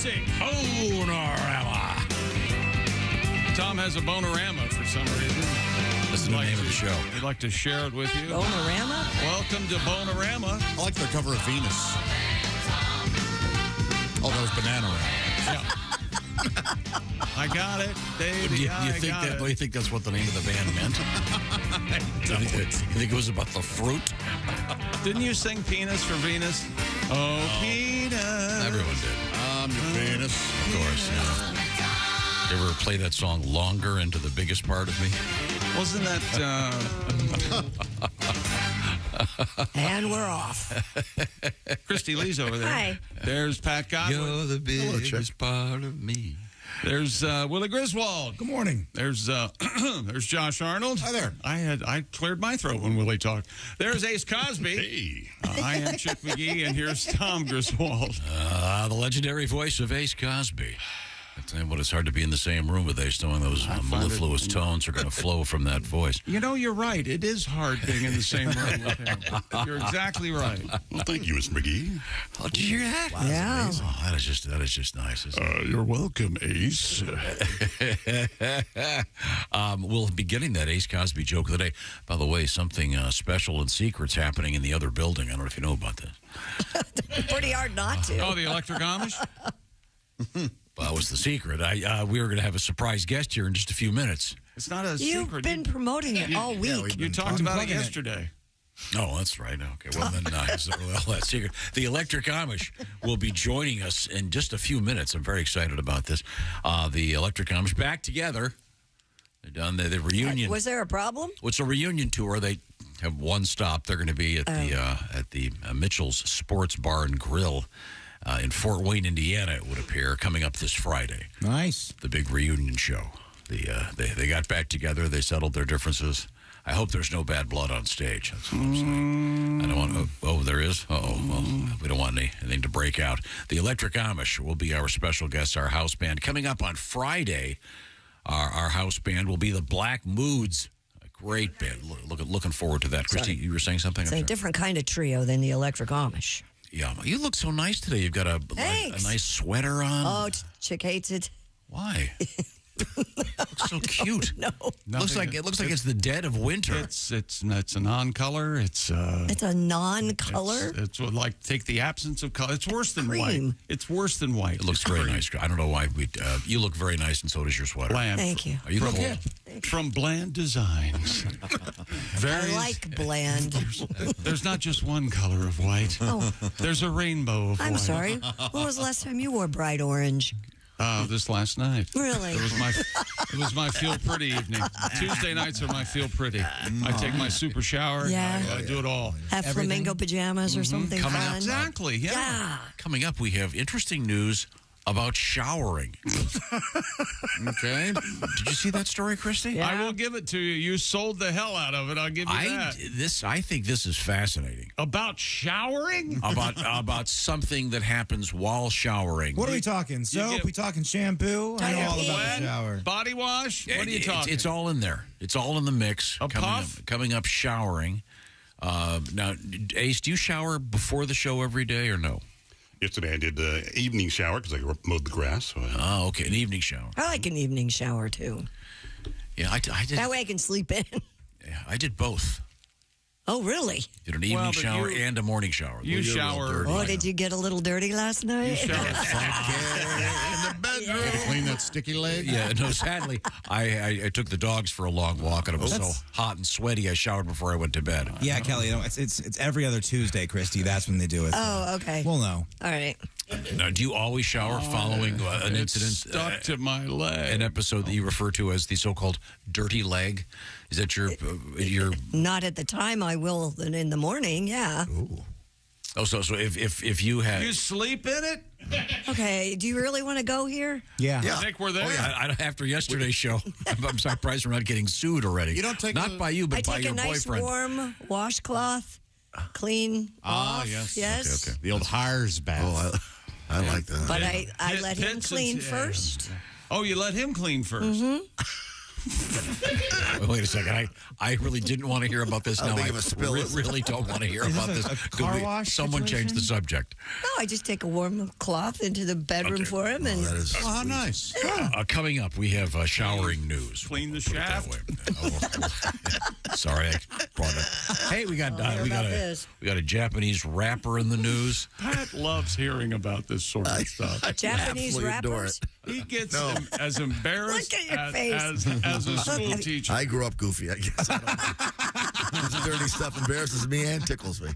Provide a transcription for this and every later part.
classic Bonorama. Tom has a Bonorama for some reason. That's the name of the show. He'd like to share it with you. Bonorama? Welcome to Bonorama. I like their cover of Venus. Oh, that was Bananarama. Yeah. I got it, Dave. Do you think that's what the name of the band meant? You think it was about the fruit? Didn't you sing Penis for Venus? Oh, Penis. Everyone did. Your penis. Of course, yeah. You ever play that song longer into the biggest part of me? Wasn't that... And we're off. Christy Lee's over there. Hi. There's Pat Godwin. You're the biggest part of me. There's Willie Griswold. Good morning. There's there's Josh Arnold. Hi there. I cleared my throat when Willie talked. There's Ace Cosby. Hey. I am Chick McGee, and here's Tom Griswold. The legendary voice of Ace Cosby. I tell you what, it's hard to be in the same room with Ace, knowing those mellifluous tones are going to flow from that voice. You know, you're right. It is hard being in the same room with him. You're exactly right. Well, thank you, Mr. McGee. Oh, did you hear that? Wow, yeah. Oh, that is just nice. Isn't it? You're welcome, Ace. We'll be getting that Ace Cosby joke of the day. By the way, something special and secret's happening in the other building. I don't know if you know about this. Pretty hard not to. Oh, the Electric Amish? Well, that was the secret. We were going to have a surprise guest here in just a few minutes. It's not a You've secret. been promoting it all week. You talked about it yesterday. Oh, that's right. Okay, well, then it's not really all that secret. The Electric Amish will be joining us in just a few minutes. I'm very excited about this. The Electric Amish back together. They've done the reunion. Was there a problem? It's a reunion tour. They have one stop. They're going to be at the Mitchell's Sports Bar and Grill in Fort Wayne, Indiana, it would appear, coming up this Friday. Nice. The big reunion show. They got back together. They settled their differences. I hope there's no bad blood on stage. That's what I'm saying. I don't want. Oh, there is. Well, we don't want anything to break out. The Electric Amish will be our special guest, our house band. Coming up on Friday, our house band will be the Black Moods. A great band. Looking forward to that. Christy, you were saying something? It's a different kind of trio than the Electric Amish. Yeah, you look so nice today. You've got a nice sweater on. Oh, Chick hates it. Why? Looks so cute. No. It looks like it's the dead of winter. It's a non-color. It's a non-color. It's like take the absence of color. It's worse than Cream. white. It's worse than white. It looks very nice. I don't know why you look very nice, and so does your sweater. Bland. Thank you. Are you cold? From Bland Designs. I like bland. There's not just one color of white. Oh. There's a rainbow of white. I'm sorry. When was the last time you wore bright orange? This last night. Really? It was my feel pretty evening. Tuesday nights are my feel pretty. I take my super shower. Yeah. I do it all. Have flamingo pajamas or something fun? Exactly. Yeah. Coming up, we have interesting news about showering. Okay. Did you see that story, Christy? Yeah. I will give it to you. You sold the hell out of it. I'll give you that. I think this is fascinating. About showering? About something that happens while showering. What are we talking? Soap? We talking shampoo? I know all about the shower. Body wash? What are you talking? It's all in there. It's all in the mix. Coming up, showering. Now, Ace, do you shower before the show every day or no? Yesterday I did the evening shower because I mowed the grass. So Oh, okay, an evening shower. I like an evening shower, too. Yeah, I did. That way I can sleep in. Yeah, I did both. Oh, really? Did an evening shower and a morning shower. You shower. Oh, did you get a little dirty last night? You shower. in the bedroom. Clean that sticky leg? Yeah, no, sadly, I took the dogs for a long walk, and it was so hot and sweaty, I showered before I went to bed. Yeah, Kelly, it's every other Tuesday, Christy. That's when they do it. Oh, okay. We'll know. All right. Now, do you always shower following an incident? Stuck to my leg. An episode that you refer to as the so-called dirty leg? Is that your... Not at the time. I will then in the morning, yeah. Ooh. Oh, so if you had... You sleep in it? Okay, do you really want to go here? Yeah. I think we're there. Oh, yeah. After yesterday's show, I'm surprised we're not getting sued already. You don't take Not by you, but by your boyfriend. I take a nice warm washcloth, clean off. Yes. Okay. The old Hires bath. Oh, I like that. But I let him clean first. Oh, you let him clean first? Wait a second. I really didn't want to hear about this. Now I really don't want to hear about this. car wash Someone change the subject. No, I just take a warm cloth into the bedroom for him. And how nice. Coming up, we have showering news. Clean the Put it that shaft. way. Sorry, I brought it. Hey, we got a Japanese rapper in the news. Pat loves hearing about this sort of stuff. Japanese rappers. He gets as embarrassed Look at your face. as a school teacher. I grew up goofy, I guess. This dirty stuff embarrasses me and tickles me.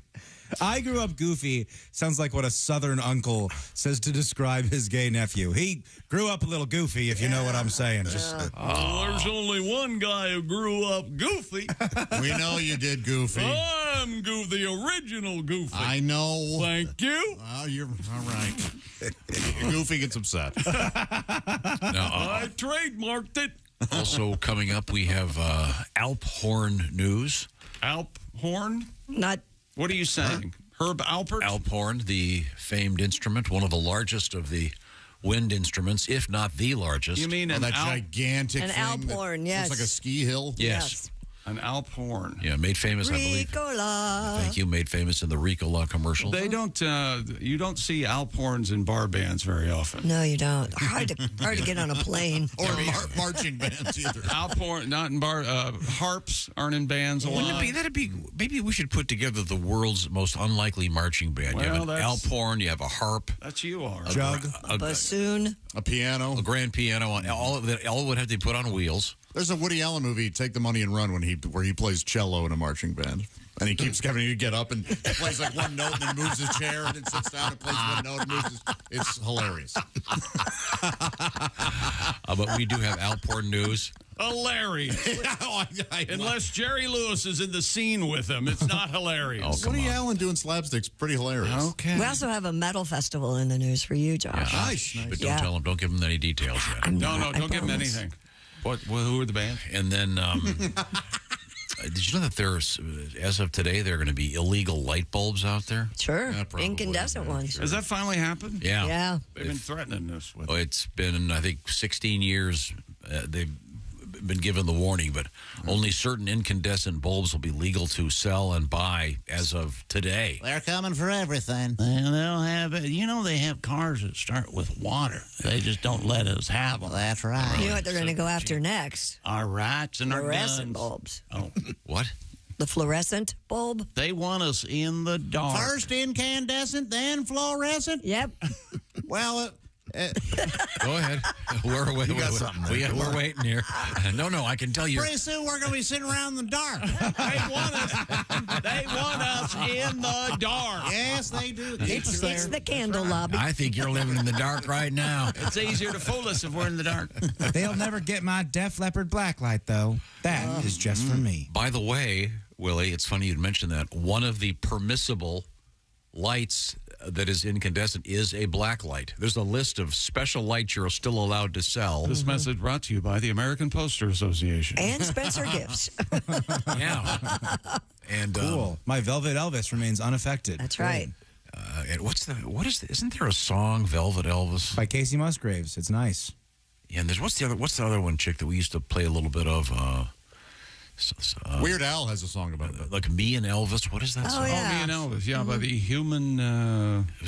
I grew up goofy sounds like what a southern uncle says to describe his gay nephew. He grew up a little goofy, if you know what I'm saying. There's only one guy who grew up goofy. We know you did, Goofy. I'm the original Goofy. I know. Thank you. Oh, you're all right. Goofy gets upset. I trademarked it. Also coming up, we have Alp horn news. Alp horn? Not. What are you saying? Herb Alpert? Alp horn, the famed instrument, one of the largest of the wind instruments, if not the largest. You mean that gigantic An thing Alp horn, that yes. looks like a ski hill? Yes. An Alp horn. Yeah, made famous, I believe. Ricola. Thank you. Made famous in the Ricola commercial. They don't. You don't see Alp horns in bar bands very often. No, you don't. Hard to get on a plane. Or marching bands either. Alp horn, not in bar. Harps aren't in bands a lot. Wouldn't it be? That'd be. Maybe we should put together the world's most unlikely marching band. You have an Alp horn. You have a harp. That's you are. A bassoon. A piano. A grand piano. All would have to be put on wheels. There's a Woody Allen movie, Take the Money and Run, where he plays cello in a marching band. And he keeps having to get up and plays like one note and then moves his chair and then sits down and plays one note and moves his... It's hilarious. But we do have Alp horn news. Hilarious. Unless Jerry Lewis is in the scene with him, it's not hilarious. Woody Allen doing slapsticks, pretty hilarious. Okay. We also have a metal festival in the news for you, Josh. Yeah. Nice. But don't tell him. Don't give him any details yet. No, don't give him anything. Who are the band? And then, did you know that there's, as of today, there are going to be illegal light bulbs out there? Sure. Yeah, probably. Incandescent ones. Has that finally happened? Yeah. Yeah. They've been threatening us with. Oh, it's been, I think, 16 years. They've been given the warning, but only certain incandescent bulbs will be legal to sell and buy as of today. They're coming for everything. They'll have, they have cars that start with water. They just don't let us have them. That's right. You know what they're going to go after next? Our rights and our Fluorescent guns. bulbs. Oh, What? The fluorescent bulb? they want us in the dark. First incandescent, then fluorescent? Yep. Well, Go ahead. We're waiting here. No, I can tell you. pretty soon we're going to be sitting around in the dark. They want us in the dark. Yes, they do. It's the candle lobby. I think you're living in the dark right now. It's easier to fool us if we're in the dark. They'll never get my Def Leppard blacklight, though. That is just for me. By the way, Willie, it's funny you'd mention that. One of the permissible lights that is incandescent is a black light. There's a list of special lights you're still allowed to sell. This message brought to you by the American Poster Association. And Spencer Gifts. Yeah. And Cool. My Velvet Elvis remains unaffected. That's right. and isn't there a song Velvet Elvis? By Casey Musgraves. It's nice. Yeah, and what's the other one, chick, that we used to play a little bit of? Weird Al has a song about that. Like Me and Elvis. What is that song? yeah. Me and Elvis, yeah, by the Human.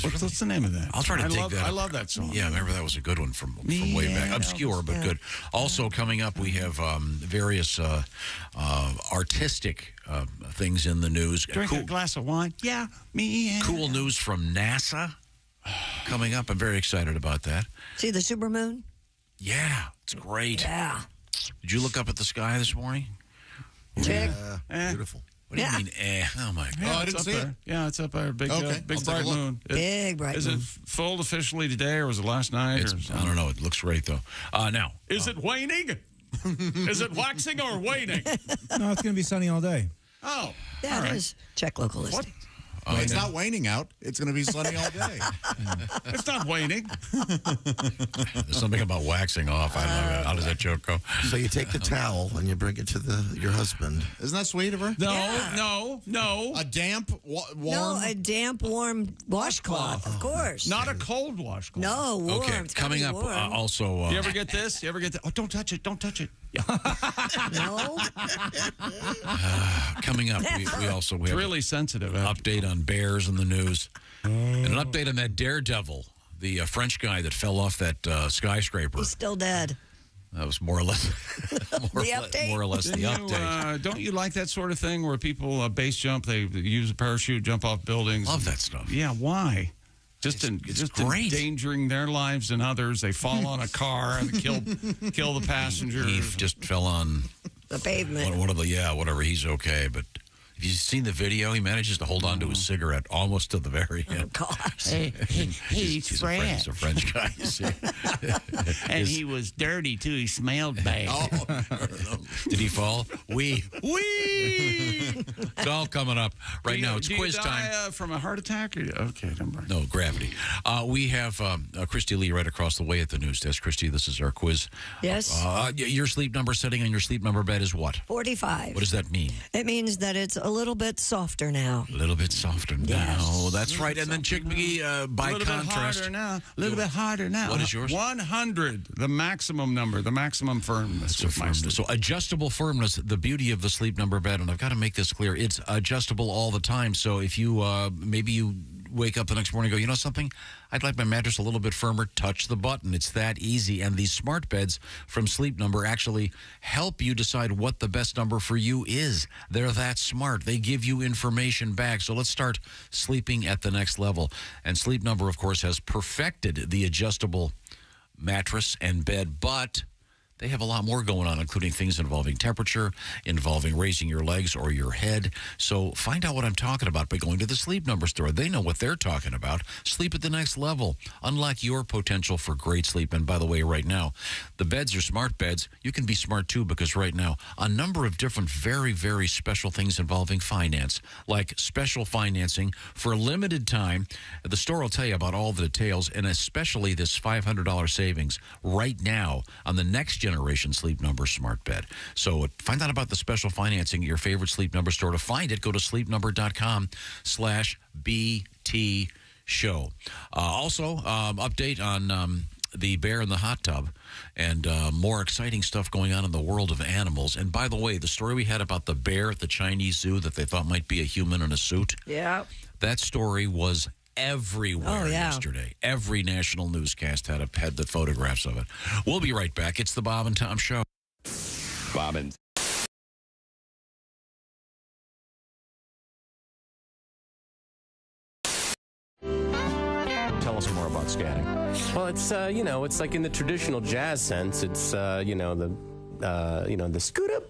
What's the name of that? I'll try to dig that. I love that song. Yeah, remember that was a good one from way back. Obscure, but good. Also coming up, we have various artistic things in the news. Drink a glass of wine. Yeah, me and Cool news from NASA coming up. I'm very excited about that. See the supermoon? Yeah, it's great. Yeah. Did you look up at the sky this morning? Check. Beautiful. What do you mean, Oh, my God. I didn't see it. Yeah, it's up there. Big, Okay, I'll big take a bright look. moon. Big bright Is moon. it full officially today, or was it last night? I don't know. It looks great, though. Now. Is it waning? Is it waxing or waning? No, it's going to be sunny all day. Oh, Yeah, it is. Check local listing. It's not waning out. It's going to be sunny all day. It's not waning. There's something about waxing off. I love it. How does that joke go? So you take the towel and you bring it to your husband. Isn't that sweet of her? No. A damp, warm. No, a damp, warm washcloth, of course. Not a cold washcloth. No, warm. Okay, It's gotta coming be up warm. also. You ever get this? Oh, don't touch it. Don't touch it. No. Coming up, we also have Really sensitive. an update on bears in the news. And an update on that daredevil, the French guy that fell off that skyscraper. He's still dead. That was more or less update? more or less the update. Don't you like that sort of thing where people base jump, they use a parachute, jump off buildings? Love that stuff. Yeah, why? Just great. endangering their lives and others. They fall on a car and kill the passenger. He just fell on The pavement. one of the whatever. He's okay, but. Have you seen the video? He manages to hold on to his cigarette almost to the very end. Oh, gosh. He's He's French. a French guy, you see. And he was dirty, too. He smelled bad. Oh, did he fall? Wee. It's all coming up right now. It's quiz you time. die, from a heart attack? Okay, don't worry. No, gravity. We have Christy Lee right across the way at the news desk. Christy, this is our quiz. Yes. Your sleep number setting on your sleep number bed is what? 45. What does that mean? It means that it's a little bit softer now. A little bit softer now. That's right. And then Chick McGee, by a little contrast. bit harder now. A little bit harder now. What is yours? 100, the maximum number, the maximum firmness. with my sleep. So adjustable firmness, the beauty of the sleep number bed, and I've got to make this clear, it's adjustable all the time. So if you, maybe you wake up the next morning and go, you know something? I'd like my mattress a little bit firmer. Touch the button. It's that easy. And these smart beds from Sleep Number actually help you decide what the best number for you is. They're that smart. They give you information back. So let's start sleeping at the next level. And Sleep Number, of course, has perfected the adjustable mattress and bed, but they have a lot more going on, including things involving temperature, involving raising your legs or your head. So find out what I'm talking about by going to the Sleep Number store. They know what they're talking about. Sleep at the next level. Unlock your potential for great sleep. And by the way, right now, the beds are smart beds. You can be smart too, because right now, a number of different very, very special things involving finance, like special financing for a limited time. The store will tell you about all the details, and especially this $500 savings right now on the next generation Sleep Number smart bed. So find out about the special financing at your favorite Sleep Number store. To find it, go to sleepnumber.com/BT show. Also, update on the bear in the hot tub and more exciting stuff going on in the world of animals. And by the way, the story we had about the bear at the Chinese zoo that they thought might be a human in a suit, Yeah. that story was everywhere yesterday. Every national newscast had the photographs of it. We'll be right back. It's the Bob and Tom Show. Bob and Tell us more about scatting. Well, it's it's like in the traditional jazz sense. It's the scoot up,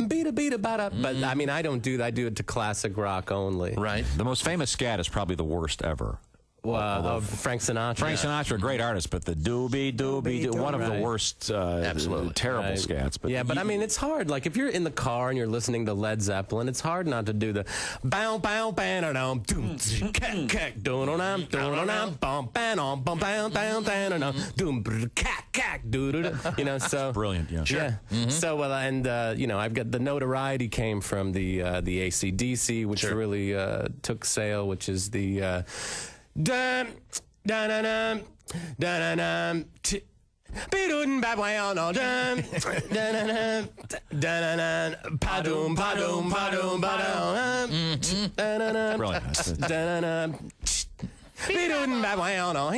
beat a bada. But I mean, I don't do that. I do it to classic rock only. Right. The most famous scat is probably the worst ever. Frank Sinatra. Frank Sinatra, a great artist, but the doobie, one of the worst, Absolutely. terrible scats. But But I mean, it's hard. Like, if you're in the car and you're listening to Led Zeppelin, it's hard not to do the bow, bow, bam, doom, cack, cack, doom, bum, bam, bum, bam, bam, doom, cack, cack, doo, so. Brilliant, yeah. Sure. Yeah. Mm-hmm. So, I've got the notoriety came from the AC/DC, which really took sale, which is the, dun dun dun dun dun dun Be-dun bad way on all dun dun dun pa-dum pa-dum pa-dum pa-dum Brilliant. dun Be-dun bad way on all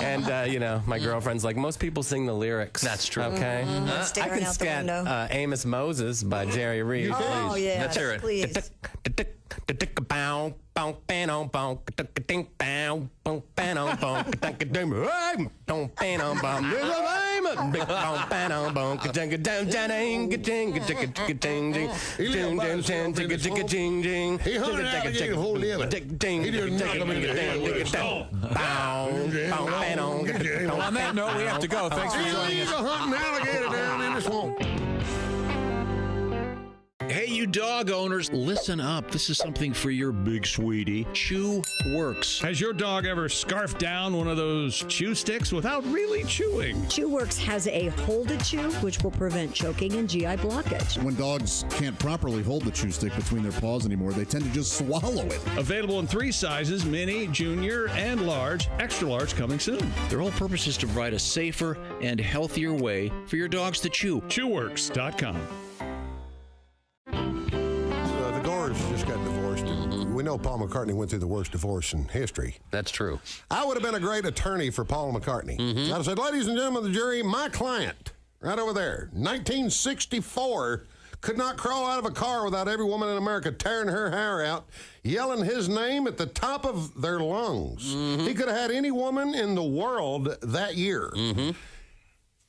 and my girlfriend's like, most people sing the lyrics. That's true. Okay. I Staring can out the scat window. Amos Moses by Jerry Reed. Oh, please. yeah. Let's hear it. Please. On that note, we have to go. Thanks for joining us. He's a hunting alligator down in the swamp. Hey, You dog owners, listen up. This is something for your big sweetie. Chew Works. Has your dog ever scarfed down one of those chew sticks without really chewing? ChewWorks has a hold to chew, which will prevent choking and GI blockage. When dogs can't properly hold the chew stick between their paws anymore, they tend to just swallow it. Available in 3 sizes, mini, junior, and large. Extra large coming soon. Their whole purpose is to provide a safer and healthier way for your dogs to chew. ChewWorks.com. The Doors just got divorced. We know Paul McCartney went through the worst divorce in history. That's true. I would have been a great attorney for Paul McCartney. I'd have said, ladies and gentlemen of the jury, my client, right over there, 1964, could not crawl out of a car without every woman in America tearing her hair out, yelling his name at the top of their lungs. He could have had any woman in the world that year.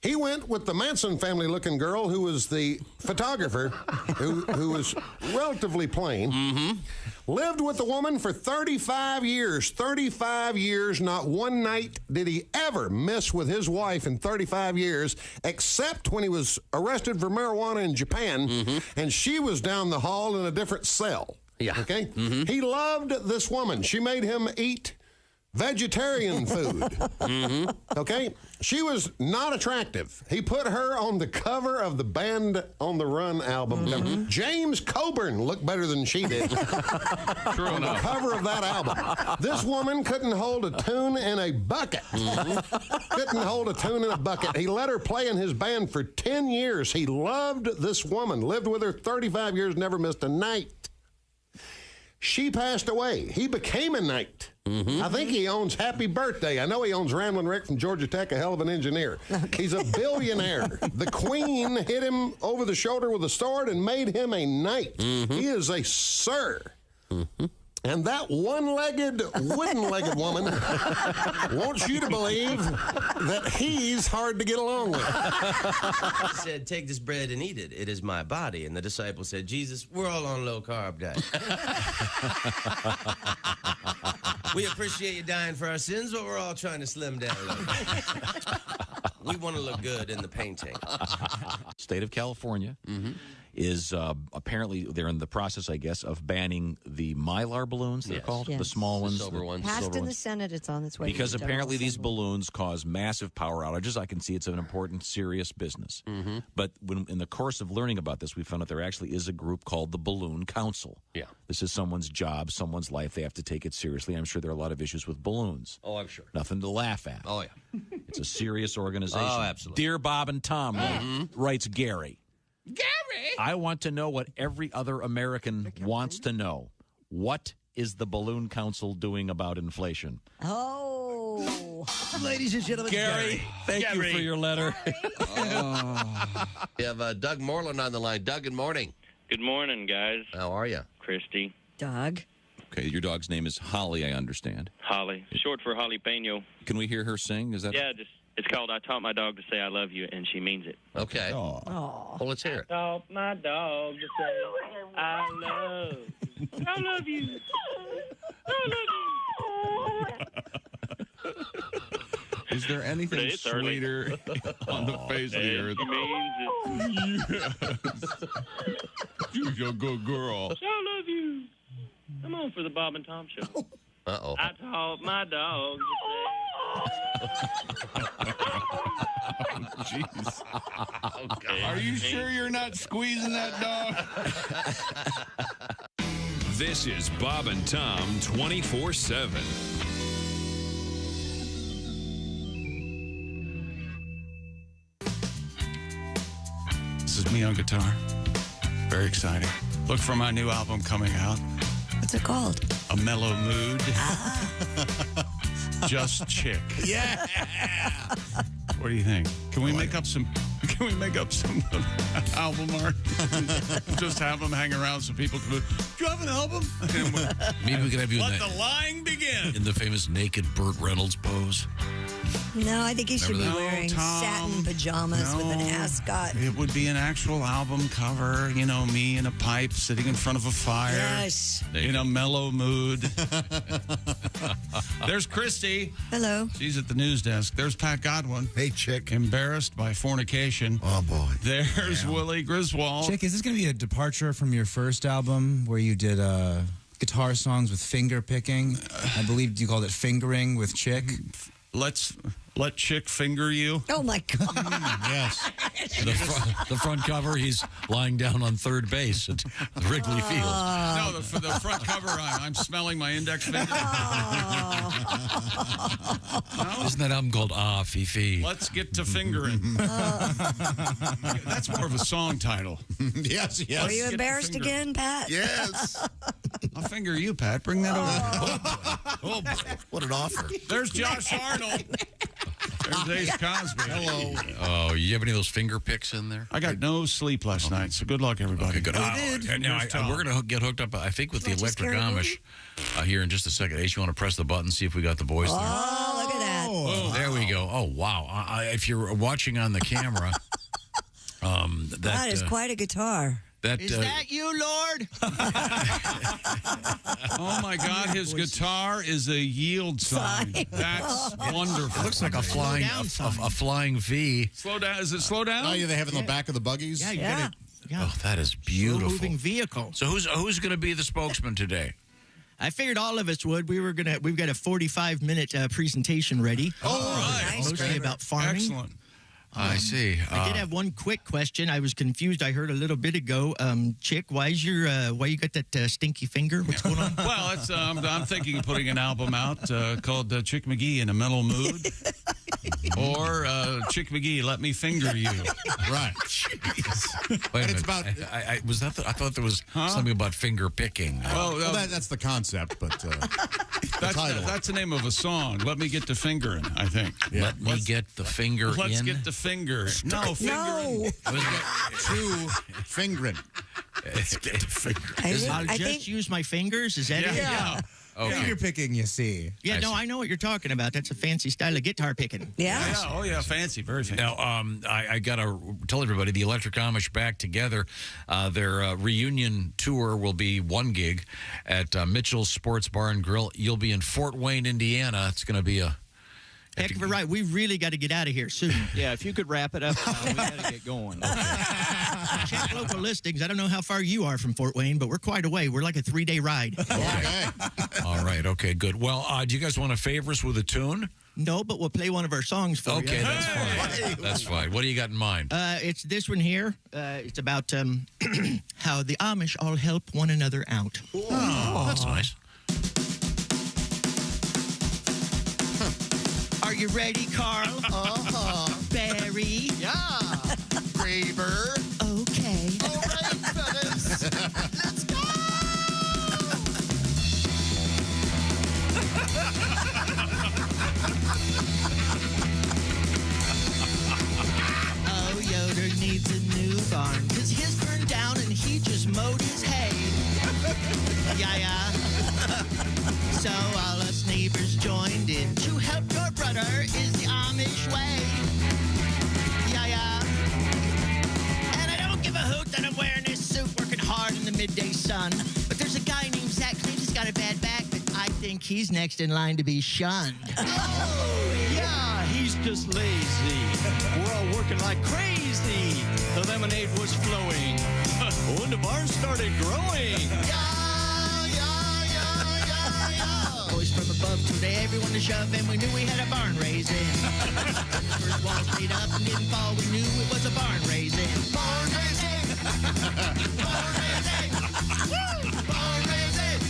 He went with the Manson family-looking girl who was the photographer, who was relatively plain. Lived with the woman for 35 years. 35 years, not one night did he ever miss with his wife in 35 years, except when he was arrested for marijuana in Japan, and she was down the hall in a different cell. Yeah. Okay? He loved this woman. She made him eat vegetarian food. Okay? She was not attractive. He put her on the cover of the Band on the Run album. James Coburn looked better than she did. True On the enough. cover of that album. This woman couldn't hold a tune in a bucket. Couldn't hold a tune in a bucket. He let her play in his band for 10 years. He loved this woman. Lived with her 35 years, never missed a night. She passed away. He became a knight. I think he owns Happy Birthday. I know he owns Ramblin' Rick from Georgia Tech, a hell of an engineer. He's a billionaire. The Queen hit him over the shoulder with a sword and made him a knight. He is a sir. And that one-legged, wooden-legged woman wants you to believe that he's hard to get along with. He said, take this bread and eat it. It is my body. And the disciples said, Jesus, we're all on low-carb diet. We appreciate you dying for our sins, but we're all trying to slim down a little bit. We want to look good in the painting. State of California is apparently, they're in the process, I guess, of banning the Mylar balloons, they're called, the small ones. The silver ones. Passed in the Senate. It's on its way. Because to the General apparently these Assembly. balloons cause massive power outages. I can see it's an important, serious business. But when, in the course of learning about this, we found out there actually is a group called the Balloon Council. Yeah. This is someone's job, someone's life. They have to take it seriously. I'm sure there are a lot of issues with balloons. Oh, I'm sure. Nothing to laugh at. Oh, yeah. It's a serious organization. Oh, absolutely. Dear Bob and Tom, writes Gary. I want to know what every other American wants to know. What is the Balloon Council doing about inflation? Oh. Ladies and gentlemen, Gary, thank you for your letter. We have Doug Moreland on the line. Doug, good morning. Good morning, guys. How are you? Christy. Doug. Okay, your dog's name is Holly, I understand. Holly. Short for Holly Peño. Can we hear her sing? Is that? Yeah, it's called I Taught My Dog to Say I Love You, and she means it. Okay. Oh. Well, let's hear it. Taught my dog to say I love you. I love you. I love you. Is there anything It's early. sweeter on the face of the earth? She means it. Yes. You're a good girl. I love you. Come on for the Bob and Tom show. Uh-oh. I taught my dog to say Jeez. okay. Are you sure you're not squeezing that dog? This is Bob and Tom 24/7. This is me on guitar. Very exciting. Look for my new album coming out. What's it called? A Mellow Mood. Just Chick. Yeah. What do you think? Can we make up some? Can we make up some album art? Just have them hang around so people can. Do you have an album? Maybe we can have you Let the lying begin. in the famous naked Burt Reynolds pose. No, I think he should be Remember that? wearing No, Tom. satin pajamas with an ascot. It would be an actual album cover. You know, me in a pipe sitting in front of a fire. Yes. In a mellow mood. There's Christy. Hello. She's at the news desk. There's Pat Godwin. Hey, Chick. Embarrassed by fornication. Oh, boy. There's Willie Griswold. Chick, is this going to be a departure from your first album where you did guitar songs with finger picking? I believe you called it fingering with Chick. Let Chick finger you. Oh, my God. Yes. The front cover, he's lying down on third base at Wrigley Field. No, the front cover, I'm smelling my index finger. No? Isn't that album called Ah, Fifi? Let's get to fingering. That's more of a song title. Yes. Are you embarrassed again, Pat? Yes. I'll finger you, Pat. Bring that over. Oh, boy. What an offer. There's Josh Arnold. There's Ace Cosby. Hello. Oh, you have any of those finger picks in there? I got no sleep last night, so good luck, everybody. Okay, good. And now we're going to get hooked up, I think, with the Electric Amish here in just a second. Ace, you want to press the button, see if we got the boys there? Oh, look at that. Oh, there we go. Oh, wow. If you're watching on the camera, that is quite a guitar. Is that you, Lord? Oh, my God. His guitar is a yield sign. That's wonderful. It looks like a flying V. Slow down. Is it slow down? Oh, yeah, they have it in the back of the buggies? Yeah, you got it. Yeah. Oh, that is beautiful. Moving vehicle. So who's going to be the spokesman today? I figured all of us would. We've got a 45-minute presentation ready. Oh, right. Mostly about farming. Excellent. I see. I did have one quick question. I was confused. I heard a little bit ago, Chick, why you got that stinky finger? What's going on? Well, it's, I'm thinking of putting an album out called Chick McGee in a Mellow Mood. Or Chick McGee, Let Me Finger You. Right. Wait a minute. It's about. I thought there was something about finger picking. Well, that's the concept, but the title. That's the name of a song. Let me get to fingering, I think. Yeah. Let me get the finger in. Let's get the finger. No, fingering. Two fingering. I'll just use my fingers. Is that it? Yeah. Okay. Finger picking, you see. Yeah, I know what you're talking about. That's a fancy style of guitar picking. Yeah. Oh, yeah, fancy, very fancy. Now, I got to tell everybody, the Electric Amish back together. Their reunion tour will be one gig at Mitchell's Sports Bar and Grill. You'll be in Fort Wayne, Indiana. It's going to be a... Heck of a ride. We really got to get out of here soon. Yeah, if you could wrap it up, we got to get going. Check local listings. I don't know how far you are from Fort Wayne, but we're quite away. We're like a 3-day ride. Okay. All right. Okay, good. Well, do you guys want to favor us with a tune? No, but we'll play one of our songs for you. Okay, that's fine. That's fine. What do you got in mind? It's this one here. It's about how the Amish all help one another out. Oh, that's nice. Are you ready, Carl? Barry? Yeah. Graver. Okay. All right, fellas. Let's go. Oh, Yoder needs a new barn, 'cause his burned down and he just mowed his hay. Yeah. So all us neighbors joined in to help your brother is the Amish way. Yeah. And I don't give a hoot that I'm wearing this suit working hard in the midday sun. But there's a guy named Zach Clint who's got a bad back, but I think he's next in line to be shunned. Oh, yeah, he's just lazy. We're all working like crazy. The lemonade was flowing when the barn started growing. Boys from above told everyone to shove, and we knew we had a barn raising. First wall stayed up and didn't fall. We knew it was a barn raising. Barn raising! Barn raising! Woo! Barn raising!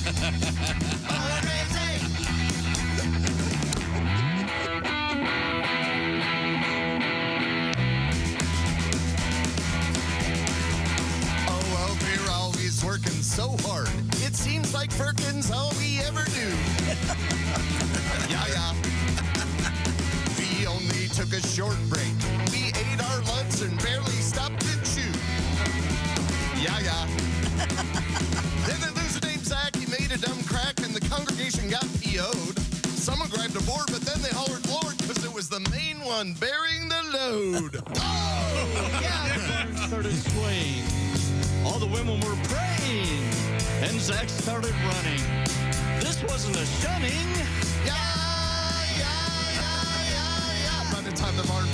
Barn raising! Oh, well, we're always working so hard. It seems like working's all we ever do. Yeah. We only took a short break. We ate our lunch and barely stopped to chew. Yeah. Then a loser named Zach, he made a dumb crack and the congregation got PO'd. Someone grabbed a board, but then they hollered Lord because it was the main one bearing the load. Oh, yeah, the barn started swaying. All the women were praying, and Zach started running. This wasn't a shunning. Yeah.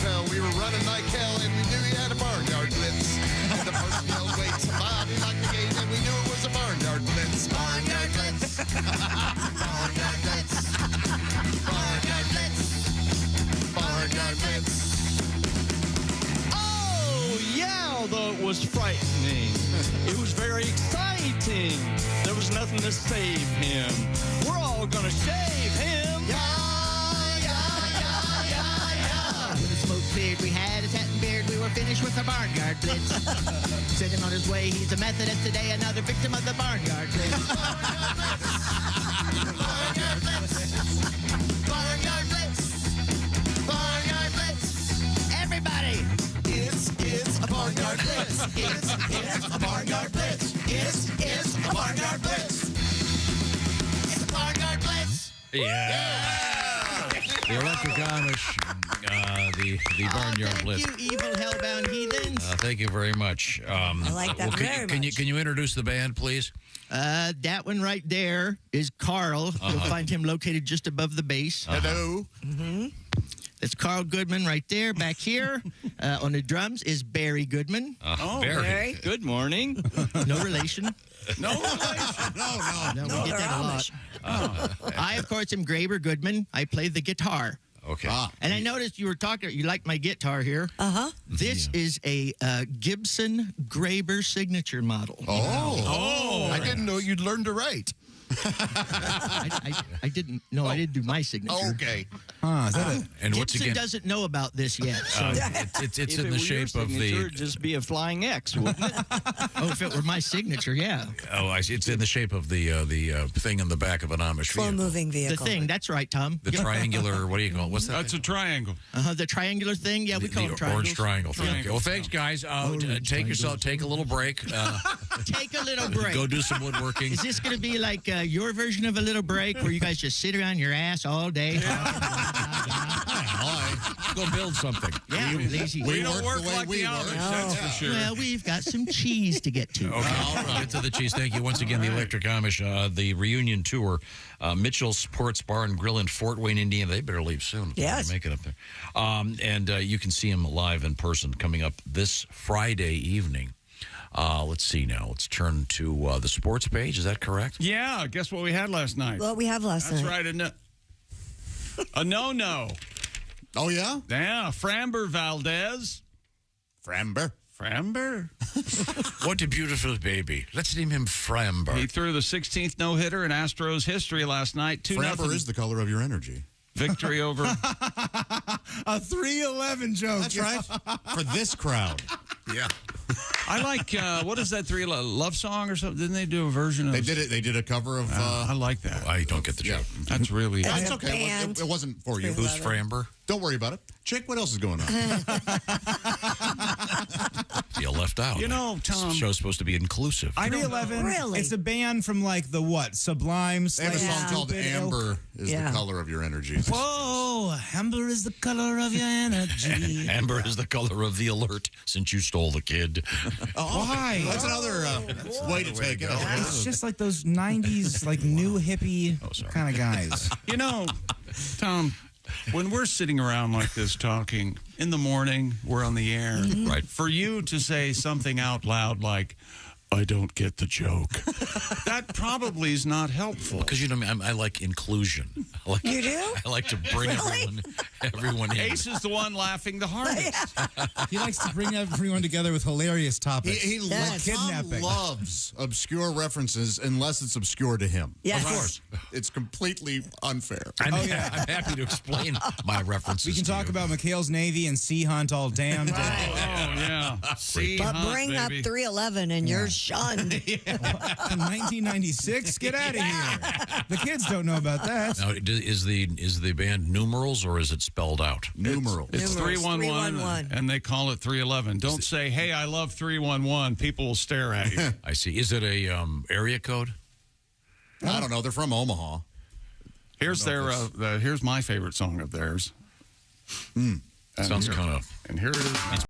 hotel. We were running like hell, and we knew he had a barnyard blitz. The person yelled, wait, somebody locked the gate, and we knew it was a barnyard blitz. Barnyard blitz. Barnyard blitz. Barnyard blitz. Barnyard blitz. Oh, yeah, although it was frightening. It was very exciting. There was nothing to save him. We're all gonna shave him. When the smoke cleared, we had his hat and beard. We were finished with the barnyard blitz. Sent him on his way. He's a Methodist today, another victim of the barnyard blitz. Barnyard blitz. Barnyard blitz. Barnyard blitz. Everybody. It's a barnyard blitz. It's a barnyard blitz. It's a barnyard blitz. It's a barnyard blitz. Yeah. The Electric Amish, the Barnyard Blitz. Thank you, evil hellbound heathens. Thank you very much. I like that very Can you introduce the band, please? That one right there is Carl. You'll find him located just above the bass. Hello. Mm-hmm. That's Carl Goodman right there. Back here on the drums is Barry Goodman. Barry. Good morning. No relation. No relation. No, we get that a lot. I, of course, am Graber Goodman. I play the guitar. Okay. And I noticed you were talking, you like my guitar here. Uh-huh. This is a Gibson Graber signature model. Oh. I didn't know you'd learn to write. I didn't. No, I didn't do my signature. Okay. Is that And Gibson what's again? doesn't know about this yet. So. It's If in it the were your shape of signature, the. it'd just be a flying X, wouldn't it? Oh, if it were my signature, yeah. Oh, I see. It's in the shape of the thing in the back of an Amish vehicle. Slow-moving The vehicle. thing. That's right, Tom. The triangular. What do you call it? What's that? That's a triangle. The triangular thing. Yeah, we call them the triangles. orange triangle thing. Okay. Well, thanks, guys. Take a little break. Take a little break. Go do some woodworking. Is this going to be like your version of a little break where you guys just sit around your ass all day? Go build something. Yeah, lazy. We don't work like the Amish, that's for sure. Well, we've got some cheese to get to. Okay, all right. Get to the cheese. Thank you once again, the Electric Amish, the reunion tour, Mitchell Sports Bar and Grill in Fort Wayne, Indiana. They better leave soon. If Yes. they make it up there. And you can see them live in person coming up this Friday evening. Let's see now. Let's turn to the sports page. Is that correct? Yeah, guess what we had last night? What we have last That's night. right, a no-no. Oh, yeah? Yeah, Framber Valdez. Framber. Framber? What a beautiful baby. Let's name him Framber. He threw the 16th no-hitter in Astros history last night. 2-0 Framber is the color of your energy. victory over. A 311 joke. That's right. For this crowd. Yeah. I like, what is that, love song or something? Didn't they do a version of? They did it. They did a cover of. I like that. I don't get the joke. That's really. That's okay. It wasn't for you. Who's Framber? Don't worry about it. Chick, what else is going on? You left out. You know, Tom. This show's supposed to be inclusive. 311. Really? It's a band from like the what? Sublime. They have a song called Stupid Amber is Yeah. the color of your energy. Whoa, amber is the color of your energy. Amber is the color of the alert since you stole the kid. Why? That's another way to take it. It's just like those 90s, like new hippie kind of guys. You know, Tom, when we're sitting around like this talking in the morning, we're on the air. Right. For you to say something out loud like, I don't get the joke, that probably is not helpful. Because, you know, I like inclusion. You do? I like to bring everyone in. Ace is the one laughing the hardest. He likes to bring everyone together with hilarious topics. He like kidnapping. loves obscure references unless it's obscure to him. Yes. Of course. It's completely unfair. I'm happy to explain my references. We can talk about McHale's Navy and Sea Hunt all damn day. Oh, yeah. See, But bring up 311 and you're shunned. From 1996? Get out of here. The kids don't know about that. Now, is the band numerals or is it spelled out? Numeral. It's 311, and they call it 311. Don't say, hey, I love 311. People will stare at you. I see. Is it a area code? I don't know. They're from Omaha. Here's here's my favorite song of theirs. Sounds kind of. And here it is.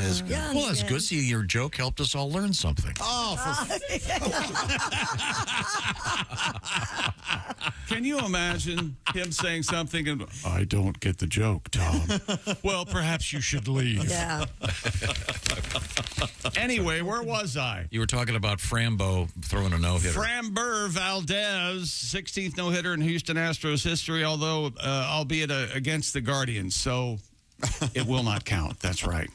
is good. Yeah, Well, that's yeah. good. See, your joke helped us all learn something. Oh, Can you imagine him saying something and I don't get the joke, Tom? Well, perhaps you should leave. Yeah. Anyway, where was I? You were talking about Frambo throwing a no-hitter. Framber Valdez, 16th no-hitter in Houston Astros history, although albeit against the Guardians, so it will not count. That's right.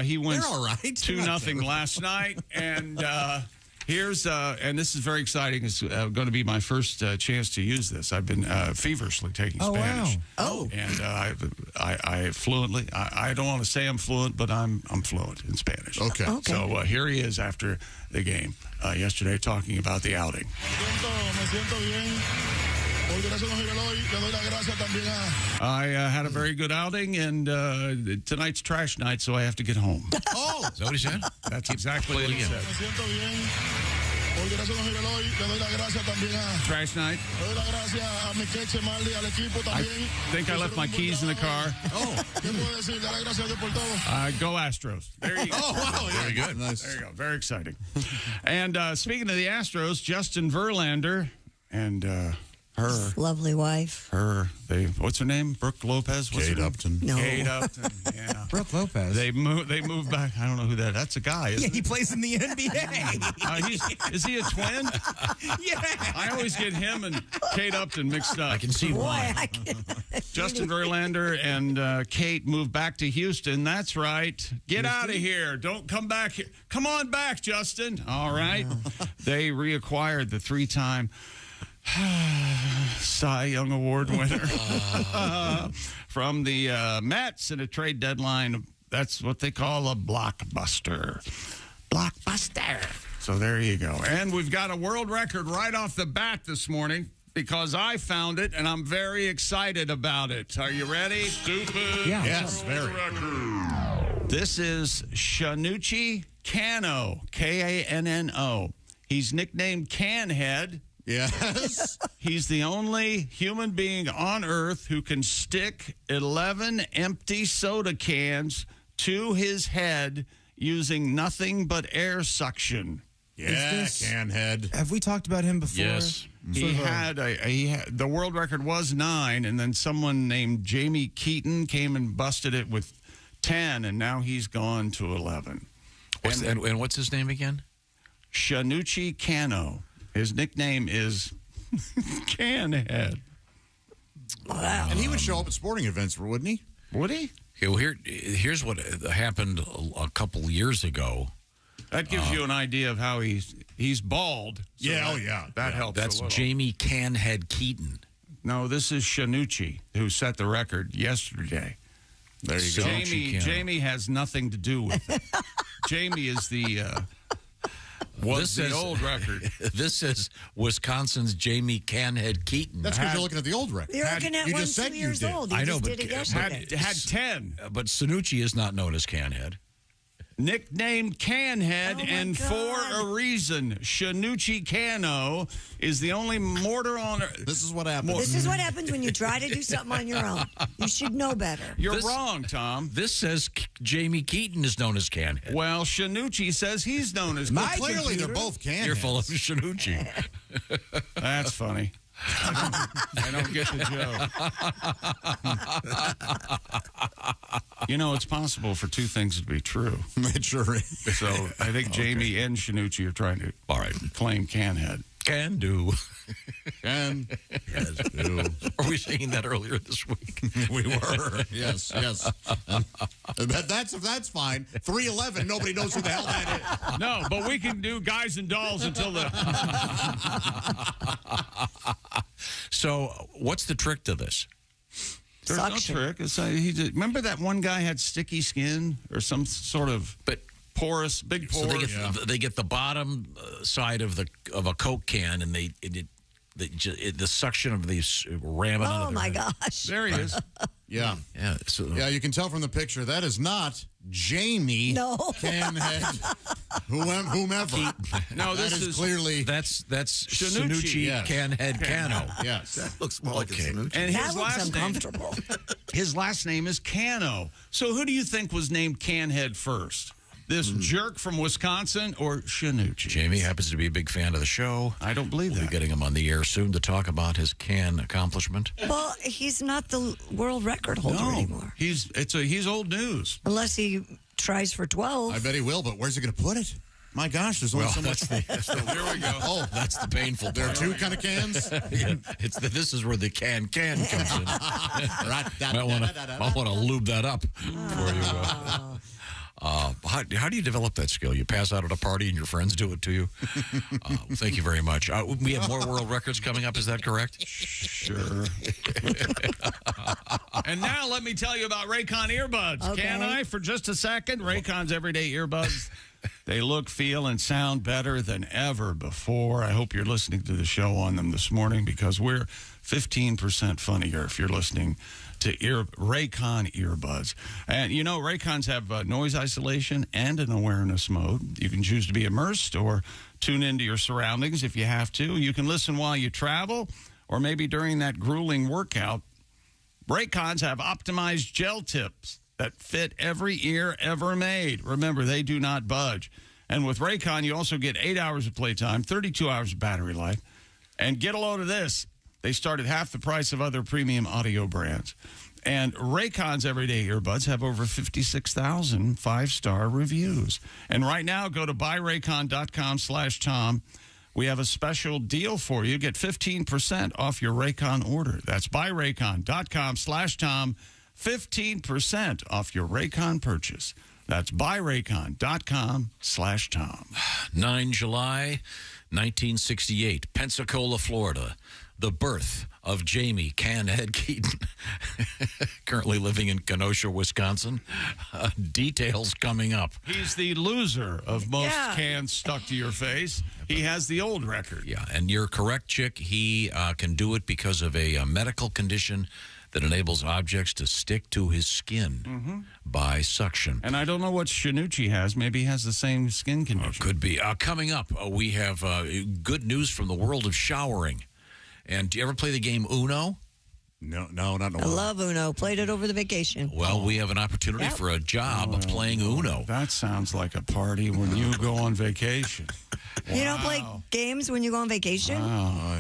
He went They're all right. 2-0 last night, and here's and this is very exciting. It's going to be my first chance to use this. I've been feverishly taking Spanish. Oh. And I fluently. I don't want to say I'm fluent, but I'm fluent in Spanish. Okay. So here he is after the game yesterday, talking about the outing. I had a very good outing, and tonight's trash night, so I have to get home. Oh, is that what he said? That's exactly what he said. Trash night. I think I left my keys in the car. Oh. Go Astros. There you go. Oh, wow. Very good. Nice. There you go. Very exciting. And speaking of the Astros, Justin Verlander and her Lovely wife. what's her name? Brooke Lopez? What's Kate her name? Upton. No. Kate Upton, yeah. Brooke Lopez. They moved back. I don't know who that's a guy, isn't Yeah, he plays in the NBA. is he a twin? Yeah. I always get him and Kate Upton mixed up. I can see Boy, why. I can. Justin Verlander and Kate moved back to Houston. That's right. Get out of here. Don't come back here. Come on back, Justin. All right. They reacquired the 3-time Cy Young Award winner from the Mets in a trade deadline. That's what they call a blockbuster. Blockbuster. So there you go. And we've got a world record right off the bat this morning because I found it, and I'm very excited about it. Are you ready? Stupid. Yeah. Yes, very. This is Shanuchi Cano, Kanno. He's nicknamed Canhead. Yes. He's the only human being on Earth who can stick 11 empty soda cans to his head using nothing but air suction. Yeah, Canhead. Have we talked about him before? Yes. He had the world record was 9, and then someone named Jamie Keaton came and busted it with 10, and now he's gone to 11. And what's his name again? Shanuchi Cano. His nickname is Canhead. Wow. And he would show up at sporting events, wouldn't he? Would he? Okay, well, here's what happened a couple years ago. That gives you an idea of how he's bald. So that helps. That's a little. Jamie Canhead Keaton. No, this is Shanuchi, who set the record yesterday. There you go. Jamie has nothing to do with it. Jamie is the old record. This is Wisconsin's Jamie Canhead Keaton. That's because you're looking at the old record. You're looking at you one just said 2 you years did. old. He I know, just but did it yesterday. had 10. But Sanucci is not known as Canhead. Nicknamed Canhead, Oh, my and for God. a reason. Shanuchi Cano is the only mortar on Earth. This is what happens. This is what happens when you try to do something on your own. You should know better. You're wrong, Tom. This says Jamie Keaton is known as Canhead. Well, Shanuchi says he's known as Well, clearly, they're both Canheads. You're full of Shanucci. That's funny. I don't get the joke. You know, it's possible for two things to be true. It sure is. So I think Jamie and Shanuchi are trying to claim Canhead. Can do. And Are we saying that earlier this week? we were. Yes. That's fine. 311. Nobody knows who the hell that is. No, but we can do guys and dolls until the. So, what's the trick to this? There's Suction. no trick. It's, remember that one guy had sticky skin or some sort of porous, big So pores? they get the bottom side of a Coke can, and the suction of these ram it Oh, under my their head. gosh. There he is. Yeah. Yeah. You can tell from the picture that is not Jamie Canhead, whomever. No, that is clearly that's Sanucci Canhead Cano. Yes, that looks more like a Sanucci. And That looks uncomfortable. His last name is Cano. So who do you think was named Canhead first? This jerk from Wisconsin or Sanucci? Jamie happens to be a big fan of the show. I don't believe We'll that. be getting him on the air soon to talk about his can accomplishment. Well, he's not the world record holder anymore. He's old news. Unless he tries for 12. I bet he will, but where's he going to put it? My gosh, there's only so much. Here we go. Oh, That's the painful there are part. two kind of cans. This is where the can comes in. I want to lube that up for you. How do you develop that skill? You pass out at a party and your friends do it to you? Thank you very much. We have more world records coming up. Is that correct? Sure. And now let me tell you about Raycon earbuds. Okay. Can I for just a second? Raycon's everyday earbuds. They look, feel, and sound better than ever before. I hope you're listening to the show on them this morning because we're 15% funnier if you're listening to Raycon earbuds. And you know, Raycons have noise isolation and an awareness mode. You can choose to be immersed or tune into your surroundings if you have to. You can listen while you travel or maybe during that grueling workout. Raycons have optimized gel tips that fit every ear ever made. Remember, they do not budge. And with Raycon, you also get 8 hours of playtime, 32 hours of battery life. And get a load of this. They start at half the price of other premium audio brands. And Raycon's everyday earbuds have over 56,000 five-star reviews. And right now, go to buyraycon.com/Tom. We have a special deal for you. Get 15% off your Raycon order. That's buyraycon.com/Tom. 15% off your Raycon purchase. That's buyraycon.com/Tom. 9 July, 1968, Pensacola, Florida. The birth of Jamie Canhead Keaton, currently living in Kenosha, Wisconsin. Details coming up. He's the loser of most cans stuck to your face. He has the old record. Yeah, and you're correct, Chick. He can do it because of a medical condition that enables objects to stick to his skin by suction. And I don't know what Sanucci has. Maybe he has the same skin condition. Could be. Coming up, we have good news from the world of showering. And do you ever play the game Uno? No, not in a I while. love Uno. Played it over the vacation. Well, we have an opportunity for a job of playing Uno. That sounds like a party when you go on vacation. You don't play games when you go on vacation?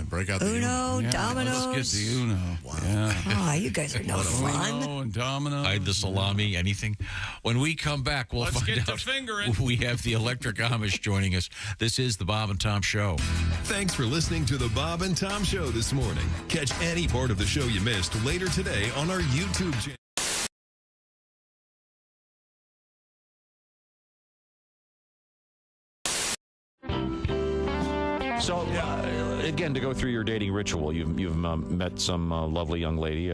Break out the Uno, dominoes. Let's get the Uno. Wow. Yeah. Oh, you guys are no fun. Uno and dominoes. Hide the salami, anything. When we come back, we'll Let's find get out. to fingering. We have the Electric Amish joining us. This is the Bob and Tom Show. Thanks for listening to the Bob and Tom Show this morning. Catch any part of the show you missed later today on our YouTube channel. So, again, to go through your dating ritual, you've met some lovely young lady,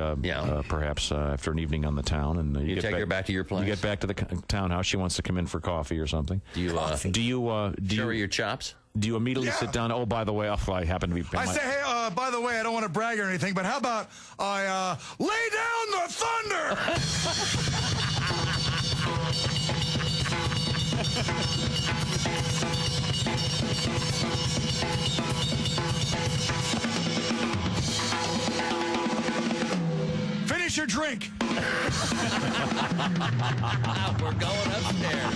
perhaps after an evening on the town, and You take her back to your place. You get back to the townhouse. She wants to come in for coffee or something. Do you show her your chops? Do you immediately sit down? Oh, by the way, I happen to be. I say, hey, by the way, I don't want to brag or anything, but how about I lay down the thunder? Finish your drink. We're going upstairs.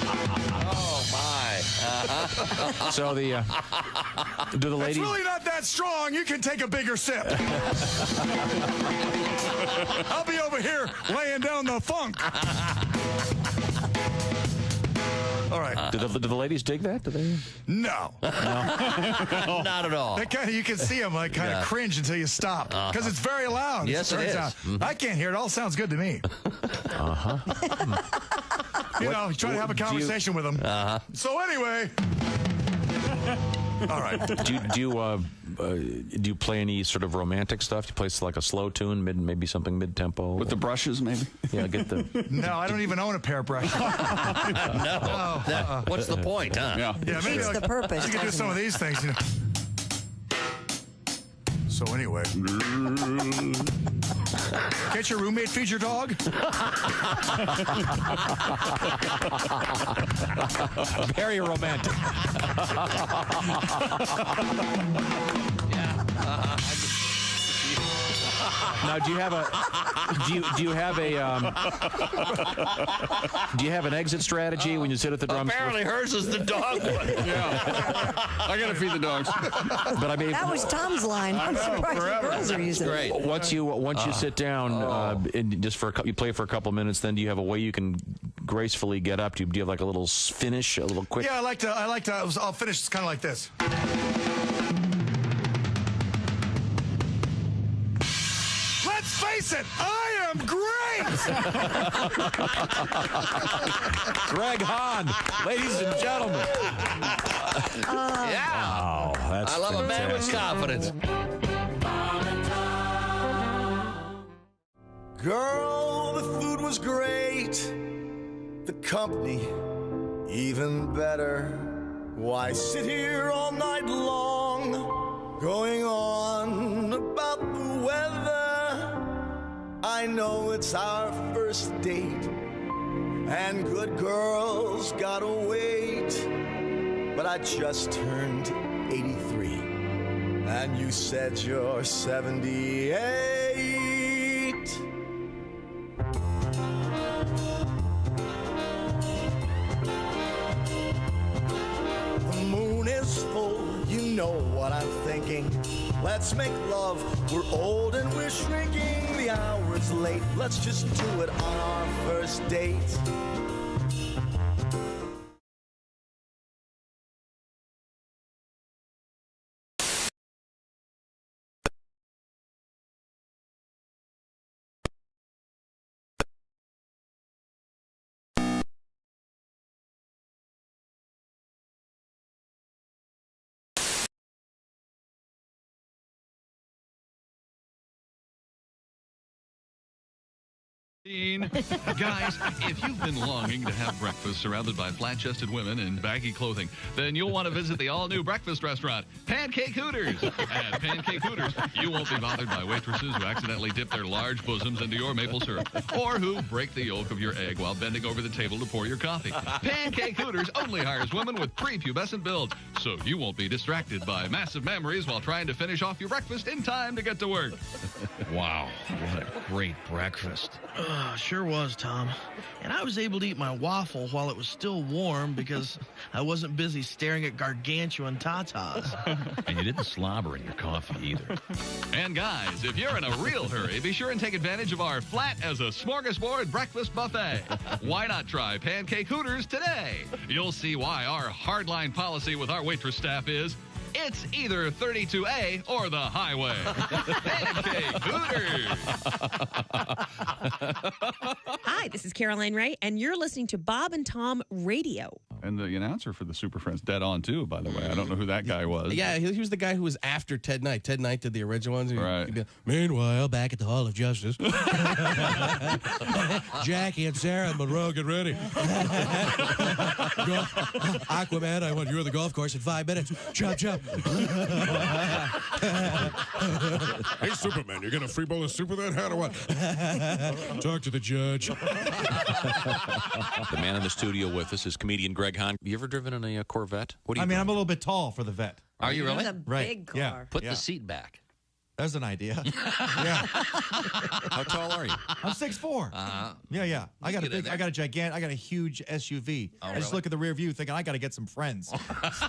Oh, my. So do the ladies? It's really not that strong. You can take a bigger sip. I'll be over here laying down the funk. All right. Do the ladies dig that? Do they? No. Not at all. You can see them like kind of cringe until you stop because it's very loud. Yes, it is. I can't hear it. All sounds good to me. You know, trying to have a conversation with them. So anyway. All right. Do you play any sort of romantic stuff? Do you play like a slow tune, maybe something mid-tempo? With the brushes, maybe? Yeah, get the... No, I don't even own a pair of brushes. No. What's the point, huh? Yeah, maybe It's the purpose. you can do some of these things. You know. So anyway. Can't your roommate feed your dog? Very romantic. Now, do you have an exit strategy when you sit at the drums? Apparently, hers is the dog one. Yeah, I gotta feed the dogs. But I mean, That was Tom's line. I'm surprised the girls are using it. Once you sit down and just you play for a couple minutes, then do you have a way you can gracefully get up? Do you have like a little finish, a little quick? Yeah, I like to. I'll finish kind of like this. Let's face it, I am great. Greg Hahn, ladies and gentlemen. Yeah. Wow, that's I love a man with fantastic. confidence. Girl, the food was great. The company, even better. Why sit here all night long, going on about the weather? I know it's our first date, and good girls gotta wait. But I just turned 83, and you said you're 78. The moon is full, you know what I'm thinking. Let's make love, we're old and we're shrinking. The hour's late, let's just do it on our first date. Guys, if you've been longing to have breakfast surrounded by flat-chested women in baggy clothing, then you'll want to visit the all-new breakfast restaurant, Pancake Hooters. At Pancake Hooters, you won't be bothered by waitresses who accidentally dip their large bosoms into your maple syrup, or who break the yolk of your egg while bending over the table to pour your coffee. Pancake Hooters only hires women with prepubescent builds, so you won't be distracted by massive memories while trying to finish off your breakfast in time to get to work. Wow, what a great breakfast. Sure was, Tom. And I was able to eat my waffle while it was still warm because I wasn't busy staring at gargantuan tatas. And you didn't slobber in your coffee either. And guys, if you're in a real hurry, be sure and take advantage of our flat as a smorgasbord breakfast buffet. Why not try Pancake Hooters today? You'll see why our hardline policy with our waitress staff is, it's either 32A or the highway. Pancake Hooters. Hi, this is Caroline Ray, and you're listening to Bob and Tom Radio. And the announcer for the Super Friends, dead on too, by the way. I don't know who that guy was. Yeah, he was the guy who was after Ted Knight. Ted Knight did the original ones. Right. Meanwhile, back at the Hall of Justice, Jackie and Sarah and Monroe, get ready. Aquaman, I want you on the golf course in 5 minutes. Chop, chop. Hey, Superman, you're going to free bowl of soup with that hat or what? Talk to the judge. The man in the studio with us is comedian Greg Hahn. You ever driven in a Corvette? What do you? I'm a little bit tall for the vet. Are you really? It's a big car. Yeah. Put the seat back. There's an idea. Yeah. How tall are you? I'm 6'4". Yeah. I got a huge SUV. I just look at the rear view thinking I got to get some friends.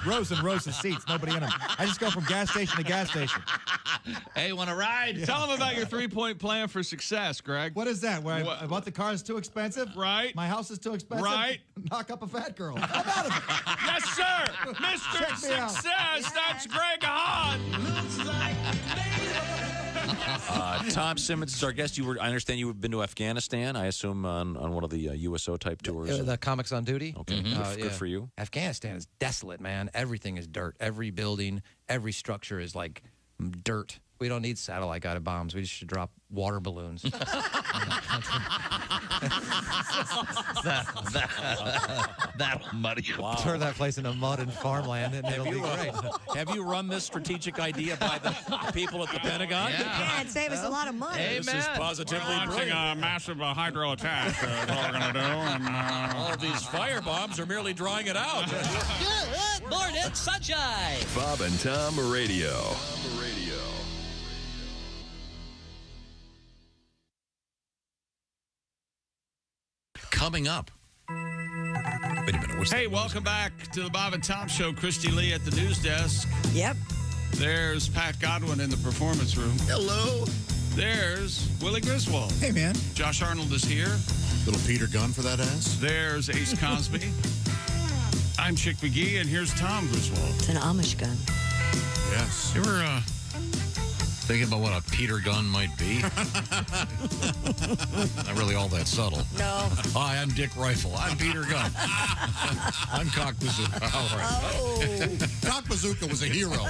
Rows and rows of seats, nobody in them. I just go from gas station to gas station. Hey, want to ride? Yeah. Tell them about your 3-point plan for success, Greg. What is that? Where I bought the car is too expensive? Right. My house is too expensive? Right. Knock up a fat girl. How about it? Yes, sir. Mr. Check me out. Success. That's Greg Hahn. Tom Simmons is our guest. I understand you've been to Afghanistan, I assume, on one of the USO type tours. The Comics on Duty. Okay, good for you. Afghanistan is desolate, man. Everything is dirt. Every building, every structure is like dirt. We don't need satellite-guided bombs. We just should drop water balloons. That'll muddy you. Wow. Turn that place into mud and farmland, and it'll be great. Have you run this strategic idea by the people at the Pentagon? Yeah, it'd save us a lot of money. This is positively launching brilliant. a massive hydro attack. That's what we're going to do. And, all of these fire bombs are merely drawing it out. Good morning, sunshine. Bob and Tom Radio. Coming up. Wait a minute. Hey, welcome back to the Bob and Tom Show. Christy Lee at the news desk. Yep. There's Pat Godwin in the performance room. Hello. There's Willie Griswold. Hey, man. Josh Arnold is here. Little Peter Gunn for that ass. There's Ace Cosby. I'm Chick McGee, and here's Tom Griswold. It's an Amish gun. Yes. You were thinking about what a Peter gun might be? Not really all that subtle. No. Hi, I'm Dick Rifle. I'm Peter Gunn. I'm Cock Bazooka. All right. Oh. Cock Bazooka was a hero.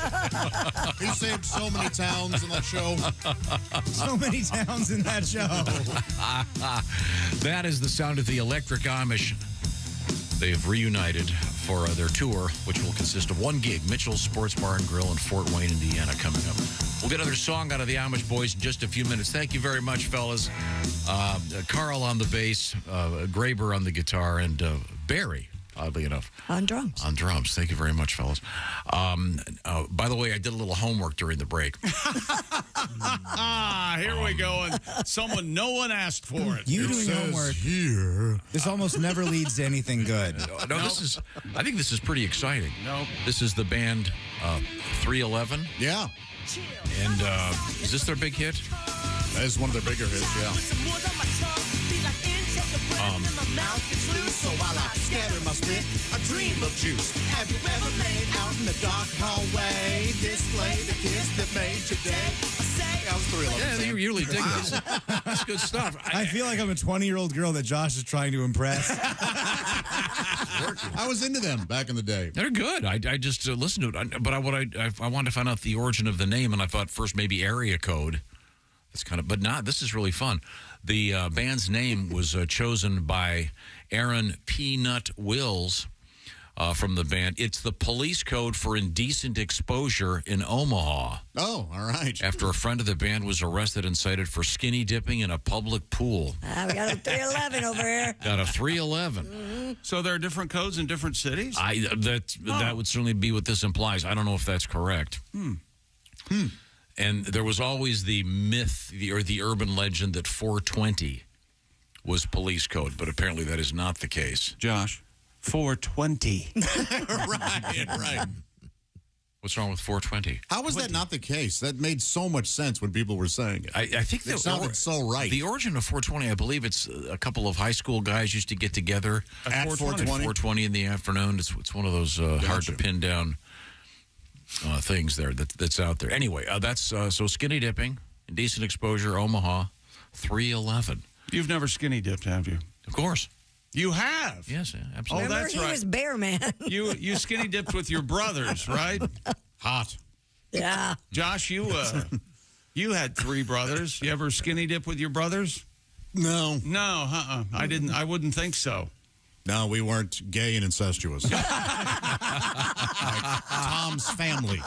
He saved so many towns in that show. So many towns in that show. That is the sound of the Electric Amish. They have reunited for their tour, which will consist of one gig, Mitchell's Sports Bar and Grill in Fort Wayne, Indiana, coming up. We'll get another song out of the Amish Boys in just a few minutes. Thank you very much, fellas. Carl on the bass, Graber on the guitar, and Barry, oddly enough. On drums. On drums. Thank you very much, fellas. By the way, I did a little homework during the break. Here we go. And no one asked for it. You doing homework here. This almost never leads to anything good. No, I think this is pretty exciting. Nope. This is the band 311. Yeah. And is this their big hit? That is one of their bigger hits, yeah. So while I scatter my spit, I dream of juice. Have you ever laid out in the dark hallway? Display the kiss that made today. I say I was 311. Yeah, you really dig this. That's good stuff. I feel like I'm a 20-year-old girl that Josh is trying to impress. I was into them back in the day. They're good. I just listened to it. But I wanted to find out the origin of the name, and I thought first maybe area code. It's kind of, but not. This is really fun. The band's name was chosen by Aaron Peanut Wills from the band. It's the police code for indecent exposure in Omaha. Oh, all right. After a friend of the band was arrested and cited for skinny dipping in a public pool. We got a 311 over here. Got a 311. Mm-hmm. So there are different codes in different cities? That would certainly be what this implies. I don't know if that's correct. And there was always the myth or the urban legend that 420 was police code, but apparently that is not the case. Josh, 420. Right. What's wrong with 420? How was that not the case? That made so much sense when people were saying it. I think it sounded so right. The origin of 420, I believe it's a couple of high school guys used to get together at 420 in the afternoon. It's one of those hard to pin down things there that's out there. Anyway, that's so skinny dipping, indecent exposure, Omaha, 311. You've never skinny dipped, have you? Of course. You have? Yes, absolutely. Remember, that's he right. was Bear Man. You skinny dipped with your brothers, right? Hot. Yeah. Josh, you had 3 brothers. You ever skinny dip with your brothers? No. No, I didn't. I wouldn't think so. No, we weren't gay and incestuous. Like Tom's family.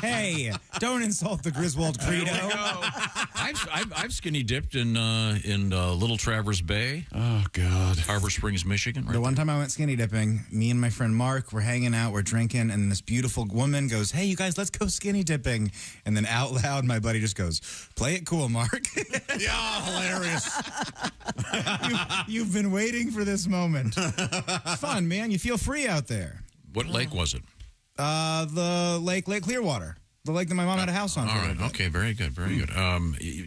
Hey, don't insult the Griswold credo. I've skinny dipped in Little Traverse Bay. Oh God, Harbor Springs, Michigan. Right the one time I went skinny dipping, me and my friend Mark were hanging out, we're drinking, and this beautiful woman goes, "Hey, you guys, let's go skinny dipping." And then out loud, my buddy just goes, "Play it cool, Mark." Yeah, hilarious. You've been waiting for this moment. It's fun, man. You feel free out there. What lake was it? The Lake Clearwater. The lake that my mom had a house on. All right. Okay. Very good. Very good.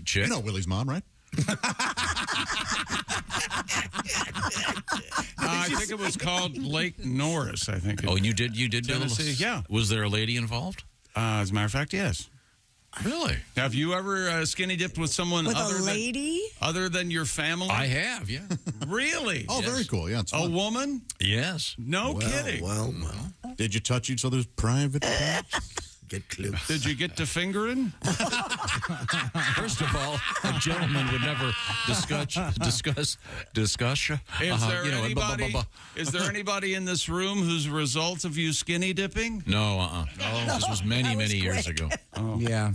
Chick? You know Willie's mom, right? I think it was called Lake Norris. I think. Oh, you did Tennessee. Yeah. Was there a lady involved? As a matter of fact, yes. Really? Have you ever skinny dipped with someone other than your family? I have, yeah. Really? Oh, yes. Very cool. Yeah, it's fun. A woman? Yes. No kidding. Well. Did you touch each other's private parts? Get close. Did you get to fingering? First of all, a gentleman would never discuss. Is there anybody in this room who's a result of you skinny dipping? No, No, this was many years ago. Oh. Yeah.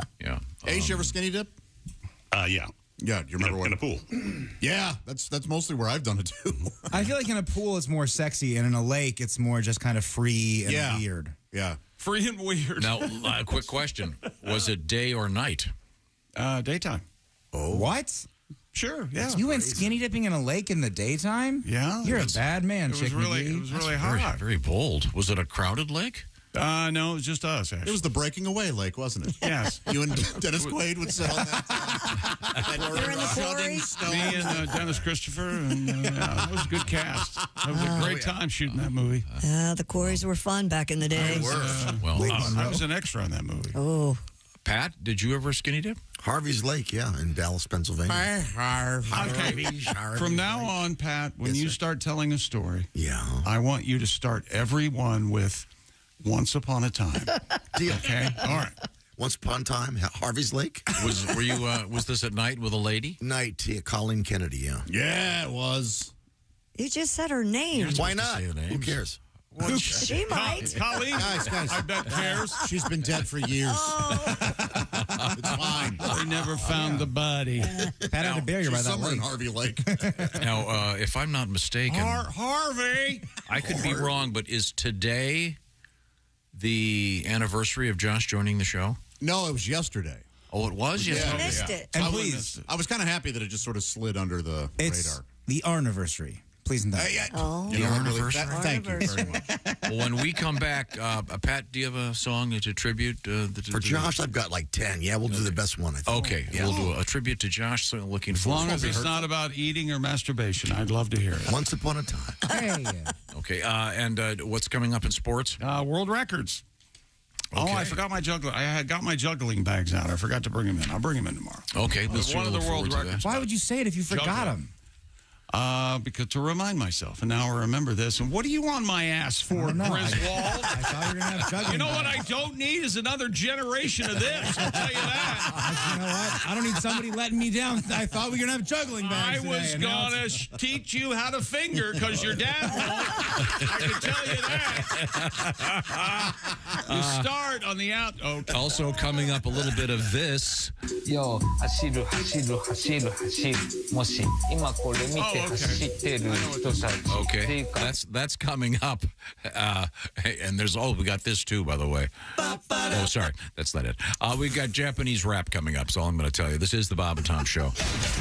Ace, you ever skinny dip? Yeah. Yeah, do you remember what? In a pool. Yeah, that's mostly where I've done it too. I feel like in a pool it's more sexy, and in a lake it's more just kind of free and weird. Yeah. Free and weird. Now, a quick question. Was it day or night? Daytime. Oh. What? Sure, yeah. You went skinny dipping in a lake in the daytime? Yeah. You're a bad man, It Chick was really McGee. hot. Very bold. Was it a crowded lake? No, it was just us, actually. It was the Breaking Away Lake, wasn't it? Yes. You and Dennis Quaid would sit on that. You're in the quarry? Me and Dennis Christopher, and it was a good cast. That was a great time shooting that movie. The quarries were fun back in the day. I was an extra on that movie. Oh. Pat, did you ever skinny dip? Harvey's Lake, yeah, in Dallas, Pennsylvania. Okay. From now on, Pat, when you start telling a story, yeah, I want you to start every one with "Once Upon a Time." Okay, all right. Once Upon a Time, Harvey's Lake. Were you? Was this at night with a lady? Night, yeah, Colleen Kennedy. Yeah. Yeah, it was. You just said her name. Why not? Who cares? She might. Colleen, guys, I bet cares. She's been dead for years. It's fine. We never found the body. Pat had a barrier by that Somewhere in lake. Harvey Lake. Now, if I'm not mistaken, Harvey. I could be wrong, but is today the anniversary of Josh joining the show? No, it was yesterday. Oh, it was yesterday. Missed it. And please, I was kind of happy that it just sort of slid under the it's radar. the anniversary. Please and thank you. Oh. You know, anniversary? Thank you very much. Well, when we come back, Pat, do you have a song to tribute? For Josh, I've got like 10. Yeah, we'll do the best one, I think. Okay, we'll do a tribute to Josh. So looking As forward. long as it's not about eating or masturbation, I'd love to hear it. Once Upon a Time. Hey. Okay, and what's coming up in sports? World records. Okay. Oh, I forgot my juggling. I had got my juggling bags out. I forgot to bring them in. I'll bring them in tomorrow. Okay, let's one of the look world forward to that. records. Why would you say it if you forgot Juggling. them? Because to remind myself, and now I remember this. And what are you on my ass for, Griswold? I thought you were going to have juggling. You know what I don't need is another generation of this. I'll tell you that. You know what? I don't need somebody letting me down. I thought we were going to have juggling bags I was today, and now going to teach you how to finger because your dad won't. I can tell you that. You start on the out. Okay. Also coming up a little bit of this. Yo, 走る走る走る走る。もし今これ見て走ってる人たち。Okay, that's coming up, and there's we got this too, by the way. Oh, sorry, that's not it. We got Japanese rap coming up. So all I'm going to tell you. This is the Bob and Tom Show.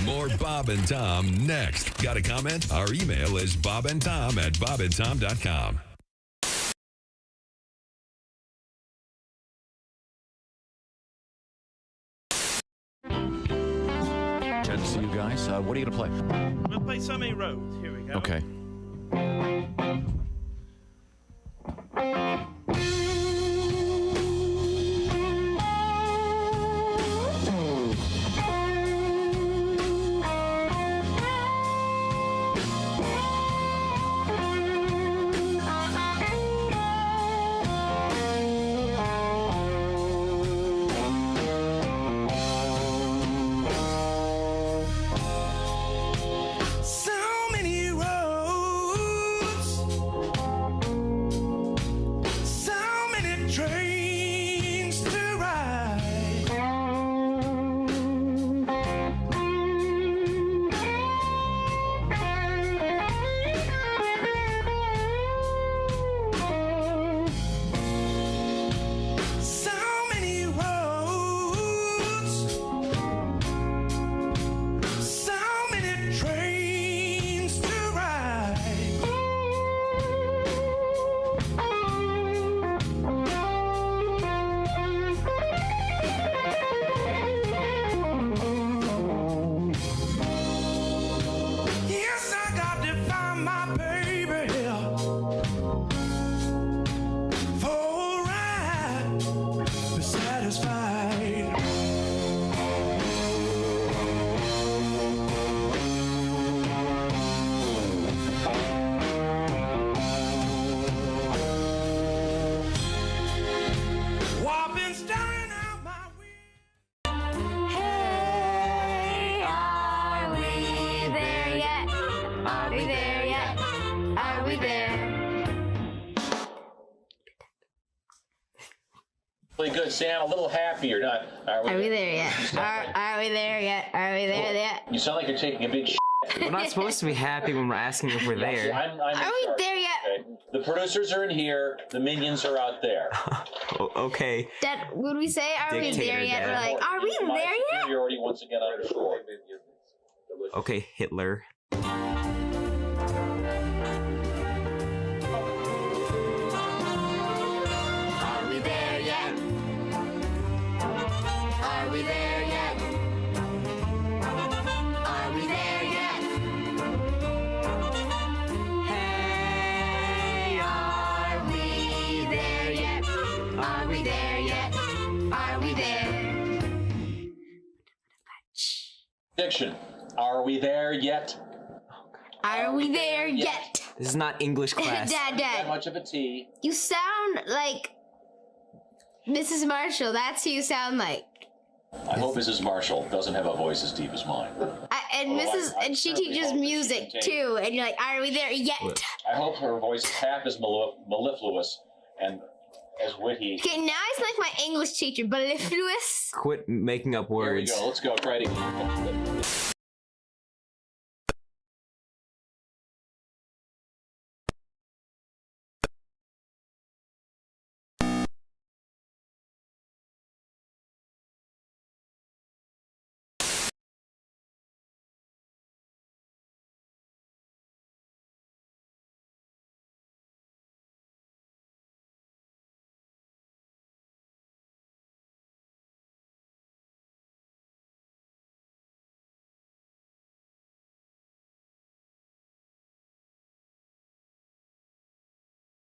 More Bob and Tom next. Got a comment? Our email is bobandtom@bobandtom.com. Good to see you guys. What are you going to play? We'll play So Many Roads. Here we go. Okay. So many roads Really good. Sound a little happier. Are we there yet? Are we there yet? Are we there yet? You sound like you're taking a big shit. We're not supposed to be happy when we're asking if we're there. I'm Are we there yet? Okay. The producers are in here. The minions are out there. Okay. Dad, would we say, are we there yet? Dad. We're like, are we there yet? You're already once again on the floor. Okay, Hitler. Are we there yet? Are we there yet? Are we there yet? Hey, are we there yet? Are we there yet? Are we there? Diction. Are we there yet? Are we there yet? This is not English class. Dad, That much of a T. you sound like Mrs. Marshall. That's who you sound like. I hope Mrs. Marshall doesn't have a voice as deep as mine. And she teaches music too. And you're like, are we there yet? I hope her voice is half as mellifluous and as witty. Okay, now I sound like my English teacher, but mellifluous. Quit making up words. Here we go. Let's go. Try it again.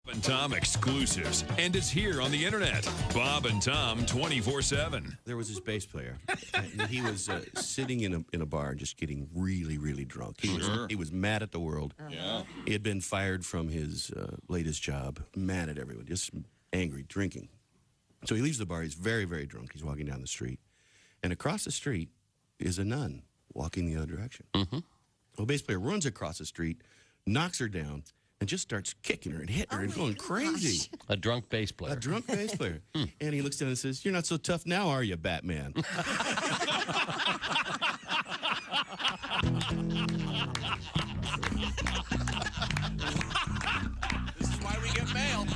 Bob and Tom exclusives, and it's here on the internet. Bob and Tom 24/7. There was this bass player, and he was sitting in a bar just getting really, really drunk. He was mad at the world. Yeah. He had been fired from his latest job, mad at everyone, just angry, drinking. So he leaves the bar. He's very, very drunk. He's walking down the street, and across the street is a nun walking the other direction. Mm-hmm. Well, bass player runs across the street, knocks her down, and just starts kicking her and hitting her and going crazy. A drunk bass player. A drunk bass player. And he looks down and says, "You're not so tough now, are you, Batman?" This is why we get mail.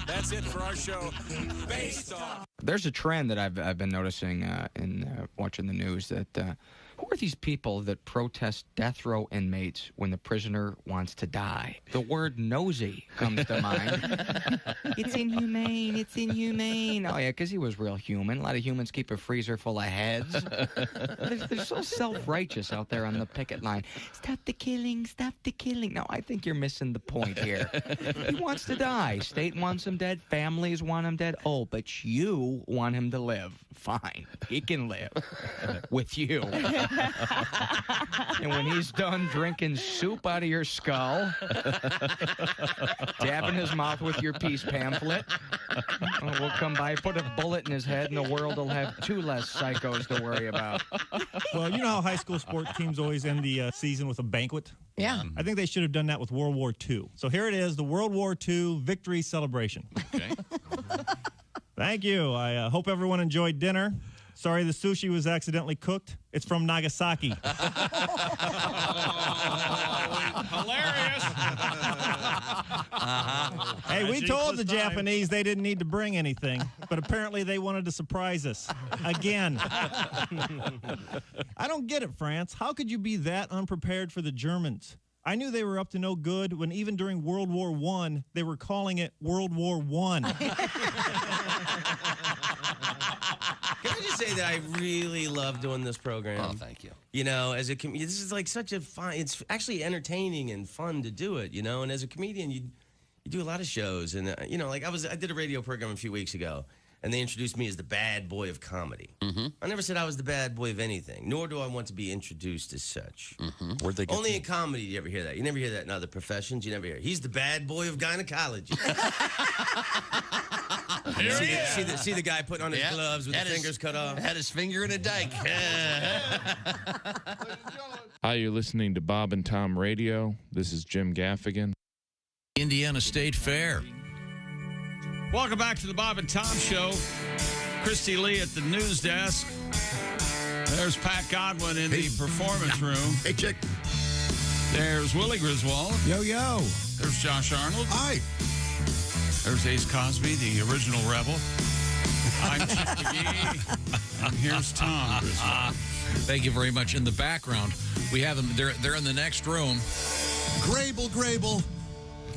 That's it for our show. Based off. There's a trend that I've been noticing in watching the news that who are these people that protest death row inmates when the prisoner wants to die? The word nosy comes to mind. It's inhumane. It's inhumane. Oh, yeah, because he was real human. A lot of humans keep a freezer full of heads. They're so self-righteous out there on the picket line. Stop the killing. Stop the killing. No, I think you're missing the point here. He wants to die. State wants him dead. Families want him dead. Oh, but you want him to live. Fine. He can live with you. And when he's done drinking soup out of your skull, dabbing his mouth with your peace pamphlet, we'll come by, put a bullet in his head, and the world will have 2 less psychos to worry about. Well, you know how high school sport teams always end the season with a banquet? Yeah. I think they should have done that with World War II. So here it is, the World War II victory celebration. Okay. Thank you. I hope everyone enjoyed dinner. Sorry the sushi was accidentally cooked. It's from Nagasaki. Hilarious. Hey, we told the Japanese they didn't need to bring anything, but apparently they wanted to surprise us. Again. I don't get it, France. How could you be that unprepared for the Germans? I knew they were up to no good when even during World War I, they were calling it World War I. Can I just say that I really love doing this program? Oh, thank you. You know, as a comedian, this is like such a fun. It's actually entertaining and fun to do it. You know, and as a comedian, you do a lot of shows, and you know, like I did a radio program a few weeks ago, and they introduced me as the bad boy of comedy. Mm-hmm. I never said I was the bad boy of anything, nor do I want to be introduced as such. Mm-hmm. Where'd they get Only in comedy do you ever hear that. You never hear that in other professions. You never hear, he's the bad boy of gynecology. See the guy putting on his gloves with his fingers cut off? Had his finger in a dike. Hi, you're listening to Bob and Tom Radio. This is Jim Gaffigan. Indiana State Fair. Welcome back to the Bob and Tom Show. Christy Lee at the news desk. There's Pat Godwin in the performance room. Hey, chick. There's Willie Griswold. Yo, yo. There's Josh Arnold. Hi. There's Ace Cosby, the original rebel. I'm Chick McGee. And here's Tom Griswold. Thank you very much. In the background, we have them. They're in the next room. Grable.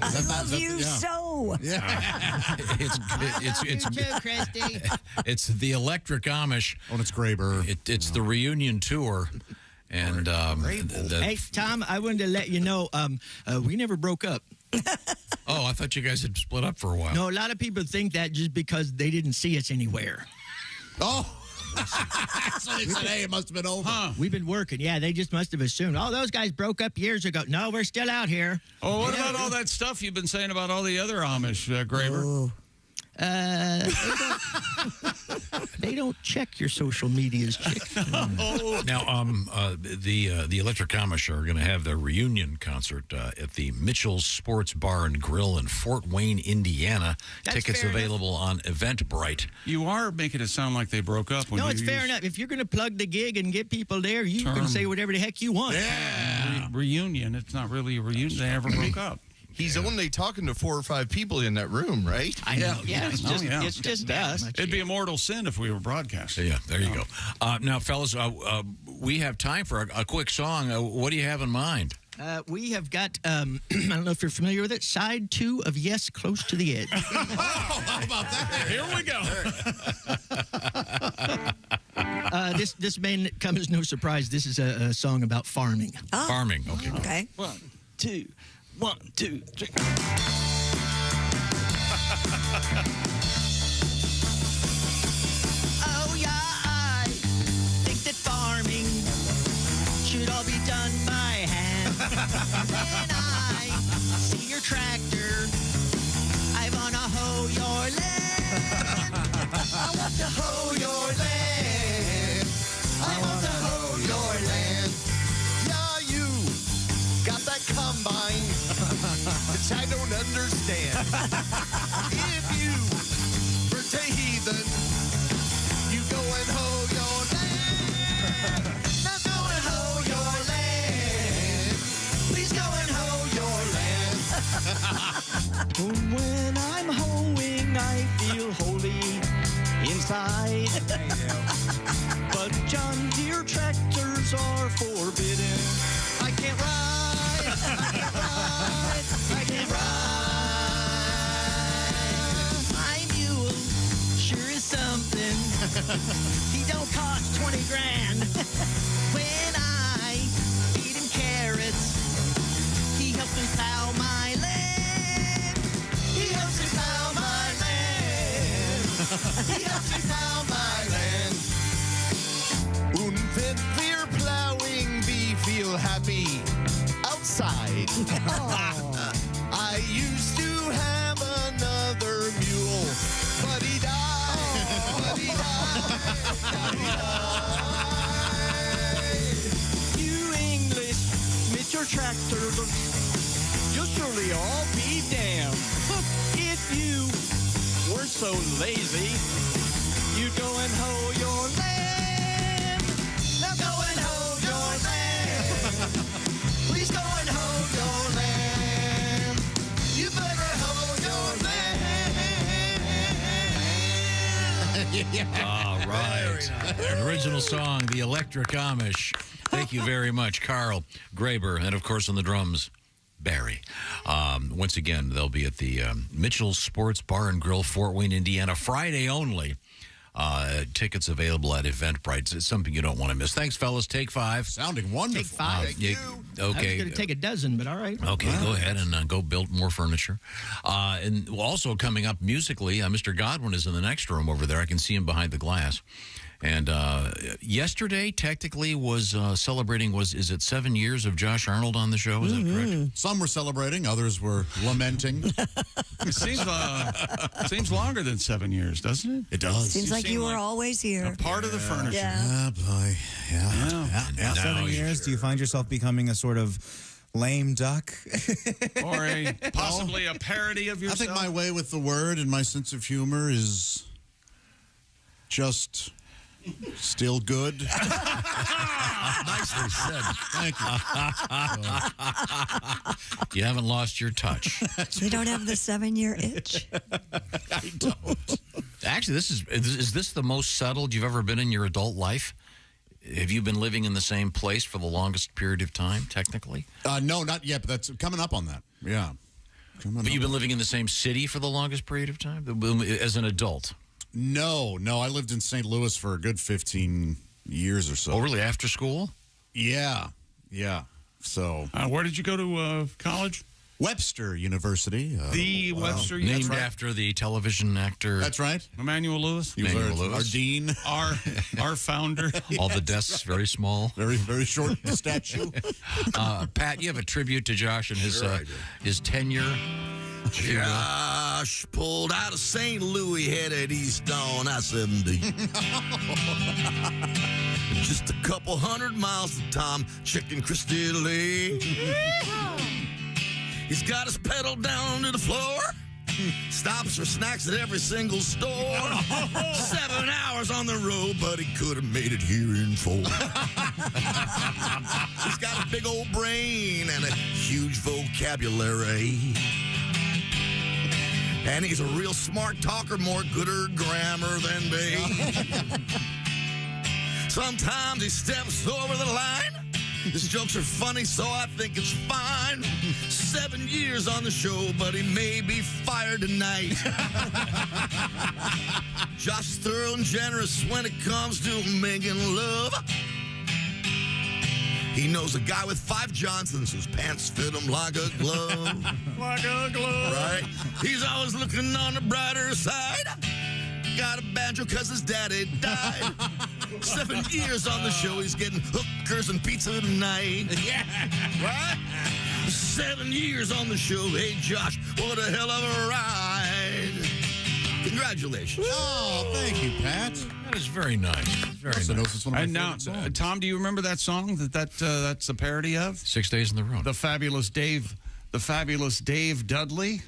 I love you so. Yeah. It's too, Christy. It's the Electric Amish. Oh, and it's Graber. It's the reunion tour. And hey, Tom, I wanted to let you know we never broke up. Oh, I thought you guys had split up for a while. No, a lot of people think that just because they didn't see us anywhere. Oh. So they said, hey, it must have been over. Huh. We've been working. Yeah, they just must have assumed. Oh, those guys broke up years ago. No, we're still out here. Oh, what about all that stuff you've been saying about all the other Amish, Graber? They don't check your social medias, chick. Now, the Electric Amish are going to have their reunion concert at the Mitchell's Sports Bar and Grill in Fort Wayne, Indiana. That's Tickets fair available on Eventbrite. You are making it sound like they broke up. When No, you it's fair enough. If you're going to plug the gig and get people there, you can say whatever the heck you want. Yeah. Reunion. It's not really a reunion. They never broke up. He's only talking to 4 or 5 people in that room, right? I know. Yeah, it's just us. It'd be a mortal sin if we were broadcasting. Yeah, there you go. Now, fellas, we have time for a quick song. What do you have in mind? We have got, I don't know if you're familiar with it, side 2 of Yes, Close to the Edge. How about that? Here we go. This may come as no surprise. This is a song about farming. Oh. Farming, okay. Okay. 1, 2, 1, 2, 3. Oh yeah, I think that farming should all be done by hand. When I see your tractor, I wanna hoe your land. I want to hoe your land. I want to hoe your land. Yeah, you got that combine, which I don't understand. If you were to heathen, you go and hoe your land. Now go and hoe your land. Please go and hoe your land. When I'm hoeing, I feel holy inside. But John Deere tractors are forbidden. I can't ride. I can't ride. My mule sure is something. He don't cost 20 grand. When I feed him carrots, he helps me plow my land. He helps me plow my land. He helps me plow my land. Und wenn wir plowing, we feel happy outside. I used to have another mule, but he died. But he died. You English with your tractor, you'll surely all be damned. If you were so lazy, you'd go and hoe your land. Now go and hoe your land. Please go and hoe your land. You better hoe your land. All right. An original song, The Electric Amish. Thank you very much, Carl Graber. And, of course, on the drums, Barry. Once again, they'll be at the Mitchell's Sports Bar and Grill, Fort Wayne, Indiana, Friday only. Tickets available at Eventbrite. It's something you don't want to miss. Thanks, fellas. Take 5. Sounding wonderful. Take 5. Thank you. I Okay. was going to take a dozen, but all right. Okay, go ahead and go build more furniture. And also coming up musically, Mr. Godwin is in the next room over there. I can see him behind the glass. And yesterday, technically, was celebrating, is it 7 years of Josh Arnold on the show? Is that correct? Some were celebrating, others were lamenting. It seems longer than 7 years, doesn't it? It does. Seems like you were always here. A part of the furniture. Yeah. boy. Yeah. 7 years. Do you find yourself becoming a sort of lame duck. Or possibly a parody of yourself? I think my way with the word and my sense of humor is just still good. Nicely said. Thank you. You haven't lost your touch. You don't have the 7-year itch? I don't. Actually, is this the most settled you've ever been in your adult life? Have you been living in the same place for the longest period of time, technically? No, not yet, but that's coming up on that. Yeah. But you've been living in the same city for the longest period of time as an adult? No. I lived in St. Louis for a good 15 years or so. Oh, really? After school? Yeah. So. Where did you go to college? Webster University. The Webster Named University. after the television actor. That's right. Emmanuel Lewis. He was our dean. Our founder. All the desks very small. Very, very short statue. Pat, you have a tribute to Josh and his tenure. Josh pulled out of St. Louis, headed east on I-70. Just a couple 100 miles to Tom Chicken Christie Lake. He's got his pedal down to the floor. Stops for snacks at every single store. 7 hours on the road, but he could have made it here in 4. He's got a big old brain and a huge vocabulary. And he's a real smart talker, more gooder grammar than me. Sometimes he steps over the line. His jokes are funny, so I think it's fine. 7 years on the show, but he may be fired tonight. Josh is thorough and generous when it comes to making love. He knows a guy with 5 Johnsons whose pants fit him like a glove. Like a glove. Right? He's always looking on the brighter side. Got a banjo because his daddy died. 7 years on the show, he's getting hookers and pizza tonight. Yeah. Right? 7 years on the show. Hey, Josh, what a hell of a ride. Congratulations. Oh, thank you, Pat. That is very nice. Very nice. It's one of my And now, favorite songs. Tom, do you remember that song that's a parody of? 6 Days in the Road. The Fabulous Dave Dudley.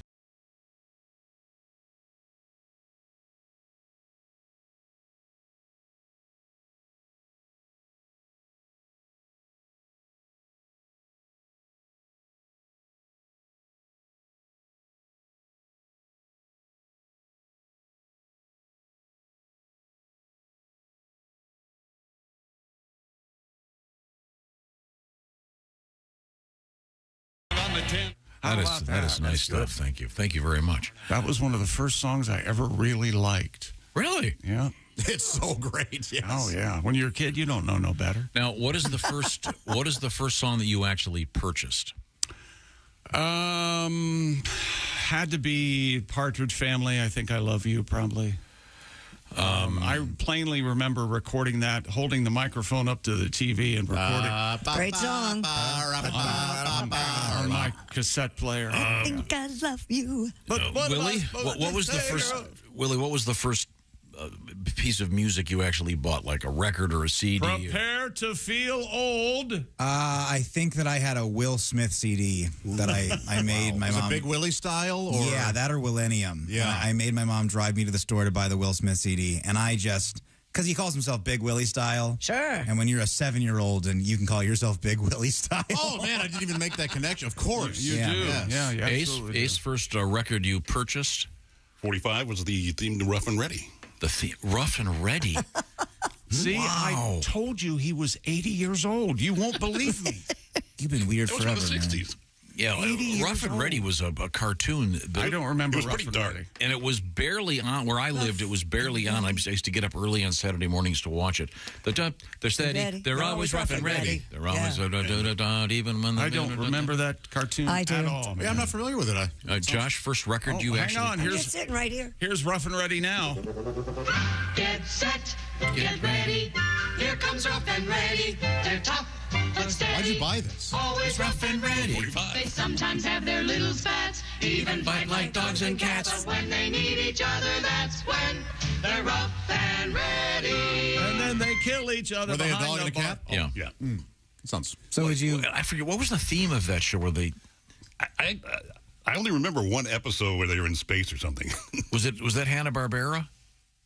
That is nice stuff. Thank you. Thank you very much. That was one of the first songs I ever really liked. Really? Yeah. It's so great. Yes. Oh yeah. When you're a kid, you don't know no better. Now, what is the first song that you actually purchased? Had to be Partridge Family. I Think I Love You, probably. I plainly remember recording that, holding the microphone up to the TV and recording. Great song. On my cassette player. I think I love you. But Willie, what was the first? Willie, what was the first piece of music you actually bought, like a record or a CD? Prepare to feel old. I think that I had a Will Smith CD that I made my Was mom. it Big Willie style? Or? Yeah, that or Millennium. Yeah. And I made my mom drive me to the store to buy the Will Smith CD, and I just, because he calls himself Big Willie style. Sure. And when you're a 7-year-old and you can call yourself Big Willie style. Oh, man, I didn't even make that connection. Of course. You do. Yes. Yeah, you Ace, absolutely Ace first record you purchased? 45 was the theme to Rough and Ready. Rough and Ready. See, Wow. I told you he was 80 years old. You won't believe me. You've been weird That was forever, from the man. 60s. Yeah, 80 Rough years and Ready old. was a cartoon. I don't remember. It was Rough pretty and dark. Ready. And it was barely on where I lived. It was barely on. I used to get up early on Saturday mornings to watch it. They're steady. Ready. They're always rough and ready. They're always even when I don't remember that cartoon I do. at all. Yeah, I'm not familiar with it. Josh, first record you hang actually. on. It's sitting right here. Here's Rough and Ready now. Get set, get ready. Here comes Rough and Ready. They're tough but steady. Why'd you buy this? Always rough and ready. 45. They sometimes have their little spats, even bite like dogs and cats. But when they need each other, that's when they're rough and ready. And then they kill each other. Were they a behind dog and a bar. cat? Yeah. Yeah. Sounds. So would you? I forget what was the theme of that show? Where they? I only remember one episode where they were in space or something. Was that Hanna-Barbera?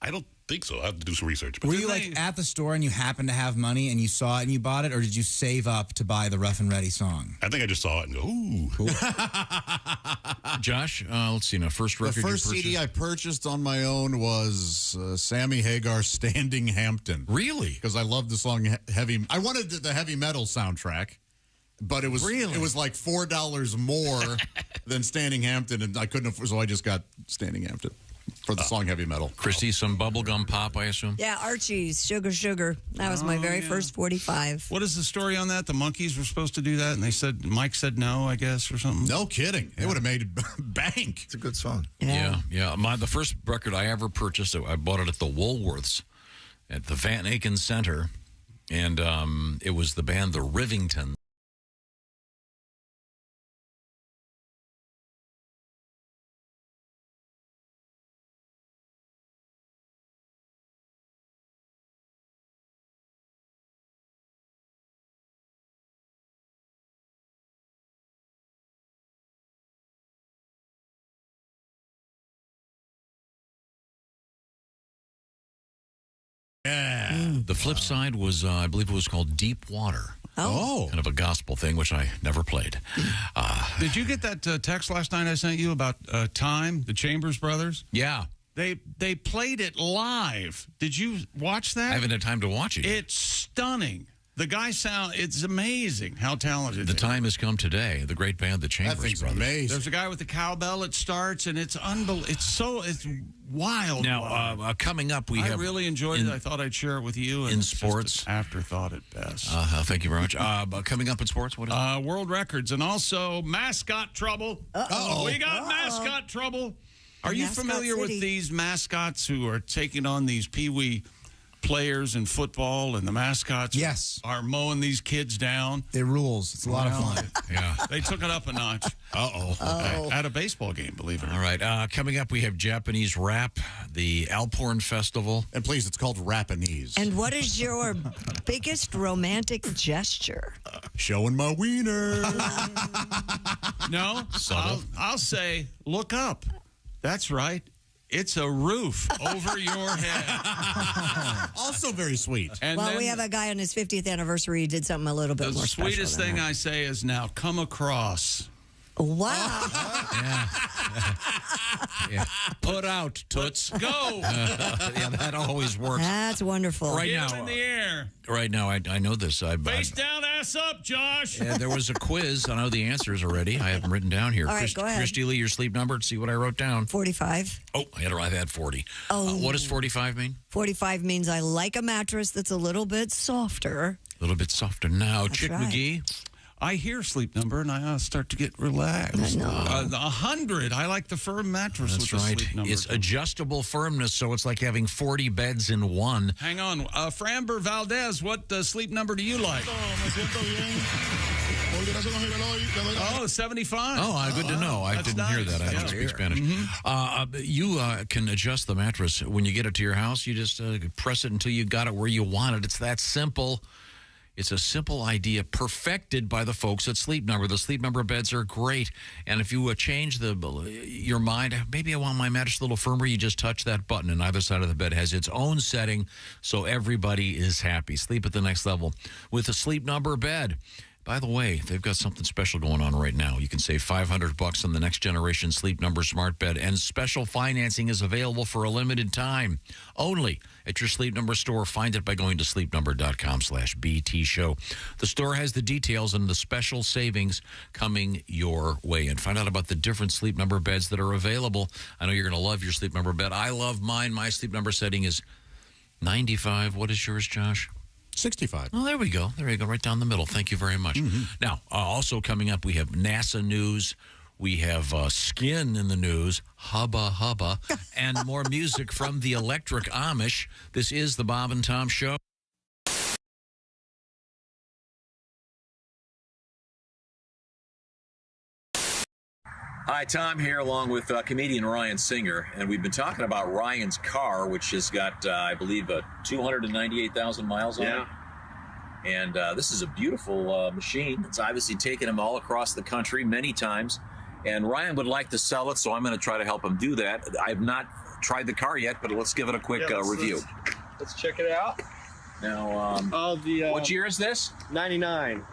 I don't think so. I have to do some research. Were you like at the store and you happened to have money and you saw it and you bought it, or did you save up to buy the Rough and Ready song? I think I just saw it and go, ooh. Cool. Josh, let's see now. First record The first you purchased? CD I purchased on my own was Sammy Hagar's Standing Hampton. Really? Because I loved the song Heavy. I wanted the heavy metal soundtrack, but it was like $4 more than Standing Hampton, and I couldn't afford, so I just got Standing Hampton for the song Heavy Metal. Christy, some bubblegum pop, I assume? Yeah, Archie's, Sugar Sugar. That was my very first 45. What is the story on that? The Monkees were supposed to do that, and Mike said no, I guess, or something? No kidding. It would have made bank. It's a good song. Yeah. The first record I ever purchased, I bought it at the Woolworths at the Van Aken Center, and it was the band The Rivingtons. Yeah. The flip side was, I believe it was called Deep Water. Oh. Kind of a gospel thing, which I never played. Did you get that text last night I sent you about Time, the Chambers Brothers? Yeah. They played it live. Did you watch that? I haven't had time to watch it. It's stunning. The guy it's amazing how talented The time has come today. The great band, the Chambers thing's Brothers. amazing. There's a guy with the cowbell. It starts, and it's unbelievable. It's wild. Now, coming up, we I have... really enjoyed it. I thought I'd share it with you. And in it's just sports. an afterthought at best. Thank you very much. Coming up in sports, what is it? World records, and also mascot trouble. Uh-oh. We got mascot trouble. Are you Mascot familiar with City. these mascots who are taking on these peewee players in football, and the mascots are mowing these kids down? It rules. It's a lot of fun. Yeah. They took it up a notch. At a baseball game, believe it or not. All right. Coming up, we have Japanese rap, the Alporn Festival. And please, it's called Rapanese. And what is your biggest romantic gesture? Showing my wiener. No, I'll say, look up. That's right. It's a roof over your head. Also very sweet. And well, then we have a guy on his 50th anniversary who did something a little bit the more special. sweetest thing I say is now come across. Wow. Yeah. Put out, toots. Go. Yeah, that always works. That's wonderful. Right Get now, him in the air. Right now, I know this. Face down, ass up, Josh. There was a quiz. I know the answers already. I have them written down here. All right, go ahead. Christy Lee, your sleep number. See what I wrote down. 45. Oh, I had 40. Oh. What does 45 mean? 45 means I like a mattress that's a little bit softer. A little bit softer now. That's Chick right. McGee. I hear sleep number, and I start to get relaxed. 100. I like the firm mattress That's with the right. sleep number. It's adjustable firmness, so it's like having 40 beds in one. Hang on. Framber Valdez, what sleep number do you like? Oh, 75. Oh, good to know. I didn't hear that. I don't speak Spanish. You can adjust the mattress. When you get it to your house, you just press it until you got it where you want it. It's that simple. It's a simple idea perfected by the folks at Sleep Number. The Sleep Number beds are great. And if you change your mind, maybe I want my mattress a little firmer, you just touch that button, and either side of the bed has its own setting, so everybody is happy. Sleep at the next level with a Sleep Number bed. By the way, they've got something special going on right now. You can save $500 on the next generation Sleep Number smart bed, and special financing is available for a limited time only at your Sleep Number store. Find it by going to sleepnumber.com/BT show. The store has the details and the special savings coming your way. And find out about the different Sleep Number beds that are available. I know you're going to love your Sleep Number bed. I love mine. My Sleep Number setting is 95. What is yours, Josh? 65. Oh, there we go. There you go. Right down the middle. Thank you very much. Now, also coming up, we have NASA news. We have skin in the news, hubba hubba, and more music from the Electric Amish. This is the Bob and Tom Show. Hi, Tom here, along with comedian Ryan Singer, and we've been talking about Ryan's car, which has got, I believe, 298,000 miles on it. And this is a beautiful machine. It's obviously taken him all across the country many times. And Ryan would like to sell it, so I'm going to try to help him do that. I've not tried the car yet, but let's give it a quick review. Let's check it out. Now, what year is this? 99.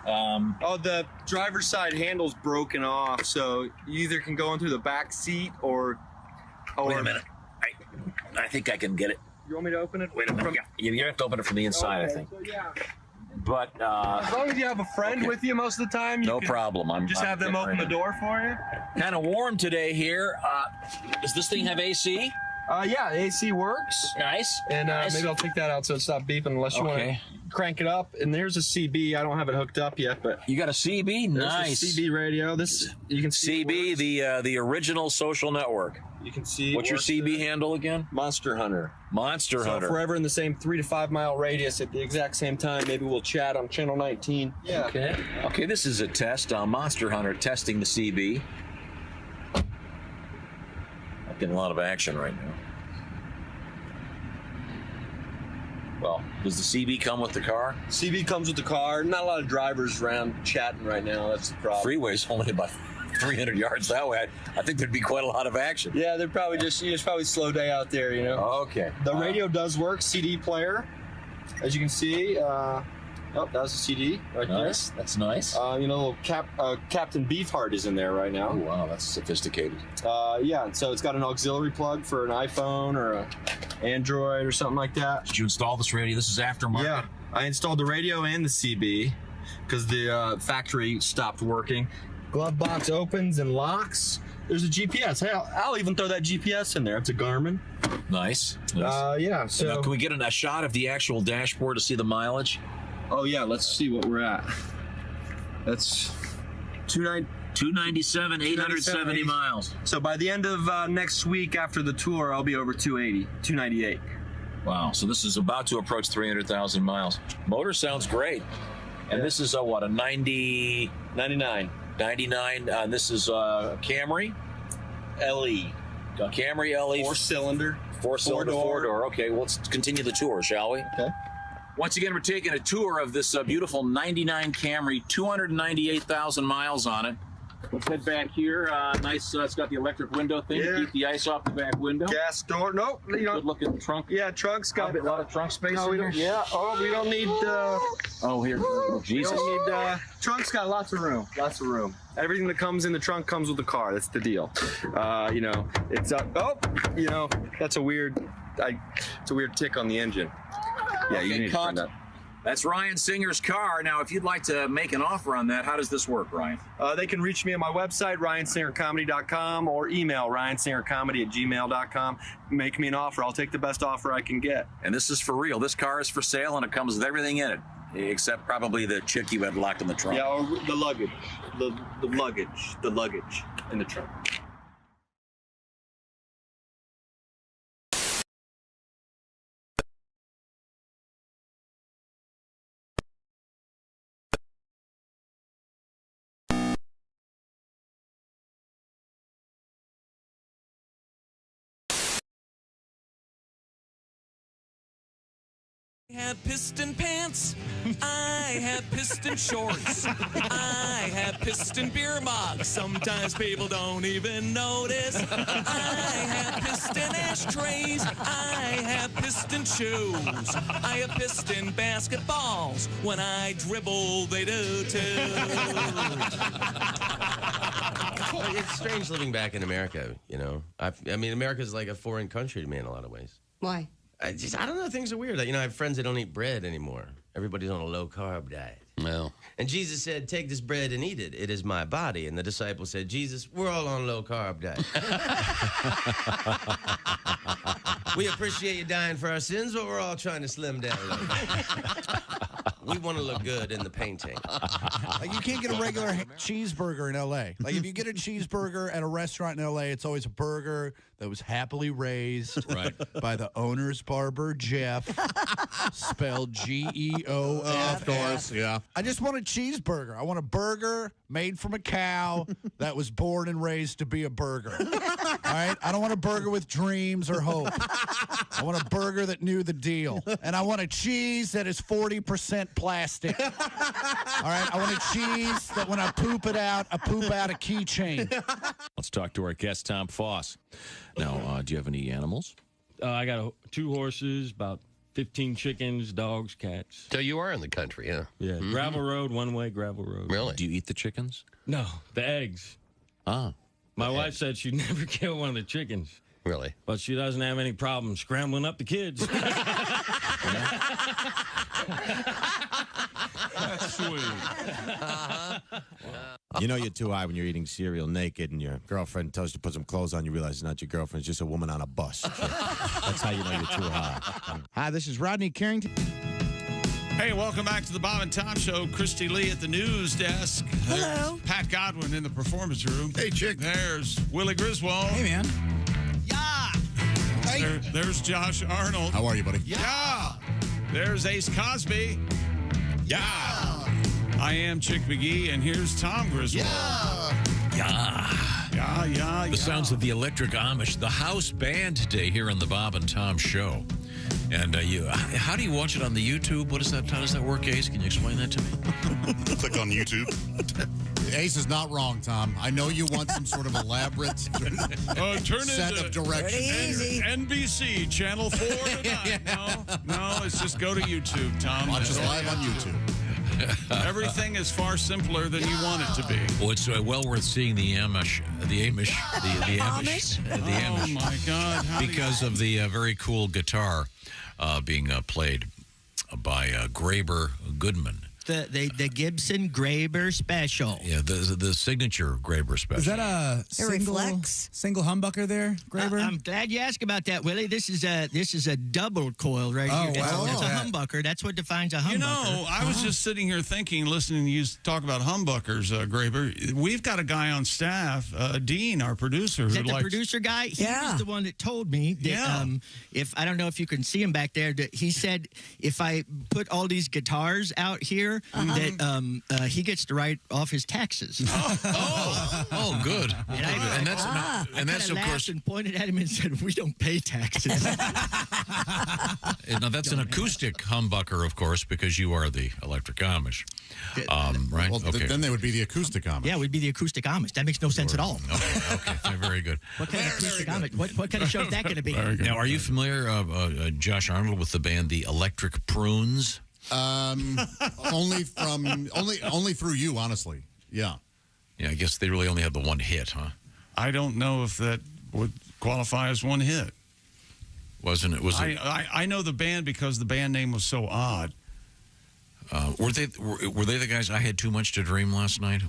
The driver's side handle's broken off, so you either can go in through the back seat or... Wait a minute. I think I can get it. You want me to open it? Wait a minute. You have to open it from the inside, I think. So, yeah. But as long as you have a friend with you most of the time, no problem. I'm have them open the door for you. Kind of warm today here. Does this thing have AC? Yeah, AC works. Nice. And maybe I'll take that out so it stops beeping unless you want to crank it up. And there's a CB. I don't have it hooked up yet, but you got a CB? Nice. There's a CB radio. This you can see. CB, the original social network. You can see. What's your CB handle again? Monster Hunter. Monster Hunter. So if we're ever in the same 3 to 5 mile radius at the exact same time, maybe we'll chat on channel 19. Yeah. Okay. Okay, this is a test. Monster Hunter testing the CB. I'm getting a lot of action right now. Well, does the CB come with the car? CB comes with the car. Not a lot of drivers around chatting right now. That's the problem. Freeway's only about 300 yards that way. I think there'd be quite a lot of action. Yeah, they're probably it's probably a slow day out there, you know. Okay. The radio does work. CD player, as you can see. That was a CD right there. That's nice. Little Captain Beefheart is in there right now. Oh, wow, that's sophisticated. Yeah, and so it's got an auxiliary plug for an iPhone or an Android or something like that. Did you install this radio? This is aftermarket? Yeah, I installed the radio and the CB because the factory stopped working. Glove box opens and locks. There's a GPS. Hey, I'll even throw that GPS in there. It's a Garmin. Nice. Yeah. So now, can we get a shot of the actual dashboard to see the mileage? Oh yeah, let's see what we're at. That's 297, 870 miles. So by the end of next week after the tour, I'll be over 280, 298. Wow, so this is about to approach 300,000 miles. Motor sounds great. And this is a 99. 99. This is Camry LE. Camry LE. Four-cylinder. Four-cylinder, four-door. Okay, well, let's continue the tour, shall we? Okay. Once again, we're taking a tour of this beautiful 99 Camry, 298,000 miles on it. Let's head back here. Nice. It's got the electric window thing to keep the ice off the back window. Gas door. Nope. Good looking trunk. Yeah, trunk's got a lot of trunk space in here. Yeah. Oh, we don't need. Oh, here. Jesus. We don't need. Trunk's got lots of room. Lots of room. Everything that comes in the trunk comes with the car. That's the deal. It's up. Oh, that's a weird. It's a weird tick on the engine. Yeah, you need to turn that. That's Ryan Singer's car. Now, if you'd like to make an offer on that, how does this work, Ryan? They can reach me at my website, ryansingercomedy.com, or email ryansingercomedy@gmail.com. Make me an offer. I'll take the best offer I can get. And this is for real. This car is for sale, and it comes with everything in it, except probably the chick you had locked in the trunk. Yeah, or the luggage. The luggage in the trunk. I have piston pants, I have piston shorts, I have piston beer mugs, sometimes people don't even notice. I have piston ashtrays, I have piston shoes, I have piston basketballs, when I dribble they do too. It's strange living back in America, I mean, America's like a foreign country to me in a lot of ways. Why? I don't know. Things are weird. I have friends that don't eat bread anymore. Everybody's on a low-carb diet. Well. And Jesus said, take this bread and eat it. It is my body. And the disciples said, Jesus, we're all on low-carb diet. We appreciate you dying for our sins, but we're all trying to slim down a little bit. We want to look good in the painting. Like you can't get a regular cheeseburger in L.A. Like if you get a cheeseburger at a restaurant in L.A., it's always a burger that was happily raised by the owner's barber, Jeff, spelled Geoff. Of course, yeah. I just want a cheeseburger. I want a burger made from a cow that was born and raised to be a burger. All right? I don't want a burger with dreams or hope. I want a burger that knew the deal. And I want a cheese that is 40% plastic. All right? I want a cheese that when I poop it out, I poop out a keychain. Let's talk to our guest, Tom Foss. Now, do you have any animals? I got 2 horses, about 15 chickens, dogs, cats. So you are in the country, yeah? Yeah, gravel road, one-way gravel road. Really? Do you eat the chickens? No, the eggs. Ah. My wife said she'd never kill one of the chickens. Really? But she doesn't have any problem scrambling up the kids. That's sweet. You know you're too high when you're eating cereal naked and your girlfriend tells you to put some clothes on. You realize it's not your girlfriend. It's just a woman on a bus. That's how you know you're too high. Hi, this is Rodney Carrington. Hey, welcome back to the Bob and Tom Show. Christy Lee at the news desk. Hello. There's Pat Godwin in the performance room. Hey, chick. There's Willie Griswold. Hey, man. There's Josh Arnold. How are you, buddy? Yeah. There's Ace Cosby. Yeah. I am Chick McGee, and here's Tom Griswold. The sounds of the Electric Amish, the house band today here on the Bob and Tom Show. And how do you watch it on the YouTube? What is that? How does that work, Ace? Can you explain that to me? Click on YouTube. Ace is not wrong, Tom. I know you want some sort of elaborate set of directions. NBC Channel 4 tonight. No, it's just go to YouTube, Tom. Watch us live on YouTube. Everything is far simpler than you want it to be. Well, it's well worth seeing the Amish. Oh, my God. Because of the very cool guitar being played by Graber Goodman. The Gibson Graber Special. Yeah, the signature Graber Special. Is that a single humbucker there, Graber? I'm glad you asked about that, Willie. This is a double coil right here. That's a humbucker. That's what defines a humbucker. You know, I was just sitting here thinking, listening to you talk about humbuckers, Graber. We've got a guy on staff, Dean, our producer. Is that the producer guy? He was the one that told me that if I don't know if you can see him back there, that he said if I put all these guitars out here, that he gets to write off his taxes. Oh, good. And that's of course. And pointed at him and said, "We don't pay taxes." Now that's an acoustic humbucker, of course, because you are the Electric Amish, right? Well, then they would be the acoustic Amish. Yeah, we'd be the acoustic Amish. That makes no sense at all. Okay, very good. What kind of acoustic Amish? What kind of show is that going to be? Now, are you familiar, Josh Arnold, with the band the Electric Prunes? Only through you, honestly. Yeah. Yeah, I guess they really only had the one hit, huh? I don't know if that would qualify as one hit. Wasn't it? I know the band because the band name was so odd. Were they the guys I had too much to dream last night?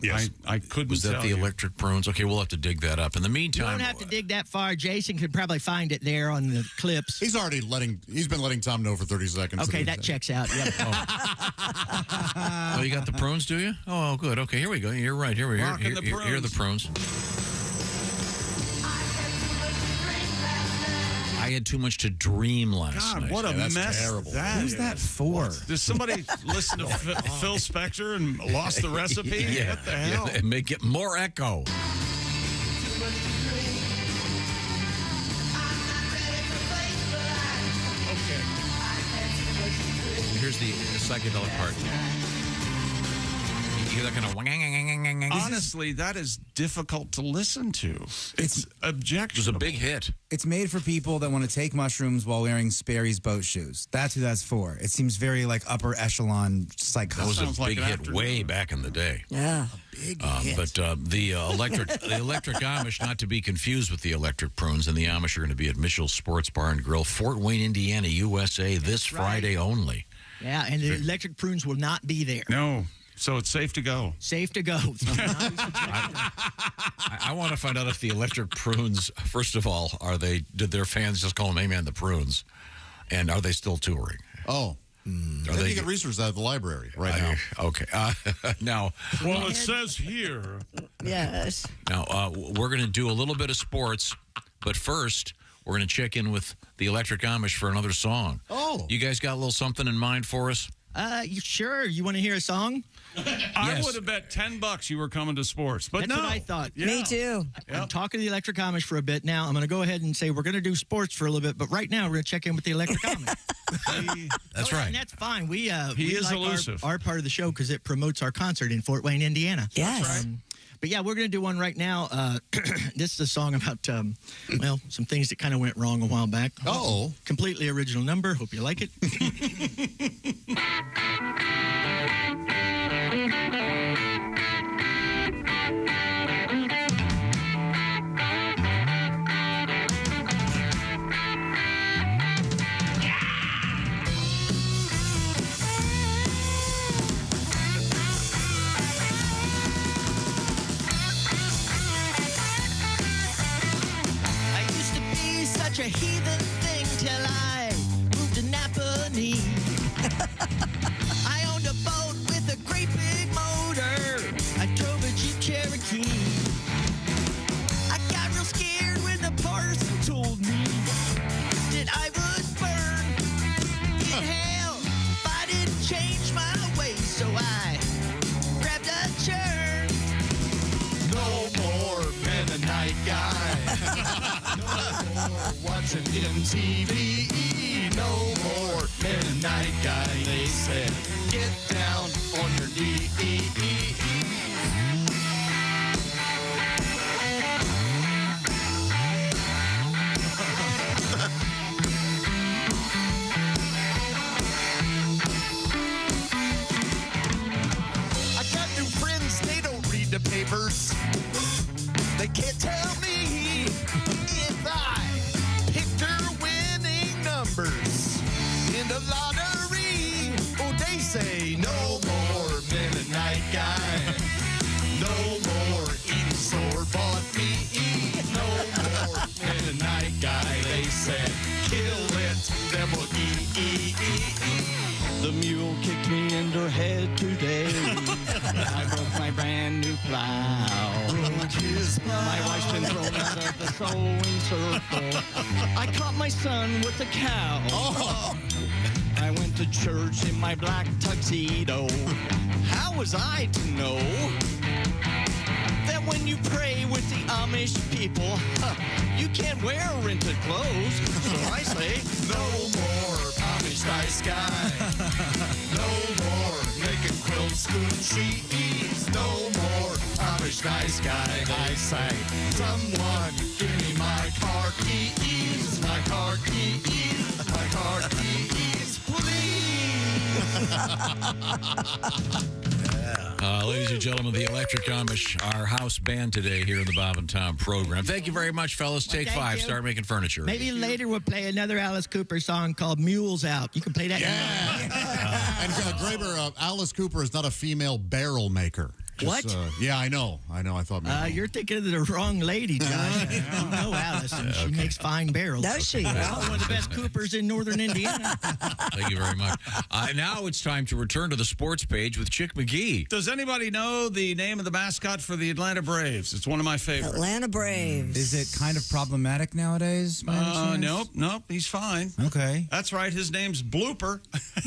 Yes. I couldn't. Was that tell the you. Electric Prunes? Okay, we'll have to dig that up. In the You meantime, don't have to dig that far. Jason could probably find it there on the clips. He's been letting Tom know for 30 seconds. Okay, that checks out. Yep. Oh, you got the prunes, do you? Oh, good. Okay, here we go. You're right. Here are the prunes. I had too much to dream last night. God, what a mess terrible. Who's that for? Does somebody listen to Phil Spector and lost the recipe? Yeah. What the hell? Yeah, and make it more echo. Okay. Here's the psychedelic part. You hear that kind of Honestly, that is difficult to listen to. It's objectionable. It was a big hit. It's made for people that want to take mushrooms while wearing Sperry's boat shoes. That's who that's for. It seems very like upper echelon psychosis. That was a big hit way back in the day. Yeah. Big hit. But the electric Amish, not to be confused with the Electric Prunes, and the Amish are going to be at Mitchell's Sports Bar and Grill, Fort Wayne, Indiana, USA, this Friday only. Yeah, and the Electric Prunes will not be there. No. So it's safe to go. Safe to go. I want to find out if the Electric Prunes, first of all, did their fans just call them, "Hey man, the Prunes," and are they still touring? Oh, Maybe you can research that at the library right now. Okay. Now, well, it says here. Yes. Now, we're going to do a little bit of sports, but first, we're going to check in with the Electric Amish for another song. Oh. You guys got a little something in mind for us? You sure? You want to hear a song? I would have bet $10 you were coming to sports, but That's no. what I thought. Yeah. Me too. I'm talking to the Electric Amish for a bit now. I'm going to go ahead and say we're going to do sports for a little bit, but right now we're going to check in with the Electric Amish. That's right. And that's fine. We He is like elusive. our part of the show because it promotes our concert in Fort Wayne, Indiana. Yes. But yeah, we're going to do one right now. This is a song about, well, some things that kind of went wrong a while back. Oh. Completely original number. Hope you like it. A heathen thing till I moved to Napanee. I owned a boat with a great big motor. I drove a Jeep Cherokee. I got real scared when the parson told me that I would burn in hell if I didn't change my ways. So I grabbed a churn. No more Mennonite guy. Watching MTV, no more Mennonite guy. They said, get down on your knees. I got new friends, they don't read the papers. They can't tell me if I picked her winning numbers in the lottery. Oh, they say no more Mennonite guy. No more eating store-bought meat. No more Mennonite guy. They said, kill it, then we'll eat. The mule kicked me in the head today. I broke my brand new plow. My wife's been thrown out of the sewing circle. I caught my son with a cow. Oh. I went to church in my black tuxedo. How was I to know that when you pray with the Amish people, you can't wear rented clothes? So I say, no more Amish nice guy. No more making quilt spoon sheets. No more Amish nice guy. I say, someone give me my car keys. My car keys. My car keys, please. Ladies and gentlemen, the Electric Amish, our house band today here in the Bob and Tom program. Thank you very much, fellas. Take thank 5. you. Start making furniture. Maybe later we'll play another Alice Cooper song called Mules Out. You can play that. And Graber, Alice Cooper is not a female barrel maker. What? Yeah, I know. I thought maybe. You're thinking of the wrong lady, Josh. You know Alice, and she makes fine barrels. Does she? One of the best Coopers in northern Indiana. Thank you very much. Now it's time to return to the sports page with Chick McGee. Does anybody know the name of the mascot for the Atlanta Braves? It's one of my favorites. Atlanta Braves. Is it kind of problematic nowadays? by any chance? Nope. He's fine. Okay. That's right. His name's Blooper.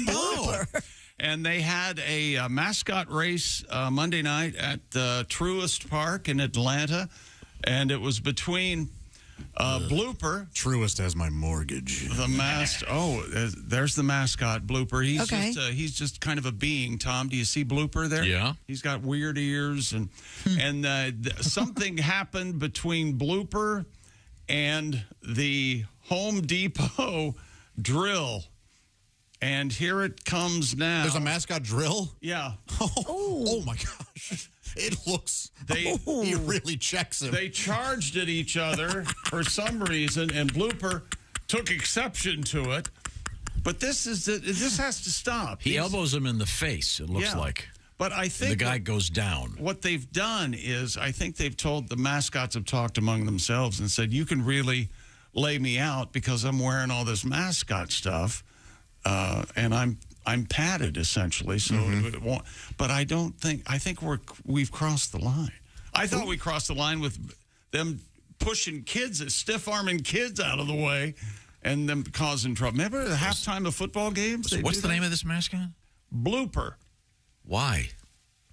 Blooper. And they had a mascot race Monday night at the Truist Park in Atlanta. And it was between Blooper. Truist has my mortgage. There's the mascot, Blooper. He's Okay. just kind of a being, Tom. Do you see Blooper there? Yeah. He's got weird ears. And something happened between Blooper and the Home Depot drill. And here it comes now. There's a mascot drill? Yeah. Oh my gosh. It looks. He really checks him. They charged at each other for some reason, and Blooper took exception to it. But this has to stop. He elbows him in the face, it looks like. But I think the guy goes down. What they've done is, I think they've told the mascots have talked among themselves and said, you can really lay me out because I'm wearing all this mascot stuff. And I'm padded essentially, so it won't. But I think we've crossed the line. I thought we crossed the line with them pushing kids, stiff arming kids out of the way, and them causing trouble. Remember the halftime of football games? So what's the name of this mascot? Blooper. Why?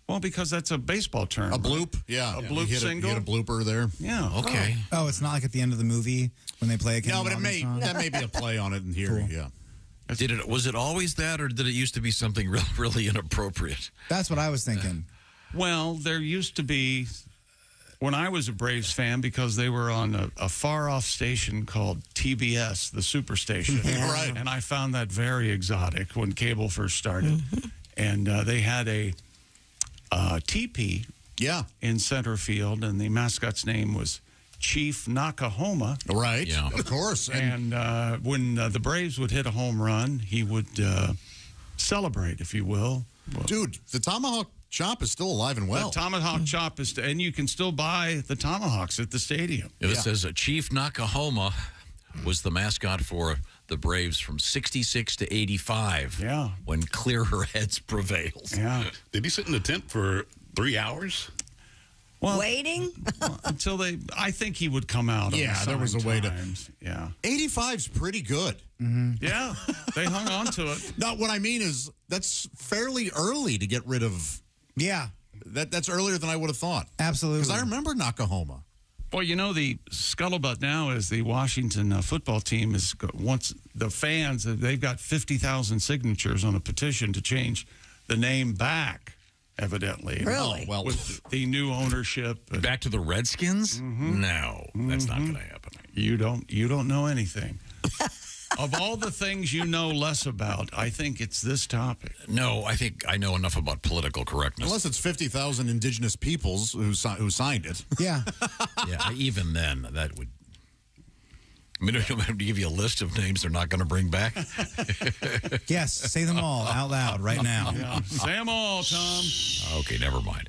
Well, because that's a baseball term. A bloop? Yeah. A bloop single. You hit a blooper there. Yeah. Okay. Oh, it's not like at the end of the movie when they play a Kenny No, but Loggins song? that may be a play on it in here. Cool. Yeah. Was it always that, or did it used to be something really inappropriate? That's what I was thinking. Well, there used to be, when I was a Braves fan, because they were on a far-off station called TBS, the superstation. Right. And I found that very exotic when cable first started. And they had a teepee in center field, and the mascot's name was Chief Nakahoma. Right. Yeah. Of course. And when the Braves would hit a home run, he would celebrate, if you will. Dude, the tomahawk chop is still alive and well. The tomahawk chop is, and you can still buy the tomahawks at the stadium. It says Chief Nakahoma was the mascot for the Braves from 66 to 85. Yeah. When clearer heads prevailed. Yeah. Did he sit in the tent for 3 hours? Well, Waiting? until I think he would come out. Yeah, on there was a way to. Yeah. 85's pretty good. Yeah, they hung on to it. No, what I mean is that's fairly early to get rid of. Yeah. That's earlier than I would have thought. Absolutely. Because I remember Nakahoma. Well, you know, the scuttlebutt now is the Washington football team is, once the fans, they've got 50,000 signatures on a petition to change the name back, evidently. Really? Oh, well, with the new ownership. Back to the Redskins? No, that's not going to happen. You don't know anything. Of all the things you know less about, I think it's this topic. No, I think I know enough about political correctness. Unless it's 50,000 indigenous peoples who signed it. Yeah. Yeah, even then, that would. I mean, to give you a list of names they're not going to bring back. Yes, say them all out loud right now. Yeah. Say them all, Tom. Okay, never mind.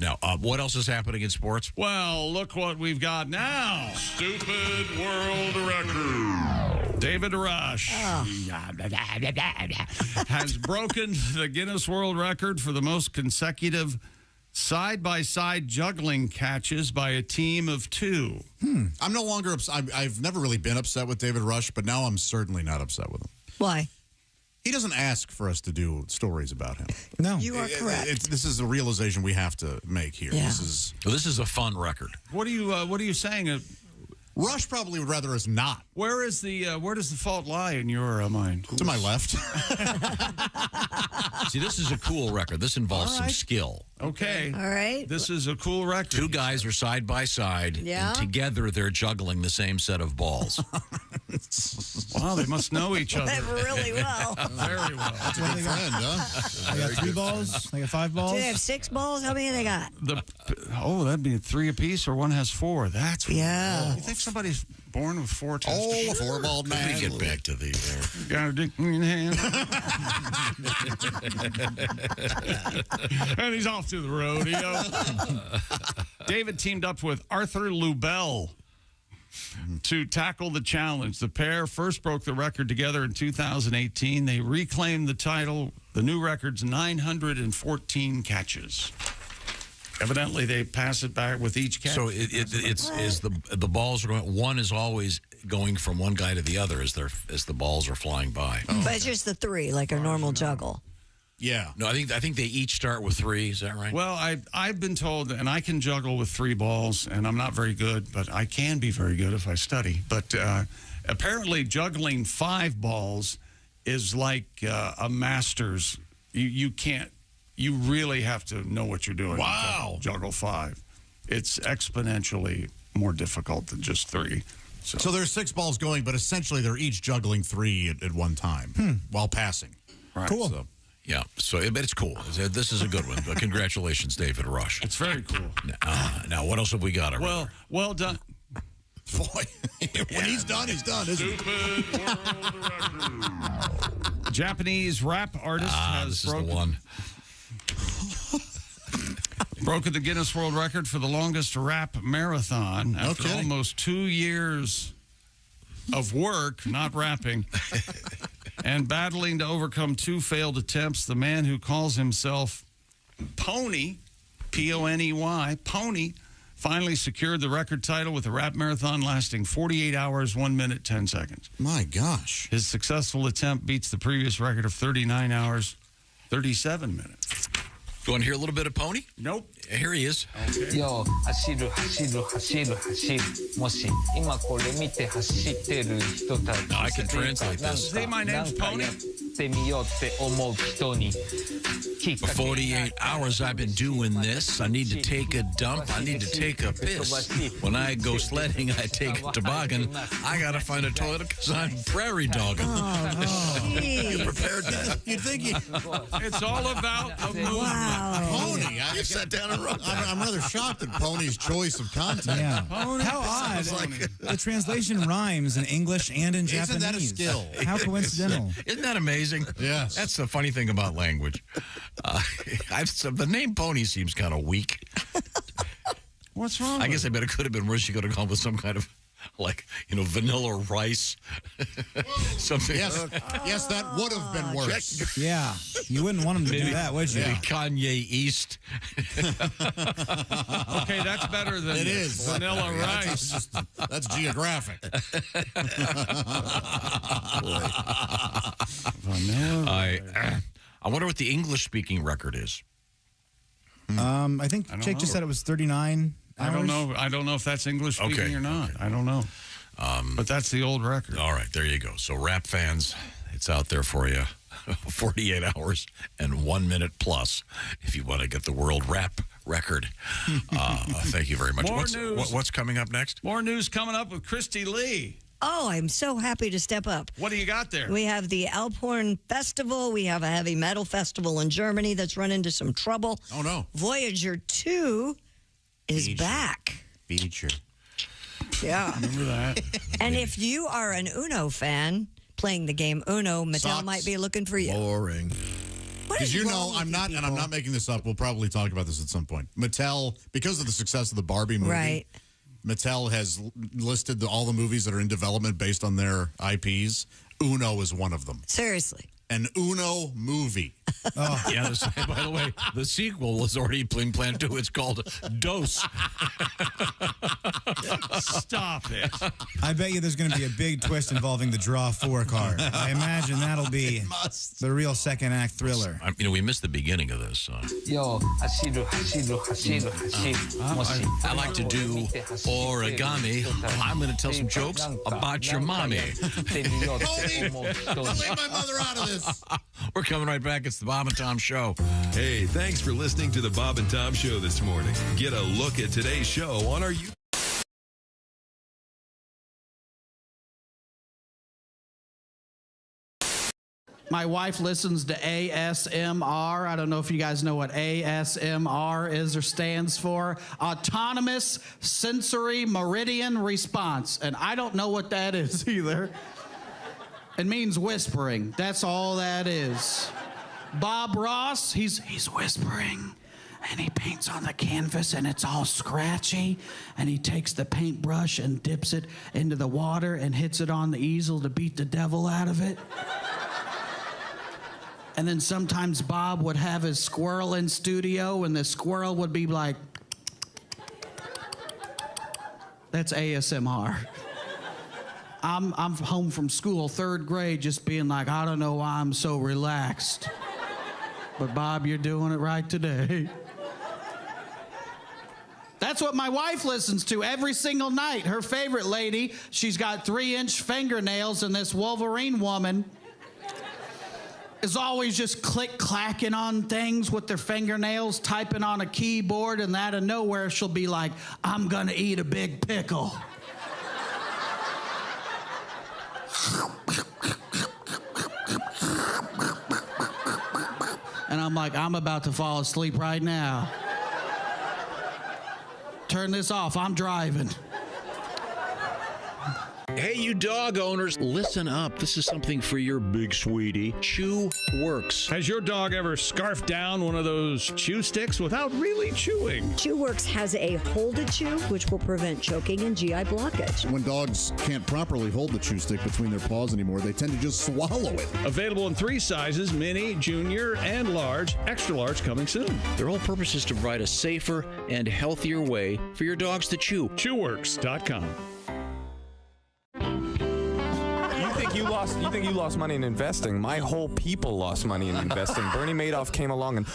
Now, what else is happening in sports? Well, look what we've got now. Stupid world record. David Rush has broken the Guinness World Record for the most consecutive side-by-side juggling catches by a team of two. I'm no longer upset. I've never really been upset with David Rush, but now I'm certainly not upset with him. Why? He doesn't ask for us to do stories about him. No. You are correct. This is a realization we have to make here. Yeah. This is a fun record. What are you saying? Rush probably would rather us not. Where does the fault lie in your mind? To my left. See, this is a cool record. This involves some skill. Okay. All right. This is a cool record. Two guys are side by side, Yeah. and together they're juggling the same set of balls. Wow, they must know each other. Really well. Very well. That's a good friend, huh? They got 3 balls? They got 5 balls? Do they have 6 balls? How many they got? That'd be 3 apiece, or one has 4. That's Yeah. Cool. You think somebody's born with 4 testicles? Oh, a 4-balled man. Let me get back to the. Got a dick in your hand. And he's off to the rodeo. David teamed up with Arthur Lubell to tackle the challenge. The pair first broke the record together in 2018. They reclaimed the title. The new record's 914 catches. Evidently, they pass it back with each catch. So it's as the balls are going. One is always going from one guy to the other as the balls are flying by. But it's just the 3, like a normal juggle. Yeah. No, I think they each start with 3. Is that right? Well, I've been told, and I can juggle with 3 balls, and I'm not very good, but I can be very good if I study. But apparently, juggling 5 balls is like a master's. You can't. You really have to know what you're doing. Wow. To juggle 5. It's exponentially more difficult than just 3. So there's 6 balls going, but essentially they're each juggling 3 at one time while passing. Right. Cool. So. Yeah, but it's cool. This is a good one. Congratulations, David Rush. It's very cool. Now, what else have we got? Well done. Boy, when he's done, isn't he? Stupid world record. Japanese rap artist has broken the Guinness World Record for the longest rap marathon after almost 2 years of work, not rapping. And battling to overcome 2 failed attempts, the man who calls himself Pony, P-O-N-E-Y, Pony, finally secured the record title with a rap marathon lasting 48 hours, 1 minute, 10 seconds. My gosh. His successful attempt beats the previous record of 39 hours, 37 minutes. You want to hear a little bit of Pony? Nope. Here he is. Yo, 走る走る走る走る。もし今これ見て走ってる人たち。I can translate this. Say my name's Pony. やってみようって思う人に。 For 48 hours I've been doing this. I need to take a dump. I need to take a piss. When I go sledding, I take a toboggan. I got to find a toilet because I'm prairie dogging. You prepared that? You'd think it's all about a movement. Pony. You sat down and wrote that. I'm rather shocked at Pony's choice of content. Yeah. Pony. How odd. The translation rhymes in English and in Japanese. Isn't that a skill? How coincidental. Isn't that amazing? Yes. That's the funny thing about language. The name Pony seems kind of weak. What's wrong? I guess I bet it could have been worse. You could have gone with some kind of, like, vanilla rice. Something. Yes, that would have been worse. Yeah. You wouldn't want him to do that, would you? Maybe Kanye East. Okay, that's better than It is. vanilla rice. That's geographic. I wonder what the English-speaking record is. I think Jake just said it was 39 hours. I don't know. I don't know if that's English speaking or not. I don't know. But that's the old record. All right, there you go. So rap fans, it's out there for you. 48 hours and 1 minute plus if you want to get the world rap record. Thank you very much. More news. What's coming up next? More news coming up with Christy Lee. Oh, I'm so happy to step up. What do you got there? We have the Alphorn Festival. We have a heavy metal festival in Germany that's run into some trouble. Oh, no. Voyager 2 is back. Feature. Yeah. Remember that. And if you are an Uno fan playing the game Uno, Mattel Sucks. might be looking for you. Boring. What Because is you know, wrong with I'm not, and I'm people? not making this up. We'll probably talk about this at some point. Mattel, because of the success of the Barbie movie, Right. Mattel has listed all the movies that are in development based on their IPs. Uno is one of them. Seriously. An Uno movie. Oh. Yeah, by the way, the sequel was already being planned too. It's called Dose. Stop it. I bet you there's going to be a big twist involving the Draw 4 card. I imagine that'll be the real second act thriller. We missed the beginning of this. Yo, 走る走る走る走る。もし I like to do origami. I'm going to tell some jokes about your mommy. Don't leave my mother out of this. We're coming right back. It's the Bob and Tom Show. Hey, thanks for listening to the Bob and Tom Show this morning. Get a look at today's show on our YouTube. My wife listens to ASMR. I don't know if you guys know what ASMR is or stands for. Autonomous Sensory Meridian Response. And I don't know what that is either. It means whispering. That's all that is. Bob Ross, he's whispering. And he paints on the canvas and it's all scratchy. And he takes the paintbrush and dips it into the water and hits it on the easel to beat the devil out of it. And then sometimes Bob would have his squirrel in studio and the squirrel would be like, that's ASMR. I'm home from school, 3rd grade, just being like, I don't know why I'm so relaxed. But Bob, you're doing it right today. That's what my wife listens to every single night. Her favorite lady, she's got 3-inch fingernails, and this Wolverine woman is always just click-clacking on things with their fingernails, typing on a keyboard, and out of nowhere she'll be like, I'm gonna eat a big pickle. And I'm like, I'm about to fall asleep right now. Turn this off, I'm driving. Hey, you dog owners, listen up. This is something for your big sweetie. Chew Works. Has your dog ever scarfed down one of those chew sticks without really chewing? Chew Works has a hold it chew, which will prevent choking and GI blockage. When dogs can't properly hold the chew stick between their paws anymore, they tend to just swallow it. Available in 3 sizes, mini, junior, and large. Extra large coming soon. Their whole purpose is to provide a safer and healthier way for your dogs to chew. Chewworks.com. You think you lost money in investing? My whole people lost money in investing. Bernie Madoff came along and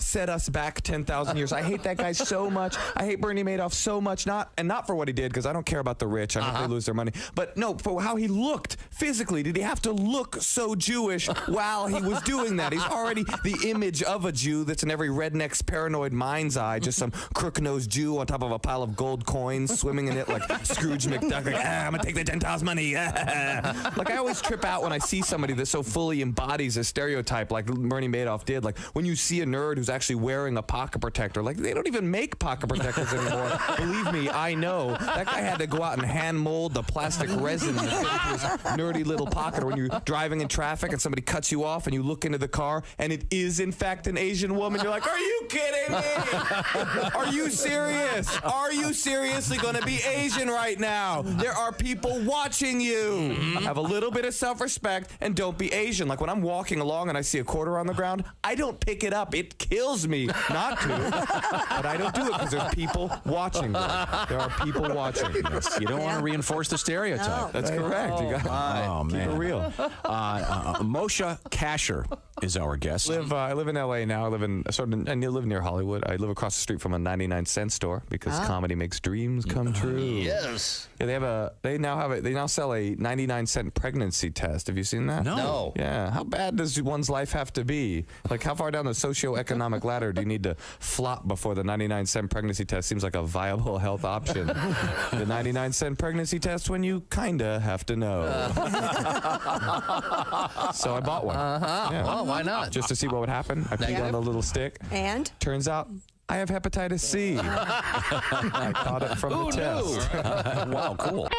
set us back 10,000 years. I hate that guy so much. I hate Bernie Madoff so much. Not for what he did, because I don't care about the rich. I hope they lose their money. But no, for how he looked physically. Did he have to look so Jewish while he was doing that? He's already the image of a Jew that's in every redneck's paranoid mind's eye. Just some crook-nosed Jew on top of a pile of gold coins, swimming in it like Scrooge McDuck. Like, I'm gonna take the Gentiles' money. Like, I always trip out when I see somebody that so fully embodies a stereotype like Bernie Madoff did. Like, when you see a nerd who's actually wearing a pocket protector, like, they don't even make pocket protectors anymore. Believe me, I know. That guy had to go out and hand mold the plastic resin to fit into his nerdy little pocket. Or when you're driving in traffic and somebody cuts you off and you look into the car and it is, in fact, an Asian woman, you're like, are you kidding me? Are you serious? Are you seriously going to be Asian right now? There are people watching you. Have a little bit of self-respect and don't be Asian. Like, when I'm walking along and I see a quarter on the ground, I don't pick it up. It kills me not to. But I don't do it because there's people watching me. There are people watching. You don't want to reinforce the stereotype. That's correct. You got keep it real. Moshe Kasher is our guest. I live in LA now. I live near Hollywood. I live across the street from a 99-cent store because comedy makes dreams come true. Yes. Yeah, they now sell a 99-cent pregnancy test. Have you seen that? No. Yeah. How bad does one's life have to be? Like, how far down the socioeconomic ladder do you need to flop before the 99-cent pregnancy test seems like a viable health option? The 99-cent pregnancy test, when you kinda have to know. So I bought one. Yeah. Well, why not? Just to see what would happen. I peed on the little stick. And? Turns out I have hepatitis C. I caught it from the test. Wow, cool.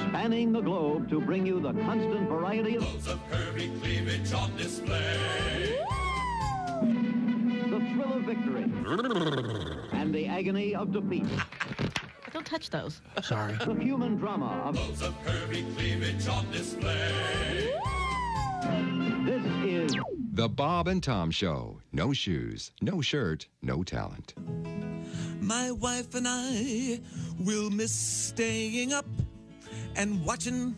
Spanning the globe to bring you the constant variety of curvy cleavage on display. The thrill of victory and the agony of defeat. Don't touch those. Sorry. The human drama of curvy cleavage on display. This is The Bob and Tom Show. No shoes, no shirt, no talent. My wife and I will miss staying up and watching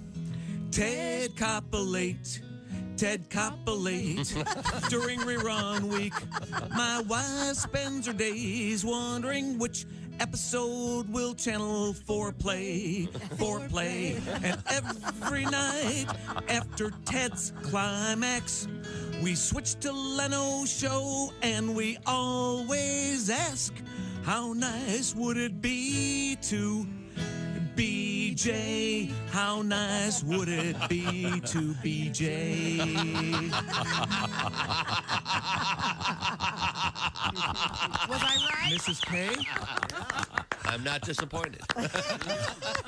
Ted Copulate. Ted Copulate. During rerun week, my wife spends her days wondering which episode will channel foreplay. And every night after Ted's climax, we switch to Leno's show and we always ask, how nice would it be to BJ? How nice would it be to BJ? Was I right? Mrs. K? I'm not disappointed.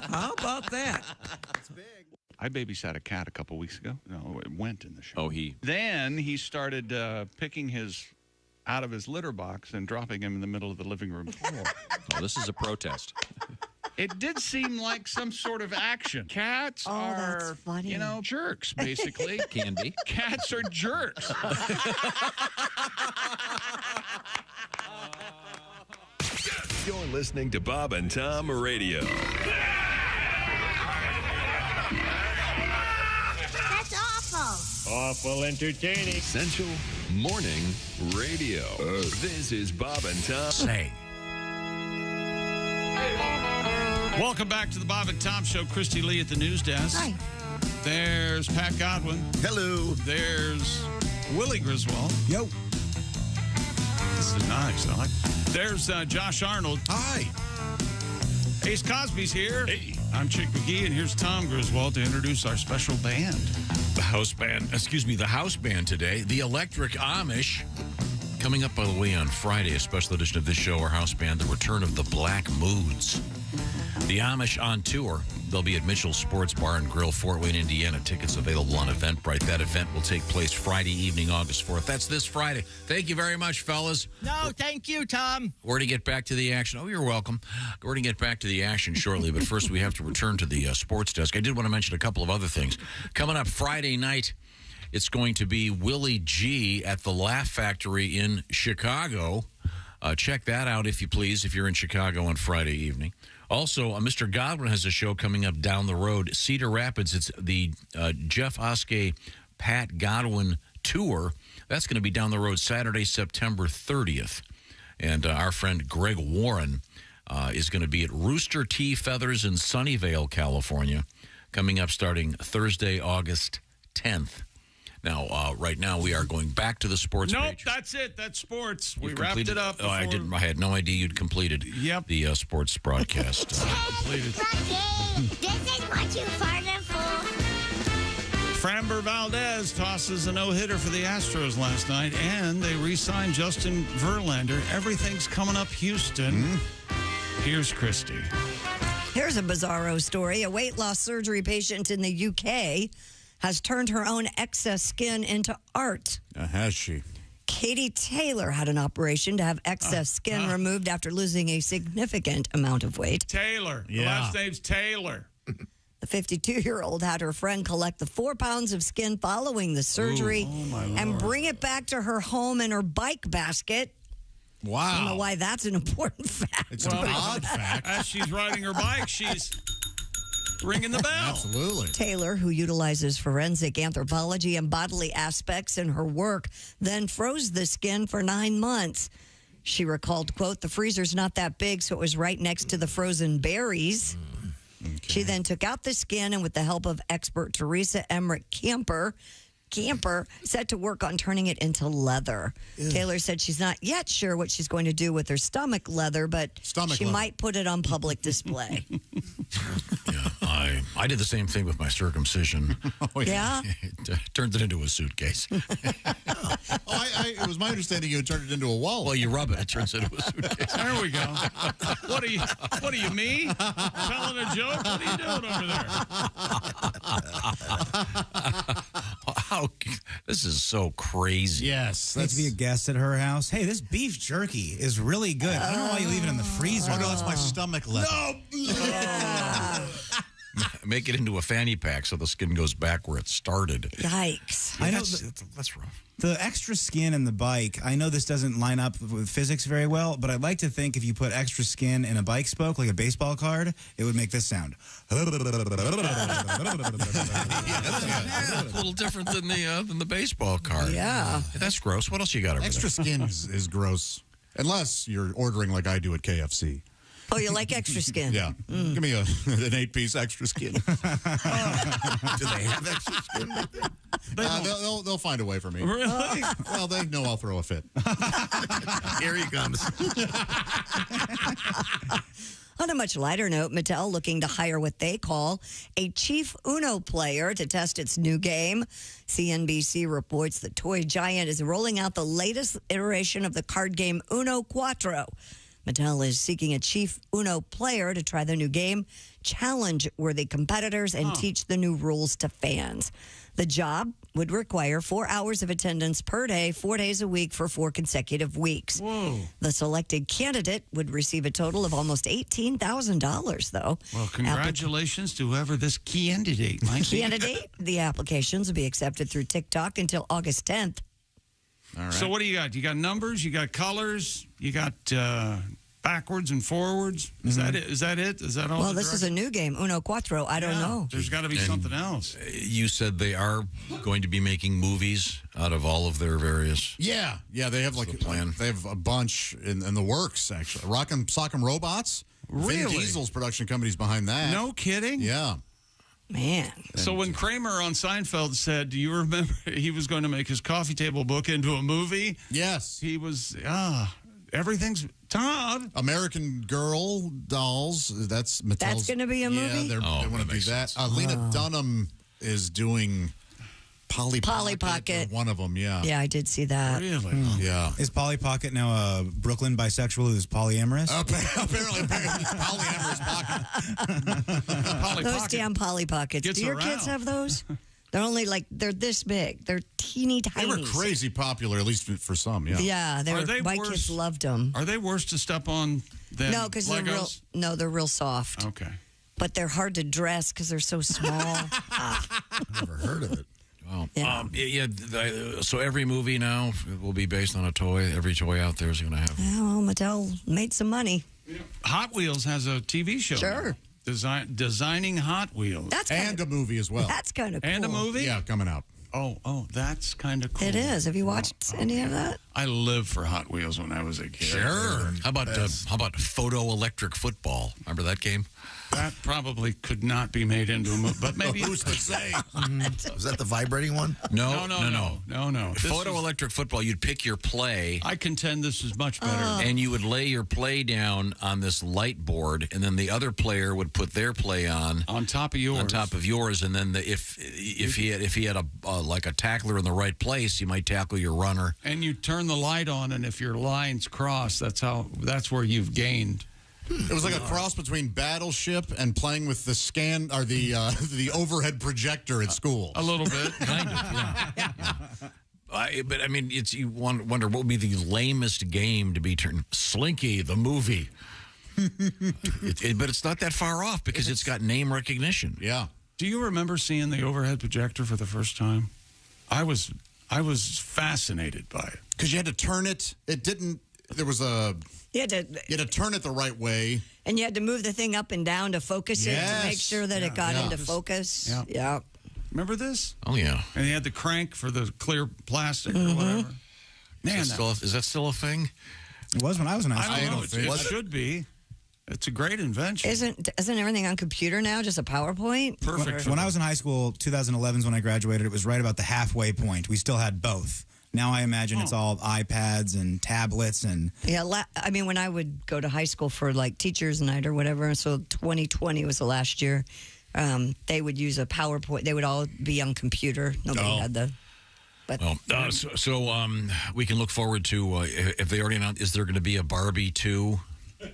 How about that? I babysat a cat a couple weeks ago. No, it went in the show. Oh, Then he started picking his out of his litter box and dropping him in the middle of the living room floor. Oh, this is a protest. It did seem like some sort of action. Cats are, you know, jerks, basically. Can be. Cats are jerks. You're listening to Bob and Tom Radio. That's awful. Awful entertaining. Essential Morning Radio. This is Bob and Tom. Say. Welcome back to the Bob and Tom Show. Christy Lee at the news desk. Hi. There's Pat Godwin. Hello. There's Willie Griswold. Yo. This is nice. I like it. There's Josh Arnold. Hi. Ace Cosby's here. Hey. I'm Chick McGee, and here's Tom Griswold to introduce our special band. The house band today, the Electric Amish. Coming up, by the way, on Friday, a special edition of this show, our house band, the return of the Black Moods. The Amish on tour. They'll be at Mitchell's Sports Bar and Grill, Fort Wayne, Indiana. Tickets available on Eventbrite. That event will take place Friday evening, August 4th. That's this Friday. Thank you very much, fellas. No, thank you, Tom. We're going to get back to the action. Oh, you're welcome. We're going to get back to the action shortly, but first we have to return to the sports desk. I did want to mention a couple of other things. Coming up Friday night, it's going to be Willie G at the Laugh Factory in Chicago. Check that out, if you please, if you're in Chicago on Friday evening. Also, Mr. Godwin has a show coming up down the road, Cedar Rapids. It's the Jeff Oskey, Pat Godwin tour. That's going to be down the road Saturday, September 30th. And our friend Greg Warren is going to be at Rooster Tea Feathers in Sunnyvale, California, coming up starting Thursday, August 10th. Now, right now, we are going back to the sports page. That's it. That's sports. We You've wrapped completed- it up. Oh, I didn't. I had no idea you'd completed the sports broadcast. Completed. Rocky, this is what you farted for. Framber Valdez tosses a no-hitter for the Astros last night, and they re-signed Justin Verlander. Everything's coming up Houston. Here's Christy. Here's a bizarro story. A weight loss surgery patient in the UK has turned her own excess skin into art. Has she? Katie Taylor had an operation to have excess skin removed after losing a significant amount of weight. Taylor. The last name's Taylor. The 52-year-old had her friend collect the 4 pounds of skin following the surgery and bring it back to her home in her bike basket. Wow. I don't know why that's an important fact. It's an odd fact. As she's riding her bike, she's ringing the bell. Absolutely. Taylor, who utilizes forensic anthropology and bodily aspects in her work, then froze the skin for 9 months. She recalled, quote, "The freezer's not that big, so it was right next to the frozen berries." She then took out the skin and with the help of expert Teresa Emmerich Camper set to work on turning it into leather. Ew. Taylor said she's not yet sure what she's going to do with her stomach leather, but she might put it on public display. I did the same thing with my circumcision. Yeah? Turned it into a suitcase. It was my understanding you had turned it into a wallet. Well, you rub it, it turns into a suitcase. There we go. What are you, me? Telling a joke? What are you doing over there? This is so crazy. Yes. That's to be a guest at her house. Hey, this beef jerky is really good. I don't know why you leave it in the freezer. Oh, no, it's my stomach leather. No! Make it into a fanny pack so the skin goes back where it started. Yikes. I know that's rough. The extra skin in the bike, I know this doesn't line up with physics very well, but I'd like to think if you put extra skin in a bike spoke, like a baseball card, it would make this sound. Yeah, it's a little different than the baseball card. Yeah. That's gross. What else you got over Extra there? skin is gross. Unless you're ordering like I do at KFC. Oh, you like extra skin? Yeah. Give me an 8-piece extra skin. Do they have extra skin? They'll find a way for me. Really? Well, they know I'll throw a fit. Here he comes. On a much lighter note, Mattel looking to hire what they call a chief Uno player to test its new game. CNBC reports the toy giant is rolling out the latest iteration of the card game Uno Quattro. Mattel is seeking a chief Uno player to try the new game, challenge worthy competitors, and teach the new rules to fans. The job would require 4 hours of attendance per day, 4 days a week for 4 consecutive weeks. Whoa. The selected candidate would receive a total of almost $18,000, though. Well, congratulations to whoever this candidate might be. The applications will be accepted through TikTok until August 10th. All right. So what do you got? You got numbers, you got colors, you got backwards and forwards. Is that it? Is that all? Well, this is a new game, Uno Cuatro. I don't know. There's got to be something else. You said they are going to be making movies out of all of their various. Yeah, they have like a plan. They have a bunch in the works actually. Rock'em Sock'em Robots. Really? Vin Diesel's production company's behind that. No kidding. Yeah. Man. So when Kramer on Seinfeld said, do you remember he was going to make his coffee table book into a movie? Yes. He was, everything's, Todd. American Girl dolls, that's Mattel's. That's going to be a movie? Yeah, they want to do that. Lena Dunham is doing Polly Pocket. One of them, yeah. Yeah, I did see that. Really? Yeah. Is Polly Pocket now a Brooklyn bisexual who's polyamorous? Apparently, it's polyamorous pocket. Those damn Polly Pockets. Do your kids have those? They're only they're this big. They're teeny tiny. They were crazy popular, at least for some, yeah. Yeah, my kids loved them. Are they worse to step on than No, because they're real soft. Okay. But they're hard to dress because they're so small. Never heard of it. Well, so every movie now will be based on a toy. Every toy out there is going to have. Well, Mattel made some money. Hot Wheels has a TV show. Sure. Designing Hot Wheels. And a movie as well. That's kind of cool. And a movie? Yeah, coming out. Oh, that's kind of cool. It is. Have you watched any of that? I lived for Hot Wheels when I was a kid. Sure. How about photoelectric football? Remember that game? That probably could not be made into a movie, but maybe who's to say? Was that the vibrating one? No. Photoelectric football. You'd pick your play. I contend this is much better. And you would lay your play down on this light board, and then the other player would put their play on top of yours. And then if he had a tackler in the right place, you might tackle your runner. And you turn the light on, and if your lines cross, that's where you've gained. It was like a cross between Battleship and playing with the the overhead projector at school. A little bit, kind of. Yeah. But I mean, you wonder what would be the lamest game to be turned. Slinky, the movie. But it's not that far off because it's got name recognition. Yeah. Do you remember seeing the overhead projector for the first time? I was fascinated by it because you had to turn it. It didn't. There was you had to turn it the right way. And you had to move the thing up and down to focus it to make sure that it got into focus. Yeah. Remember this? Oh, yeah. And you had the crank for the clear plastic or whatever. Man, is that still a thing? It was when I was in high school. I don't know. It should be. It's a great invention. Isn't everything on computer now just a PowerPoint? Perfect. When I was in high school, 2011 is when I graduated. It was right about the halfway point. We still had both. Now I imagine it's all iPads and tablets and... Yeah, I mean, when I would go to high school for like teacher's night or whatever, so 2020 was the last year, they would use a PowerPoint. They would all be on computer. Nobody had the... But so we can look forward to, if they already announced, is there going to be a Barbie 2?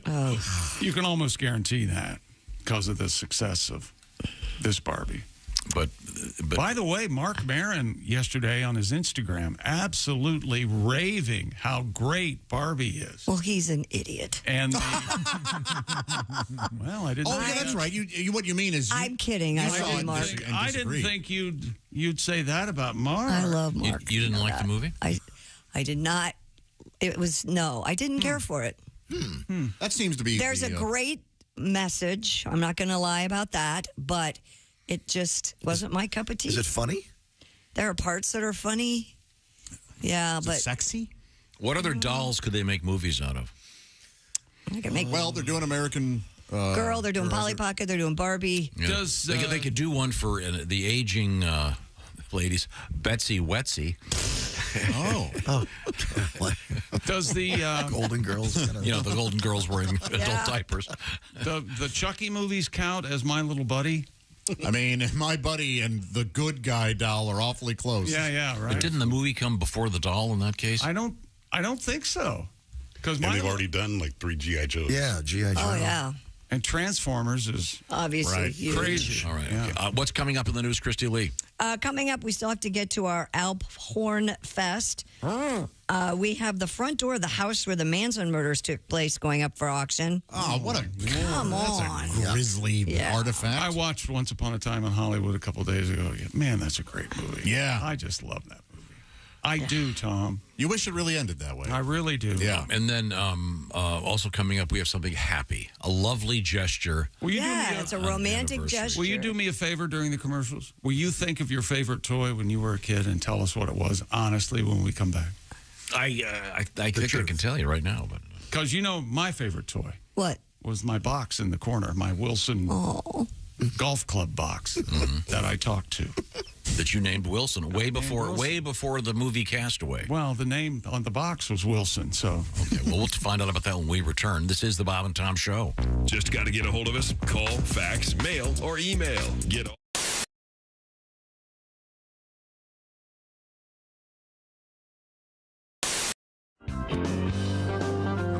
Oh. You can almost guarantee that because of the success of this Barbie. But by the way, Mark Maron yesterday on his Instagram absolutely raving how great Barbie is. Well, he's an idiot. And well, I didn't. Oh, yeah, that's right. You what you mean is I'm kidding. I didn't think you'd say that about Mark. I love Mark. You didn't like the movie? I did not. I didn't care for it. That seems to be. There's a great message. I'm not going to lie about that, but it just wasn't my cup of tea. Is it funny? There are parts that are funny. Yeah, but sexy. What other dolls could they make movies out of? Well, they're doing American Girl. They're doing Polly Pocket. They're doing Barbie. Yeah. They could do one for the aging ladies, Betsy Wetsy. Oh. Does the Golden Girls? The Golden Girls wearing adult diapers. The Chucky movies count as My Little Buddy? I mean, My Buddy and the Good Guy doll are awfully close. Yeah, right. But didn't the movie come before the doll in that case? I don't think so. Because they've already done like 3 G.I. Joes. Yeah, G.I. Joe. Oh, yeah. And Transformers is obviously huge. crazy. All right. What's coming up in the news, Christy Lee? Coming up, we still have to get to our Alphorn Fest. We have the front door of the house where the Manson murders took place going up for auction. Oh, what a Come on. That's a grisly artifact. I watched Once Upon a Time in Hollywood a couple days ago. Man, that's a great movie. Yeah. I just love that movie. I do, Tom. You wish it really ended that way. I really do. Yeah. And then also coming up, we have something happy, a lovely gesture. It's a romantic gesture. Will you do me a favor during the commercials? Will you think of your favorite toy when you were a kid and tell us what it was, honestly, when we come back? I think I can tell you right now. Because you know my favorite toy. What? Was my box in the corner, my Wilson golf club box that I talked to. That you named Wilson way before the movie Castaway. Well, the name on the box was Wilson, so. Okay, well, we'll find out about that when we return. This is the Bob and Tom Show. Just got to get a hold of us. Call, fax, mail, or email.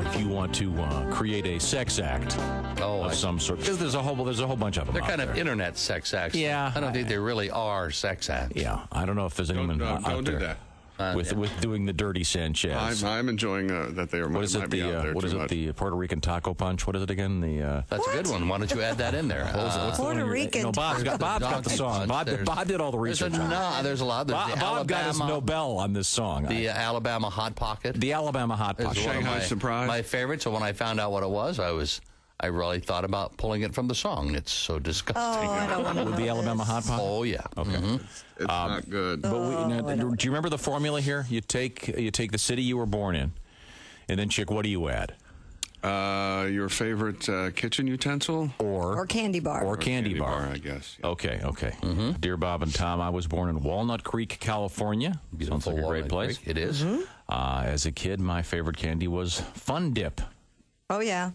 If you want to create a sex act of some sort, because there's a whole bunch of them. They're out kind there. of internet sex acts. Yeah. I don't think they really are sex acts. Yeah, I don't know if there's anyone out don't do there that. with doing the dirty Sanchez. I'm enjoying that they What is might it? be out there What too is it? much. The Puerto Rican taco punch. What is it again? That's a good one. Why don't you add that in there? What's the one Puerto you- Rican No, Bob's got the song. Bob did all the research. There's a lot. There's the Bob got his Alabama- Nobel on this song. The Alabama Hot Pocket. The Alabama Hot Pocket. Is one of my favorites. So when I found out what it was, I really thought about pulling it from the song. It's so disgusting. I don't want to With the Alabama Hot Pocket? Oh, yeah. Okay. It's not good. But do you remember the formula here? You take the city you were born in, and then, Chick, what do you add? Your favorite kitchen utensil? Or candy bar. Or candy bar, I guess. Okay. Dear Bob and Tom, I was born in Walnut Creek, California. Sounds like a great place. It is. As a kid, my favorite candy was Fun Dip. Oh, yeah.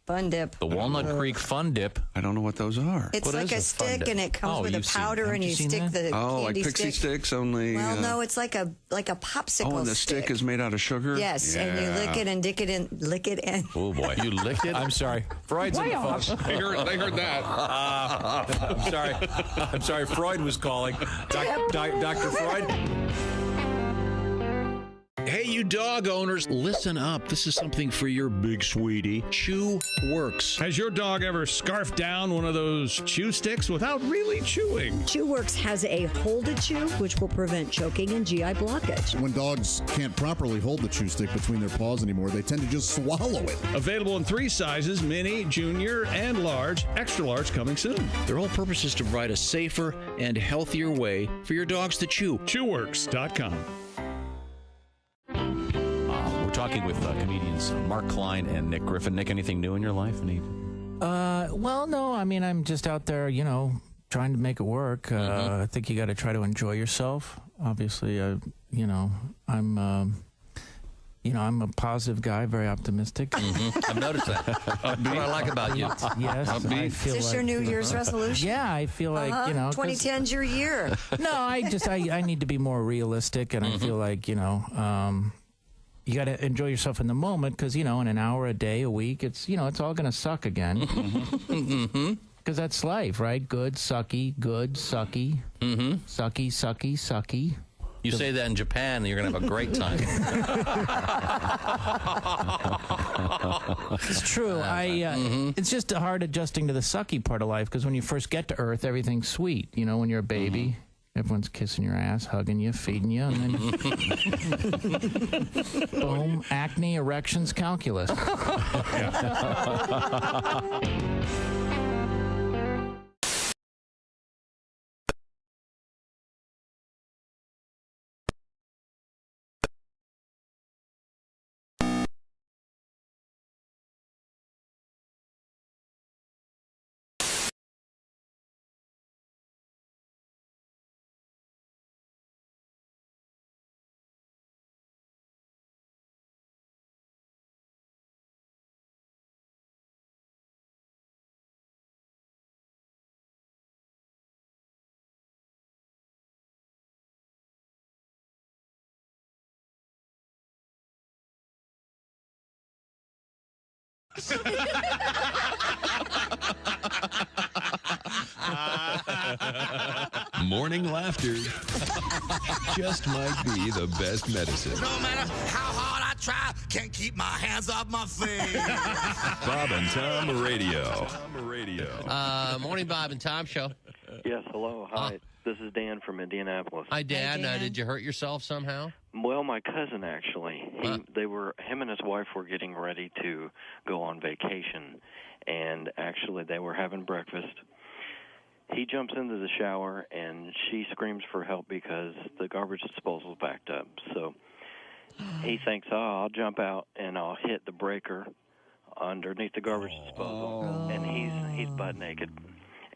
Fun Dip. The Walnut Creek Fun Dip. I don't know what those are. It's like a stick, and it comes with a powder, and you stick the like candy pixie stick. sticks, only. Well, no, it's like a popsicle. Oh, and the stick is made out of sugar. Yes, and you lick it and lick it in. Oh boy, you licked it. I'm sorry, Freud's in the phone. They heard that. I'm sorry. Freud was calling. Dr. Freud. Hey, you dog owners, listen up. This is something for your big sweetie. Chew Works. Has your dog ever scarfed down one of those chew sticks without really chewing? ChewWorks has a hold to chew, which will prevent choking and GI blockage. When dogs can't properly hold the chew stick between their paws anymore, they tend to just swallow it. Available in 3 sizes, mini, junior, and large. Extra large coming soon. Their whole purpose is to provide a safer and healthier way for your dogs to chew. ChewWorks.com. We're talking with comedians Mark Klein and Nick Griffin. Nick, anything new in your life? Well, no. I mean, I'm just out there, trying to make it work. I think you got to try to enjoy yourself. Obviously, I'm a positive guy, very optimistic. I've noticed that. That's what I like about you. Yes. I feel Is this your New Year's resolution? Yeah, I feel like, 2010's your year. No, I need to be more realistic, and I feel like, you got to enjoy yourself in the moment because, in an hour, a day, a week, it's all going to suck again. Because that's life, right? Good, sucky, sucky, sucky. You say that in Japan, and you're going to have a great time. It's true. It's just hard adjusting to the sucky part of life because when you first get to Earth, everything's sweet. When you're a baby. Everyone's kissing your ass, hugging you, feeding you, and then boom, acne, erections, calculus. Morning laughter just might be the best medicine. No matter how hard I try, can't keep my hands off my face. Bob and Tom Radio. Morning, Bob and Tom Show. Yes, hello. Hi. This is Dan from Indianapolis. Hi, Dan. Did you hurt yourself somehow? Well, my cousin, actually. Him and his wife were getting ready to go on vacation, and actually they were having breakfast. He jumps into the shower, and she screams for help because the garbage disposal's backed up. So he thinks, I'll jump out, and I'll hit the breaker underneath the garbage disposal. And he's butt naked.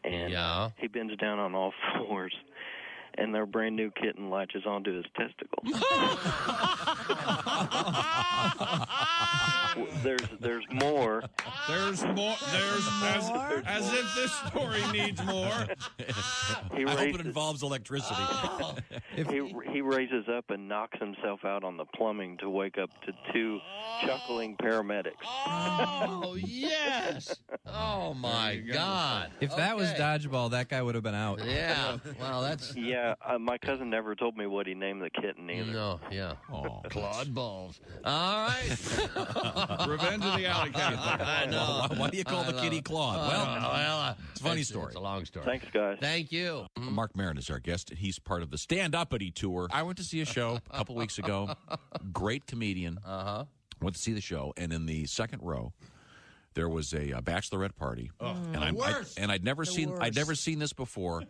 And he bends down on all fours, and their brand new kitten latches onto his testicles. There's more. There's more. As if this story needs more. I hope it involves electricity. He raises up and knocks himself out on the plumbing to wake up to two chuckling paramedics. Oh, yes. Oh, my God. If that was dodgeball, that guy would have been out. Yeah. Well, that's... Yeah, my cousin never told me what he named the kitten either. No, yeah. Oh, Claude Balls. All right. Revenge of the Alley Cat. I know. Why do you call the kitty Claude? It's a funny story. It's a long story. Thanks, guys. Thank you. Mark Maron is our guest, and he's part of the Stand-Uppity Tour. I went to see a show a couple weeks ago. Great comedian. Went to see the show, and in the second row, there was a bachelorette party, and I'd never seen this before.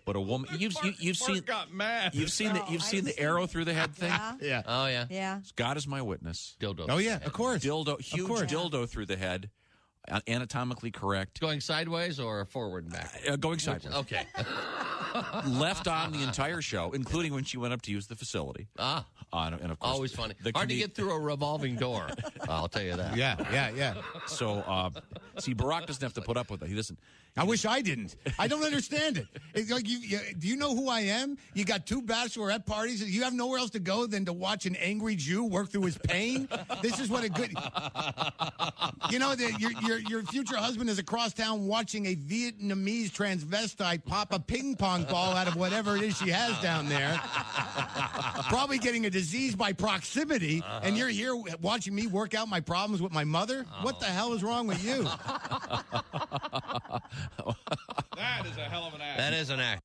But a woman, you've seen the arrow through the head thing. Yeah. Oh yeah. Yeah. God is my witness. Dildo. Oh yeah, of course. Dildo, huge dildo through the head, anatomically correct. Going sideways or forward and back? Going sideways. Okay. Left on the entire show, including when she went up to use the facility. And of course, Always funny. Hard to get through a revolving door. I'll tell you that. Yeah. So, see, Barack doesn't have to put up with it. He doesn't. I wish I didn't. I don't understand it. It's like do you know who I am? You got two bachelorette parties. You have nowhere else to go than to watch an angry Jew work through his pain. This is what a good. You know that your future husband is across town watching a Vietnamese transvestite pop a ping pong ball out of whatever it is she has down there. Probably getting a disease by proximity, and you're here watching me work out my problems with my mother. What the hell is wrong with you? That is a hell of an act. That is an act.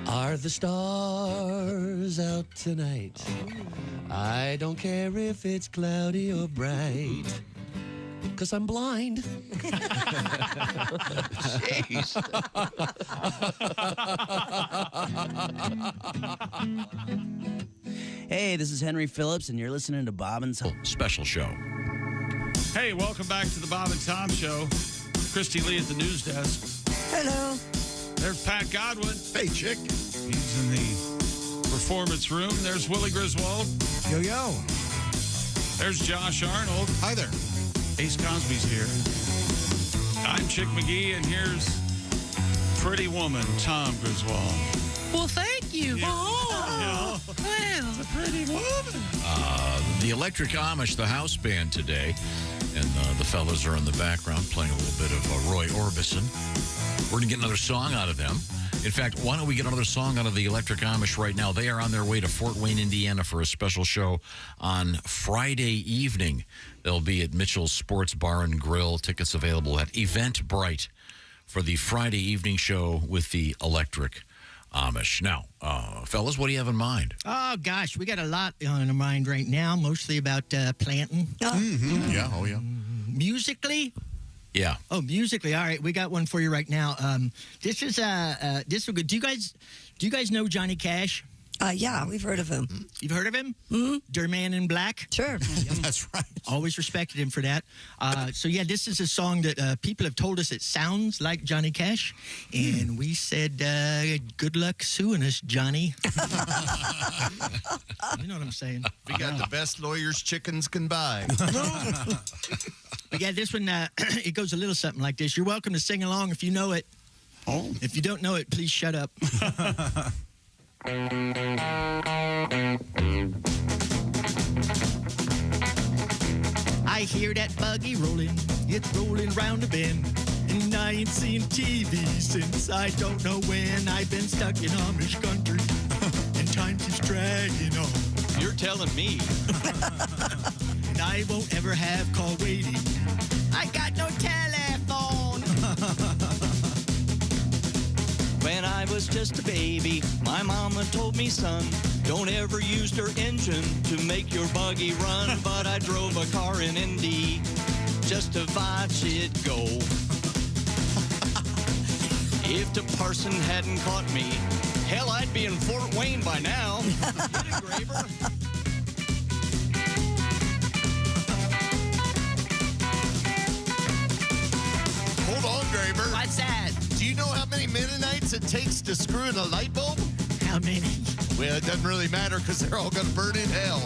Are the stars out tonight? I don't care if it's cloudy or bright, 'cause I'm blind. Jeez. Hey, this is Henry Phillips, and you're listening to Bob and Tom. Special show. Hey, welcome back to the Bob and Tom Show. Christy Lee at the news desk. Hello. There's Pat Godwin. Hey, chick. He's in the performance room. There's Willie Griswold. Yo. There's Josh Arnold. Hi there. Ace Cosby's here. I'm Chick McGee, and here's pretty woman, Tom Griswold. Well, thank you. Yeah. Oh, well, a pretty woman. The Electric Amish, the house band today, and the fellas are in the background playing a little bit of Roy Orbison. We're going to get another song out of them. In fact, why don't we get another song out of the Electric Amish right now? They are on their way to Fort Wayne, Indiana for a special show on Friday evening. They'll be at Mitchell's Sports Bar and Grill. Tickets available at Eventbrite for the Friday evening show with the Electric Amish. Now, fellas, what do you have in mind? Oh, gosh, we got a lot on our mind right now, mostly about planting. Yeah, oh, yeah. Musically? Yeah. Oh, musically. All right, we got one for you right now. This is good. Do you guys know Johnny Cash? Yeah, we've heard of him. You've heard of him? Mm-hmm. Der Man in Black? Sure. That's right. Always respected him for that. So, yeah, this is a song that people have told us it sounds like Johnny Cash. And we said, good luck suing us, Johnny. You know what I'm saying? We got the best lawyers chickens can buy. But, yeah, this one, it goes a little something like this. You're welcome to sing along if you know it. Oh. If you don't know it, please shut up. I hear that buggy rolling It's rolling round a bend. And I ain't seen TV since I don't know when. I've been stuck in Amish country. And time keeps dragging on. You're telling me. And I won't ever have call waiting. I got no telephone. When I was just a baby, my mama told me, son, don't ever use her engine to make your buggy run. But I drove a car in Indy just to watch it go. If the parson hadn't caught me, hell, I'd be in Fort Wayne by now. Get it, Graver? Hold on, Graver. What's that? Do you know how many Mennonites it takes to screw in a light bulb? How many? Well, it doesn't really matter because they're all going to burn in hell.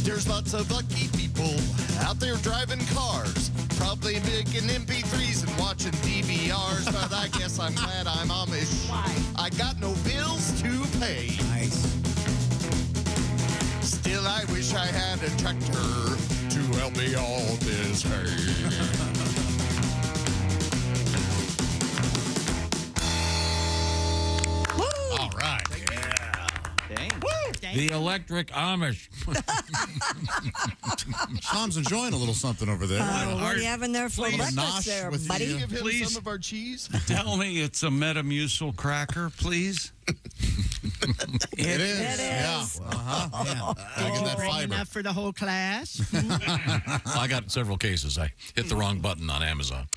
There's lots of lucky people out there driving cars, probably making MP3s and watching DVRs, but I guess I'm glad I'm Amish. Why? I got no bills to pay. Nice. Still, I wish I had a tractor to help me all this hay. All right. Dang. The Electric Amish. Tom's enjoying a little something over there. What are you having there for Please. breakfast Nosh there, with buddy? you. Give him Please. some of our cheese. Tell me it's a Metamucil cracker, please. It is. It Yeah. is. Gotta get that Bring fiber. enough for the whole class? I got several cases. I hit the wrong button on Amazon.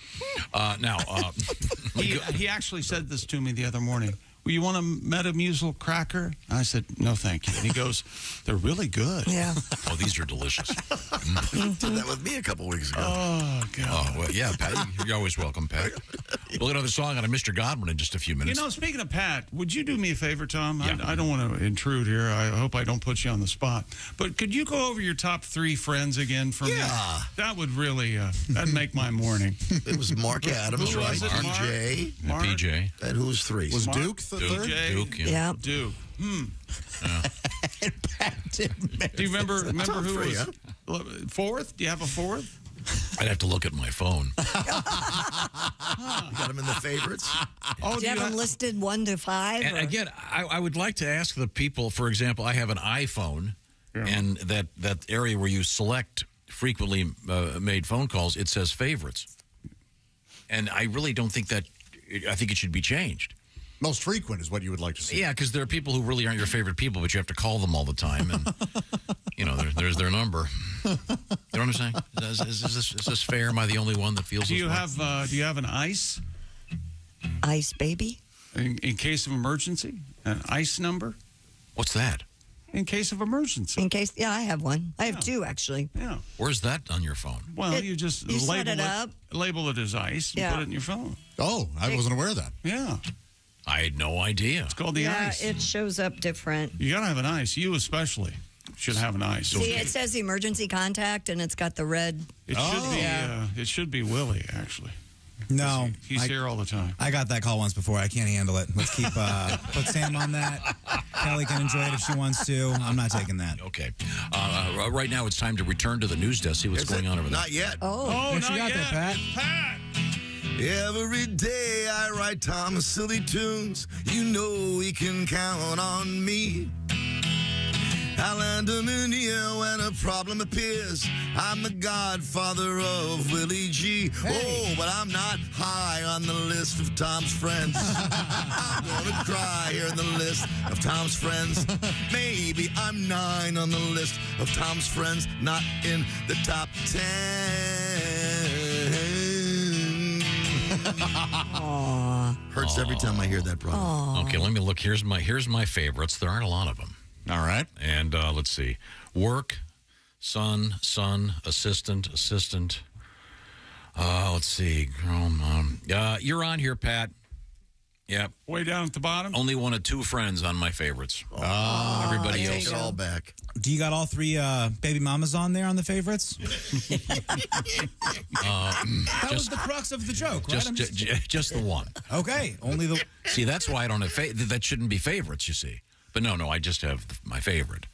He actually said this to me the other morning. Well, you want a Metamucil cracker? I said, no, thank you. And he goes, they're really good. Yeah. Oh, these are delicious. Did that with me a couple weeks ago. Oh, God. Oh, well, yeah, Pat, you're always welcome, Pat. We'll get another song out of Mr. Godwin in just a few You minutes. know, speaking of Pat, would you do me a favor, Tom? Yeah. I don't want to intrude here. I hope I don't put you on the spot. But could you go over your top 3 friends again for me? Yeah. That would really, that'd make my morning. It was Mark Adams, Who right? was it? PJ. Mark? PJ. And who was 3? Was Mark? Duke the third? Duke, yeah. Yeah. Duke. Pat Do you remember who three, was fourth? Do you have a fourth? I'd have to look at my phone. You got him in the favorites? Oh, Do you have them listed 1 to 5? And or- again, I would like to ask the people, for example, I have an iPhone, and that area where you select frequently made phone calls, it says favorites. And I really don't think that, I think it should be changed. Most frequent is what you would like to see. Yeah, because there are people who really aren't your favorite people, but you have to call them all the time. And, you know, there's their number. You know what I'm saying? Is this fair? Am I the only one that feels Do this you way? have do you have an ICE Ice baby? in case of emergency? An ICE number? What's that? In case of emergency. In case, yeah, I have one. I have 2, actually. Yeah. Where's that on your phone? Well, you just you set label it up. Label it as ICE and Yeah. put it in your phone. Oh, I wasn't aware of that. Yeah. I had no idea. It's called the Yeah, ICE. it shows up different. You got to have an ICE. You especially should have an ICE. See, it says emergency contact, and it's got the red. It should be Willie, actually. No. He's here all the time. I got that call once before. I can't handle it. Let's keep put Sam on that. Kelly can enjoy it if she wants to. I'm not taking that. Okay. Right now, it's time to return to the news desk. See what's going on over there. Not yet. Oh, What you got there, Pat? Every day I write Thomas silly tunes. You know he can count on me. I lend him an ear when a problem appears. I'm the godfather of Willie G. Oh, but I'm not high on the list of Tom's friends. I'm gonna cry here in the list of Tom's friends. Maybe I'm 9 on the list of Tom's friends, not in the top 10. Hurts every time I hear that, brother. Okay, let me look. Here's my favorites. There aren't a lot of them. All right. And let's see. Work, son, assistant. Let's see. You're on here, Pat. Yep. Way down at the bottom? Only one of 2 friends on my favorites. Everybody else. Take it all back. Do you got all 3 baby mamas on there on the favorites? That was the crux of the joke, right? Just the one. Okay, only the. See, that's why I don't have that shouldn't be favorites. You see, but no, I just have my favorite.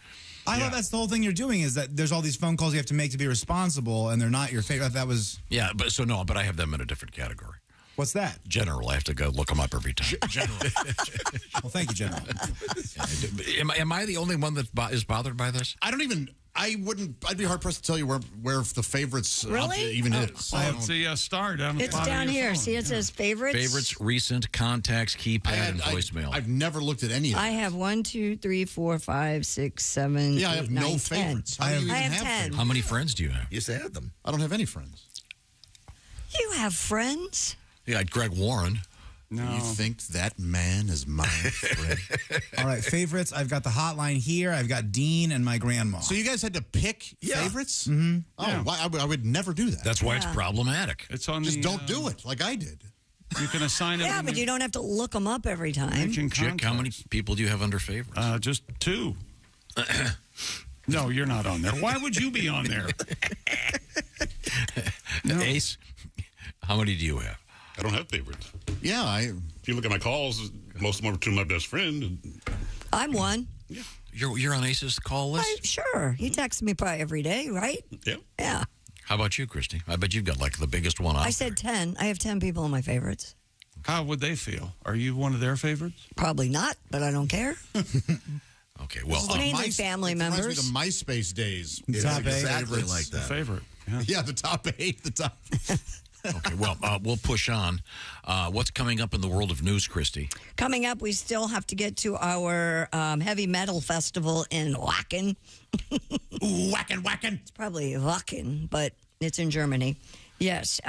I thought that's the whole thing you're doing is that there's all these phone calls you have to make to be responsible, and they're not your favorite. That was but I have them in a different category. What's that? General. I have to go look them up every time. General. Well, thank you, General. Am I the only one that is bothered by this? I'd be hard pressed to tell you where the favorites even is. It's the star down at the It's bottom down of your here. phone. See, it says favorites. Favorites, recent, contacts, keypad, and voicemail. I've never looked at any of them. I have 1, 2, 3, 4, 5, 6, 7. Yeah, I 8, have 9, no 10. favorites. I have 10. How many friends do you have? Yes, I have them. I don't have any friends. You have friends? Yeah, Greg Warren. No. You think that man is my friend? All right, favorites. I've got the hotline here. I've got Dean and my grandma. So you guys had to pick favorites? Mm-hmm. Oh, I would never do that. That's why it's problematic. It's on Just the, don't do it like I did. You can assign it. Yeah, but you don't have to look them up every time. Chick, how many people do you have under favorites? Just 2. No, you're not on there. Why would you be on there? Ace, how many do you have? I don't have favorites. Yeah, if you look at my calls, most of them are to my best friend. I'm one. Yeah. You're on Ace's call list? Sure. He texts me probably every day, right? Yeah. Yeah. How about you, Christy? I bet you've got like the biggest one out I said 10. I have 10 people in my favorites. How would they feel? Are you one of their favorites? Probably not, but I don't care. Okay, well, mainly family members. Reminds me of the MySpace days. It is Top exactly favorites. like that. Favorite. Yeah, the top 8. The top. Okay, well, we'll push on. What's coming up in the world of news, Christy? Coming up, we still have to get to our heavy metal festival in Wacken. Wacken. It's probably Wacken, but it's in Germany. Yes.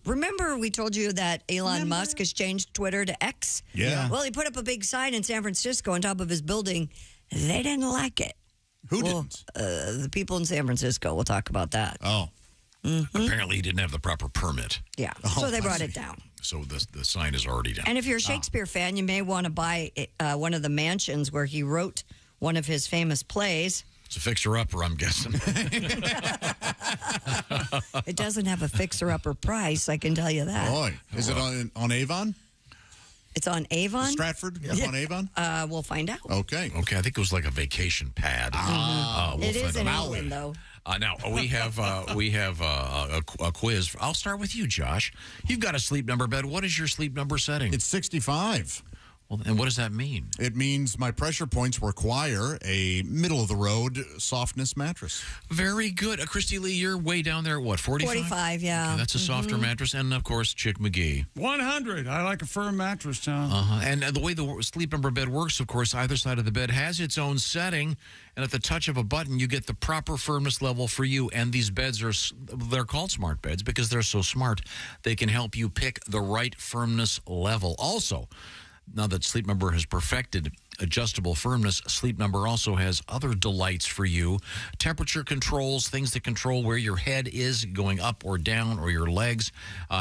Remember we told you that Elon Musk has changed Twitter to X? Yeah. Well, he put up a big sign in San Francisco on top of his building. They didn't like it. Who didn't? The people in San Francisco. We'll talk about that. Oh. Mm-hmm. Apparently, he didn't have the proper permit. Yeah. So they brought it down. So the sign is already down. And if you're a Shakespeare fan, you may want to buy one of the mansions where he wrote one of his famous plays. It's a fixer-upper, I'm guessing. It doesn't have a fixer-upper price, I can tell you that. Boy, is it on Avon? It's on Avon? Stratford? Yeah. On Avon? We'll find out. Okay. Okay, I think it was like a vacation pad. We'll It is in find out. England, though. Now we have a quiz. I'll start with you, Josh. You've got a sleep number bed. What is your sleep number setting? It's 65. Well, and what does that mean? It means my pressure points require a middle-of-the-road softness mattress. Very good. Christy Lee, you're way down there at what, 45? 45, yeah. Okay, that's a softer mattress. And, of course, Chick McGee. 100. I like a firm mattress, Tom. And the way the sleep number bed works, of course, either side of the bed has its own setting. And at the touch of a button, you get the proper firmness level for you. And these beds they're called smart beds because they're so smart. They can help you pick the right firmness level. Also, now that Sleep Number has perfected adjustable firmness, Sleep Number also has other delights for you. Temperature controls, things that control where your head is going up or down, or your legs.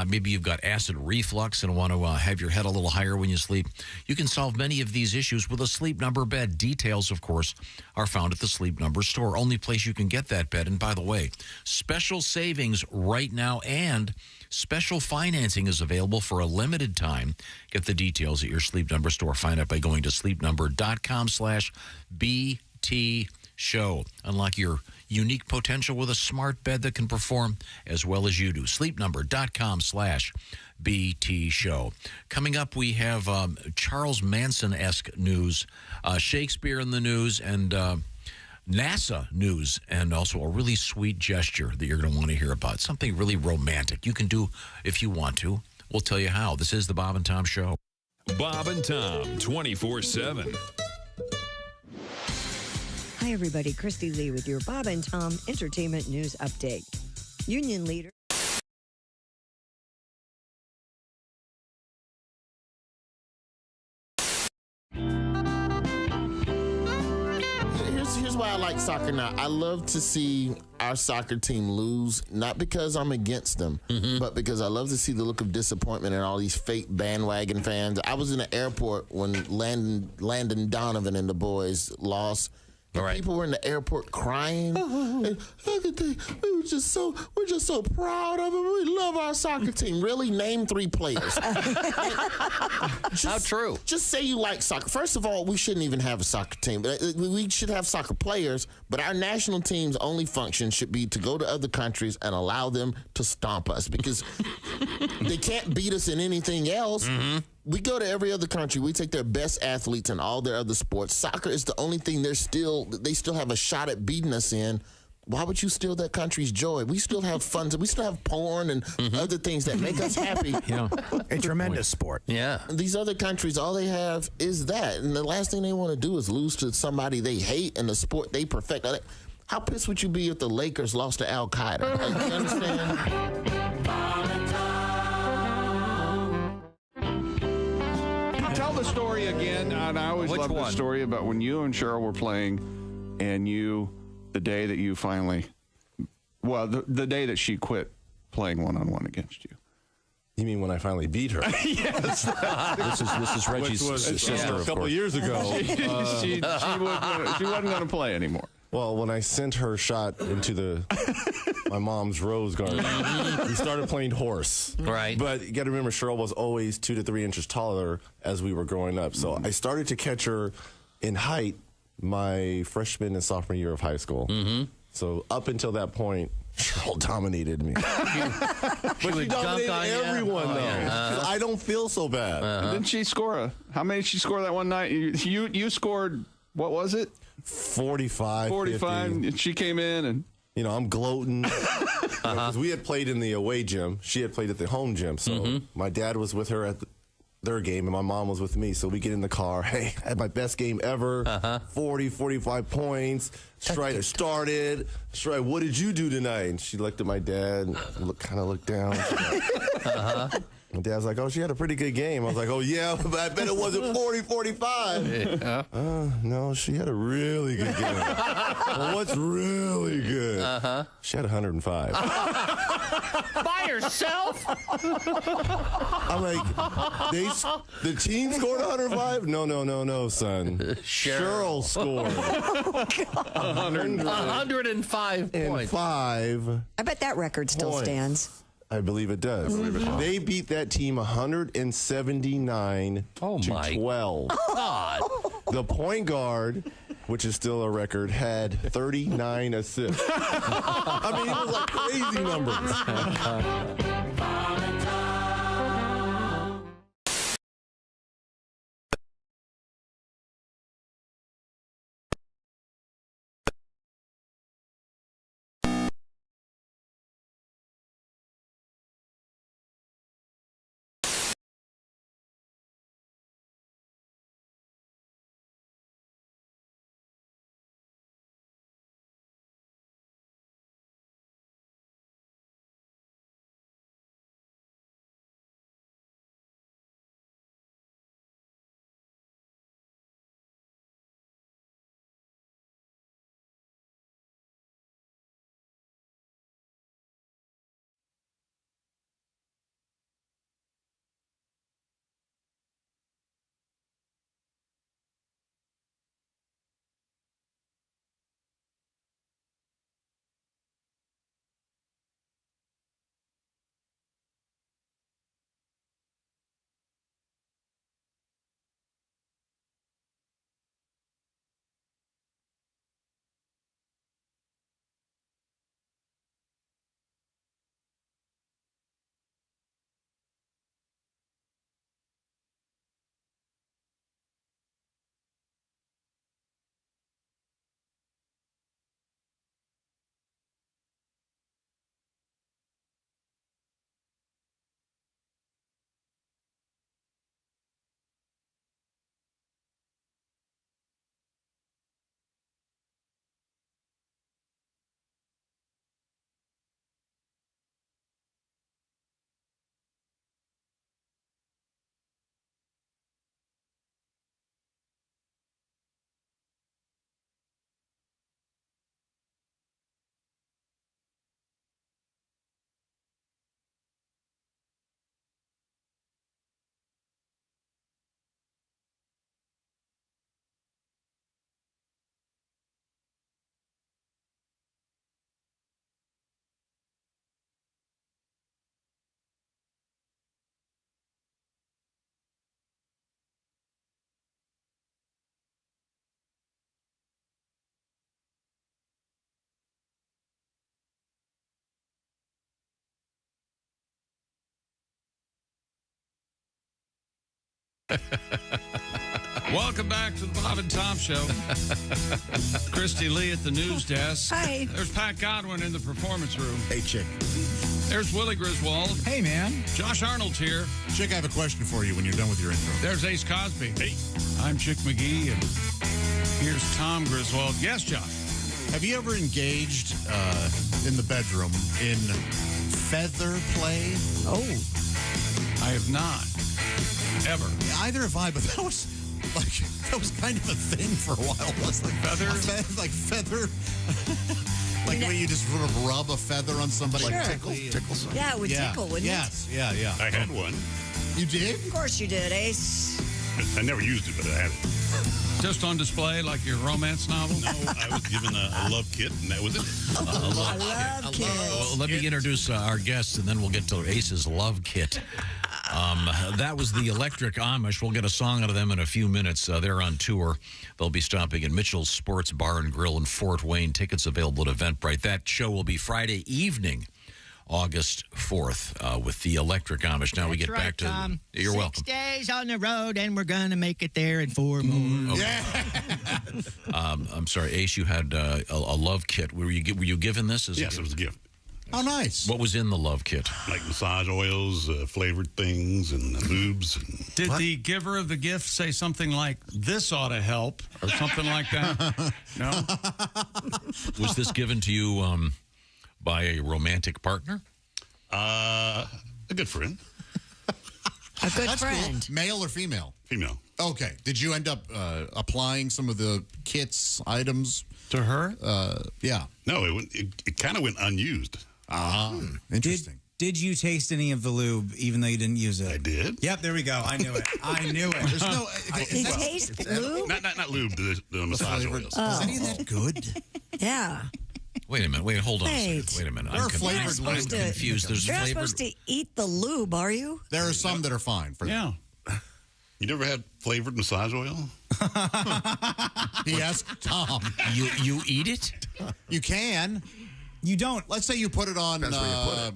Maybe you've got acid reflux and want to have your head a little higher when you sleep. You can solve many of these issues with a Sleep Number bed. Details, of course, are found at the Sleep Number store. Only place you can get that bed. And by the way, special savings right now and special financing is available for a limited time. Get the details at your Sleep Number store. Find out by going to sleepnumber.com/BT show. Unlock your unique potential with a smart bed that can perform as well as you do. Sleepnumber.com/BT show. Coming up, we have Charles Manson-esque news, Shakespeare in the news, and NASA news, and also a really sweet gesture that you're going to want to hear about. Something really romantic you can do if you want to. We'll tell you how. This is the Bob and Tom Show. Bob and Tom, 24/7. Hi, everybody. Christy Lee with your Bob and Tom Entertainment News Update. Union leader. Here's why I like soccer now. I love to see our soccer team lose, not because I'm against them, but because I love to see the look of disappointment in all these fake bandwagon fans. I was in the airport when Landon Donovan and the boys lost, Right. People were in the airport crying. And we're just so proud of them. We love our soccer team. Really, name 3 players. How true? Just say you like soccer. First of all, we shouldn't even have a soccer team. We should have soccer players, but our national team's only function should be to go to other countries and allow them to stomp us because they can't beat us in anything else. Mm-hmm. We go to every other country. We take their best athletes in all their other sports. Soccer is the only thing they still have a shot at beating us in. Why would you steal that country's joy? We still have fun. We still have porn and other things that make us happy. A tremendous sport. Yeah. These other countries, all they have is that. And the last thing they want to do is lose to somebody they hate in the sport they perfect. How pissed would you be if the Lakers lost to Al Qaeda? Like, you understand? Tell the story again. And I always love the story about when you and Cheryl were playing and the day that you finally, the day that she quit playing one-on-one against you. You mean when I finally beat her? Yes. This is Reggie's sister, a couple of years ago. She wasn't going to play anymore. Well, when I sent her shot into my mom's rose garden, we started playing horse. Right. But you got to remember, Cheryl was always 2 to 3 inches taller as we were growing up. So I started to catch her in height my freshman and sophomore year of high school. Mm-hmm. So up until that point, Cheryl dominated me. But she dominated everyone, though. Yeah. I don't feel so bad. Didn't she score how many did she score that one night? You scored, what was it? 45. 45. 50. And she came in and... I'm gloating. Because we had played in the away gym. She had played at the home gym. So my dad was with her at their game, and my mom was with me. So we get in the car. Hey, I had my best game ever. 40, 45 points. Strider started. Strider, what did you do tonight? And she looked at my dad and kind of looked down. My dad's like, oh, she had a pretty good game. I was like, oh, yeah, but I bet it wasn't 40, 45. Yeah. No, she had a really good game. Well, what's really good? She had 105. By herself? I'm like, the team scored 105? No, son. Cheryl scored 105 points. I bet that record still stands. I believe it does. They beat that team 179 to 12. God. The point guard, which is still a record, had 39 assists. I mean, it was like crazy numbers. Welcome back to the Bob and Tom Show. Christy Lee at the news desk. Hi. There's Pat Godwin in the performance room. Hey, Chick. There's Willie Griswold. Hey, man. Josh Arnold's here. Chick, I have a question for you when you're done with your intro. There's Ace Cosby. Hey. I'm Chick McGee, and here's Tom Griswold. Yes, Josh. Have you ever engaged in the bedroom in feather play? Oh. I have not. Ever. Either have I, but that was kind of a thing for a while. Was like feather? Like feather. Like when you just sort of rub a feather on somebody. Sure. Like tickle something. Yeah, it would tickle, wouldn't it? Yeah. I had one. You did? Of course you did, Ace. I never used it, but I had it. Just on display like your romance novel? No, I was given a love kit, and that was it. A love kit. Well, let me introduce our guests, and then we'll get to Ace's love kit. That was the Electric Amish. We'll get a song out of them in a few minutes. They're on tour. They'll be stopping at Mitchell's Sports Bar and Grill in Fort Wayne. Tickets available at Eventbrite. That show will be Friday evening, August 4th, with the Electric Amish. Now we get back to... Tom. You're welcome. 6 days on the road, and we're going to make it there in 4 more. Okay. I'm sorry, Ace, you had a love kit. Were you given this as a gift? Yes, it was a gift. Oh, nice. What was in the love kit? Like massage oils, flavored things, and lubes. And Did the giver of the gift say something like, this ought to help, or something like that? No? Was this given to you by a romantic partner? A good friend. A good That's friend. Cool. Male or female? Female. Okay. Did you end up applying some of the kit's items to her? Yeah. No, it kind of went unused. Interesting. Did you taste any of the lube, even though you didn't use it? I did. Yep, there we go. I knew it. I knew it. There's no. You taste lube? Not lube. The massage oils. Is any of that good? Yeah. Wait a minute. Hold on a Wait. second. Wait a minute. There are flavored I'm lube. confused. There's You're not flavored. supposed to eat the lube, are you? There are some that are fine. For Yeah. You never had flavored massage oil? He asked Tom. You eat it? You can. You don't. Let's say you put it on. Depends where you put it.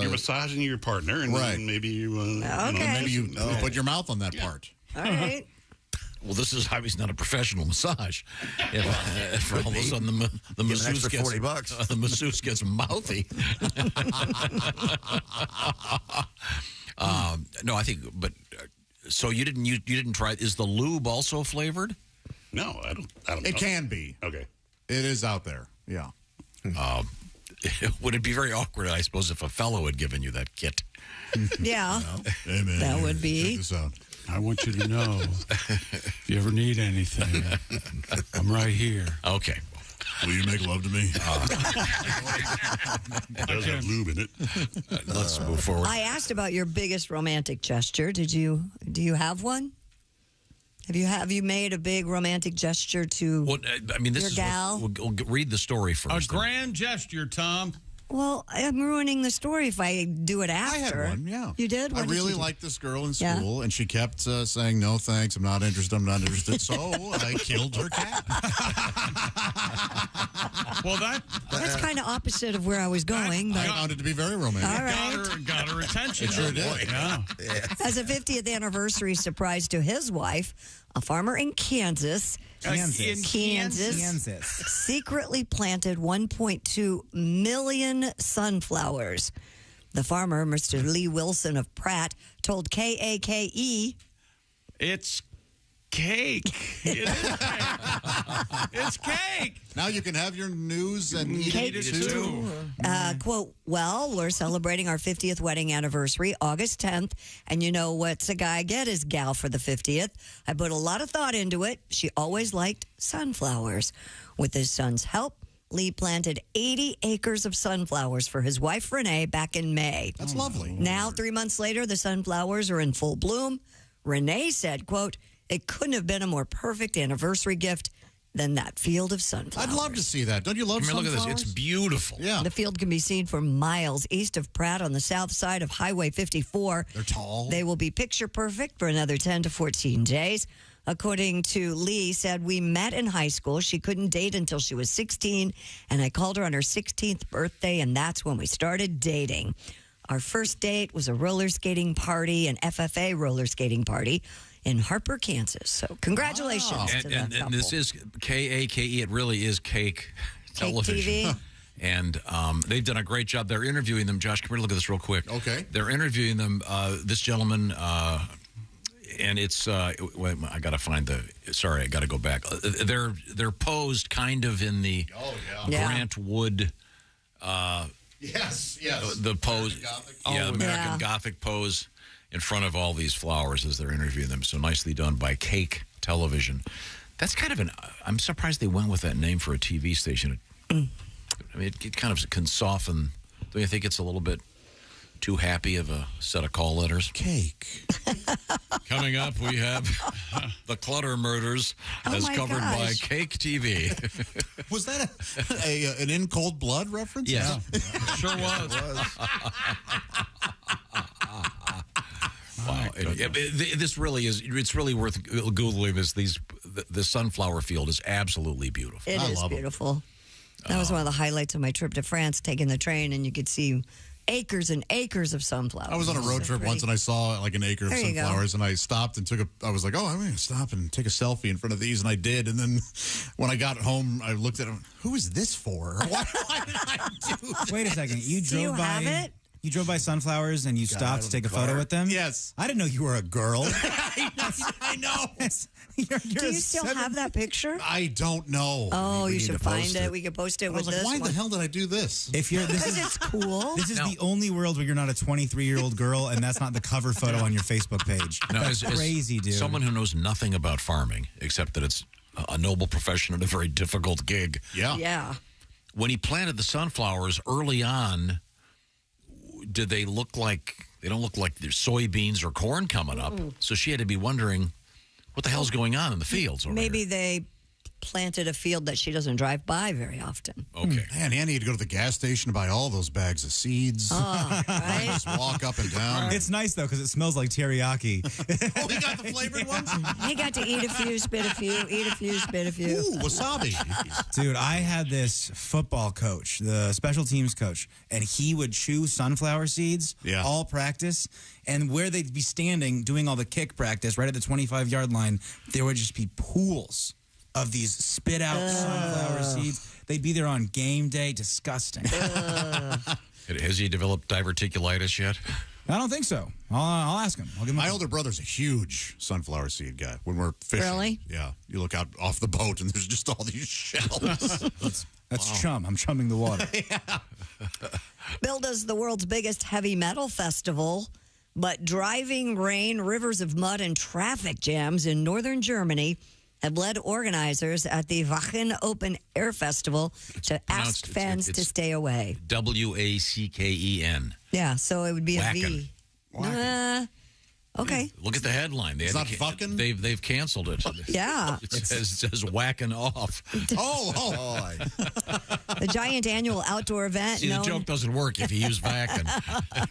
You're massaging your partner, and then maybe you. Maybe you put your mouth on that part. All right. Well, this is how he's not a professional massage. If all of a sudden the masseuse extra gets $40. the masseuse gets mouthy. No, I think. But so you didn't try. Is the lube also flavored? No, I don't know. It can be. Okay. It is out there. Yeah. Would it be very awkward, I suppose, if a fellow had given you that kit? Yeah. Hey, man, That would be. Check this out. I want you to know, if you ever need anything, I'm right here. Okay. Will you make love to me? It does have lube in it. Let's move forward. I asked about your biggest romantic gesture. Do you have one? Have you made a big romantic gesture to this your is gal? We'll read the story first. A grand gesture, Tom. Well, I'm ruining the story if I do it after. I had one, yeah. You did? I What did really you do? liked this girl in Yeah. school, and she kept saying, no, thanks, I'm not interested. So I killed her cat. Well, that's kind of opposite of where I was going. I But found it to be very romantic. all right. Got her attention. It sure did. Yeah. As a 50th anniversary surprise to his wife, a farmer in Kansas secretly planted 1.2 million sunflowers. The farmer, Mr. Lee Wilson of Pratt, told KAKE, It's cake. It is cake. It's cake. Now you can have your news and eat Cake it too. quote, well, we're celebrating our 50th wedding anniversary, August 10th, and you know what's a guy get his gal for the 50th? I put a lot of thought into it. She always liked sunflowers. With his son's help, Lee planted 80 acres of sunflowers for his wife, Renee, back in May. That's lovely. Now, 3 months later, the sunflowers are in full bloom. Renee said, quote, it couldn't have been a more perfect anniversary gift than that field of sunflowers. I'd love to see that. Don't you love Look sunflowers? at this. It's beautiful. Yeah. The field can be seen for miles east of Pratt on the south side of Highway 54. They're tall. They will be picture perfect for another 10 to 14 days. According to Lee, said, we met in high school. She couldn't date until she was 16, and I called her on her 16th birthday, and that's when we started dating. Our first date was a roller skating party, an FFA roller skating party. in Harper, Kansas. So congratulations to that and couple. this is K-A-K-E. It really is Cake Television. TV. And they've done a great job. They're interviewing them. Josh, come here, look at this real quick. Okay. They're interviewing them. This gentleman, and it's. Wait, I got to find the. Sorry, I got to go back. They're posed kind of in the Grant Wood. Yes. The pose. American Gothic pose in front of all these flowers as they're interviewing them. So nicely done by Cake Television. That's kind of an. I'm surprised they went with that name for a TV station. I mean, it kind of can soften. Don't you think it's a little bit too happy of a set of call letters? Cake. Coming up, we have The Clutter Murders as covered by Cake TV. Was that an In Cold Blood reference? Yeah. Sure was. Wow. This really is, it's really worth Googling this. The sunflower field is absolutely beautiful. It is beautiful. That was one of the highlights of my trip to France, taking the train, and you could see acres and acres of sunflowers. I was on a road trip once, and I saw like an acre of There you go. sunflowers, and I stopped and I was like, oh, I'm going to stop and take a selfie in front of these, and I did. And then when I got home, I looked at them. Who is this for? Why did I do this? Wait a second. You drove you have it? You drove by sunflowers and you stopped to take a photo with them? Yes. I didn't know you were a girl. I know. Do you still have that picture? I don't know. Oh, We you need should to find post it. We could post it I with was like, this why one. the hell did I do this? If you're Because it's cool. This is the only world where you're not a 23-year-old girl, and that's not the cover photo on your Facebook page. No, That's crazy, dude. Someone who knows nothing about farming, except that it's a noble profession and a very difficult gig. Yeah. When he planted the sunflowers early on, did they look like, they don't look like there's soybeans or corn coming up. So she had to be wondering, what the hell's going on in the fields over Maybe here? they planted a field that she doesn't drive by very often. Okay. Man, Annie had to go to the gas station to buy all those bags of seeds. Oh, right? Just walk up and down. It's nice, though, because it smells like teriyaki. Oh, he got the flavored ones? He got to eat a few, spit a few, eat a few, spit a few. Ooh, wasabi. Dude, I had this football coach, the special teams coach, and he would chew sunflower seeds all practice. And where they'd be standing doing all the kick practice, right at the 25-yard line, there would just be pools of these spit out sunflower seeds. They'd be there on game day. Disgusting. Has he developed diverticulitis yet? I don't think so. I'll ask him. I'll give him My older brother's a huge sunflower seed guy. When we're fishing, Really? Yeah, you look out off the boat and there's just all these shells. That's chum. I'm chumming the water. Bill does the world's biggest heavy metal festival, but driving rain, rivers of mud, and traffic jams in northern Germany have led organizers at the Wacken Open Air Festival to ask fans to stay away. Wacken. Yeah, so it would be a V. Wacken. Okay. Look at the headline. It's not fucking? They've canceled it. Yeah. It says whacking off. The giant annual outdoor event See, the known joke doesn't work if you use whacking.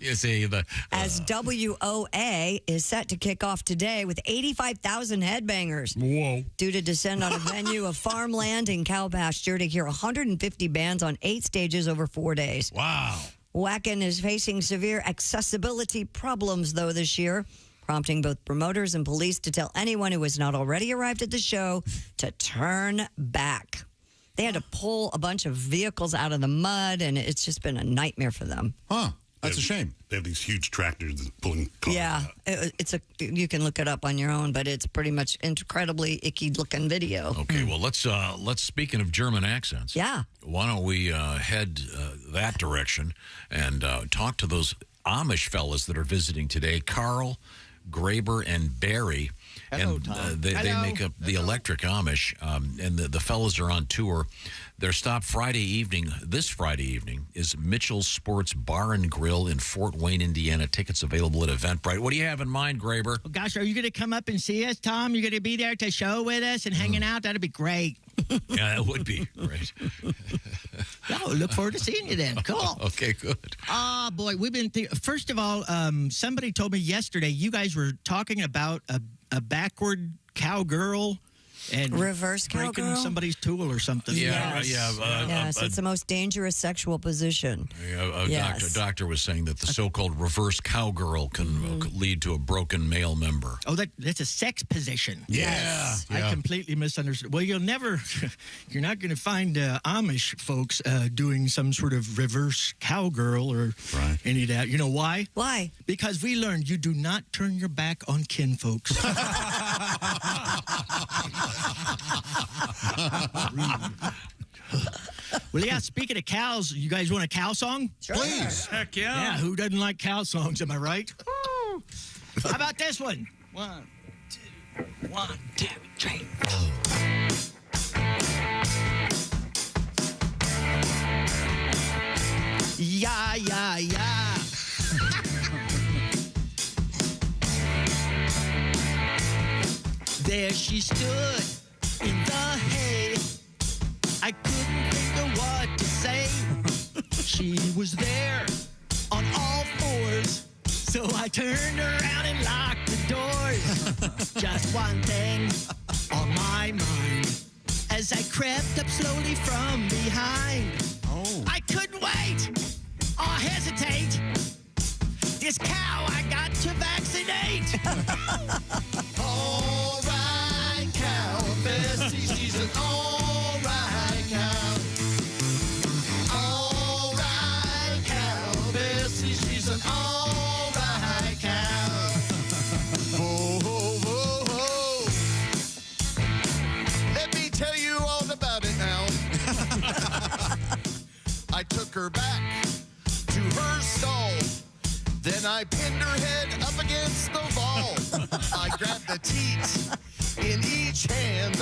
You see, as WOA is set to kick off today with 85,000 headbangers. Whoa. Due to descend on a venue of farmland and cow pasture to hear 150 bands on 8 stages over 4 days. Wow. Wacken is facing severe accessibility problems, though, this year, prompting both promoters and police to tell anyone who has not already arrived at the show to turn back. They had to pull a bunch of vehicles out of the mud, and it's just been a nightmare for them. Huh. That's a shame. They have these huge tractors pulling cars Yeah, out. you can look it up on your own, but it's pretty much incredibly icky-looking video. Okay, well, let's speaking of German accents. Yeah. Why don't we head that direction and talk to those Amish fellas that are visiting today, Carl, Graber, and Barry. Hello, and Tom. they make up the Electric Amish, and the fellas are on tour. Their stop this Friday evening, is Mitchell's Sports Bar and Grill in Fort Wayne, Indiana. Tickets available at Eventbrite. What do you have in mind, Graber? Well, gosh, are you going to come up and see us, Tom? You're going to be there to show with us and hanging out? That'd be great. Yeah, that would be great. Oh, look forward to seeing you then. Cool. Okay, good. Oh, boy, we've been... First of all, somebody told me yesterday you guys were talking about a backward cowgirl and reverse breaking cowgirl? somebody's tool or something. Yes, it's the most dangerous sexual position. Doctor was saying that the so-called reverse cowgirl can lead to a broken male member. Oh, that's a sex position. Yes. I completely misunderstood. Well, you're not going to find Amish folks doing some sort of reverse cowgirl or any of that. You know why? Why? Because we learned you do not turn your back on kin folks. Well, yeah, speaking of cows, you guys want a cow song? Sure. Please. Heck yeah. Yeah, who doesn't like cow songs, am I right? How about this one? 1, 2, 3. Yeah, yeah, yeah. There she stood in the hay. I couldn't think of what to say. She was there on all fours, so I turned around and locked the doors. Just one thing on my mind as I crept up slowly from behind. I couldn't wait or hesitate. This cow I got to vaccinate. All right, cow, Bessie, she's an all right cow. All right, cow, Bessie, she's an all right cow. Whoa, whoa, whoa. Let me tell you all about it now. I took her back to her stall. Then I pinned her head up against the wall. I grabbed the teats in each hand.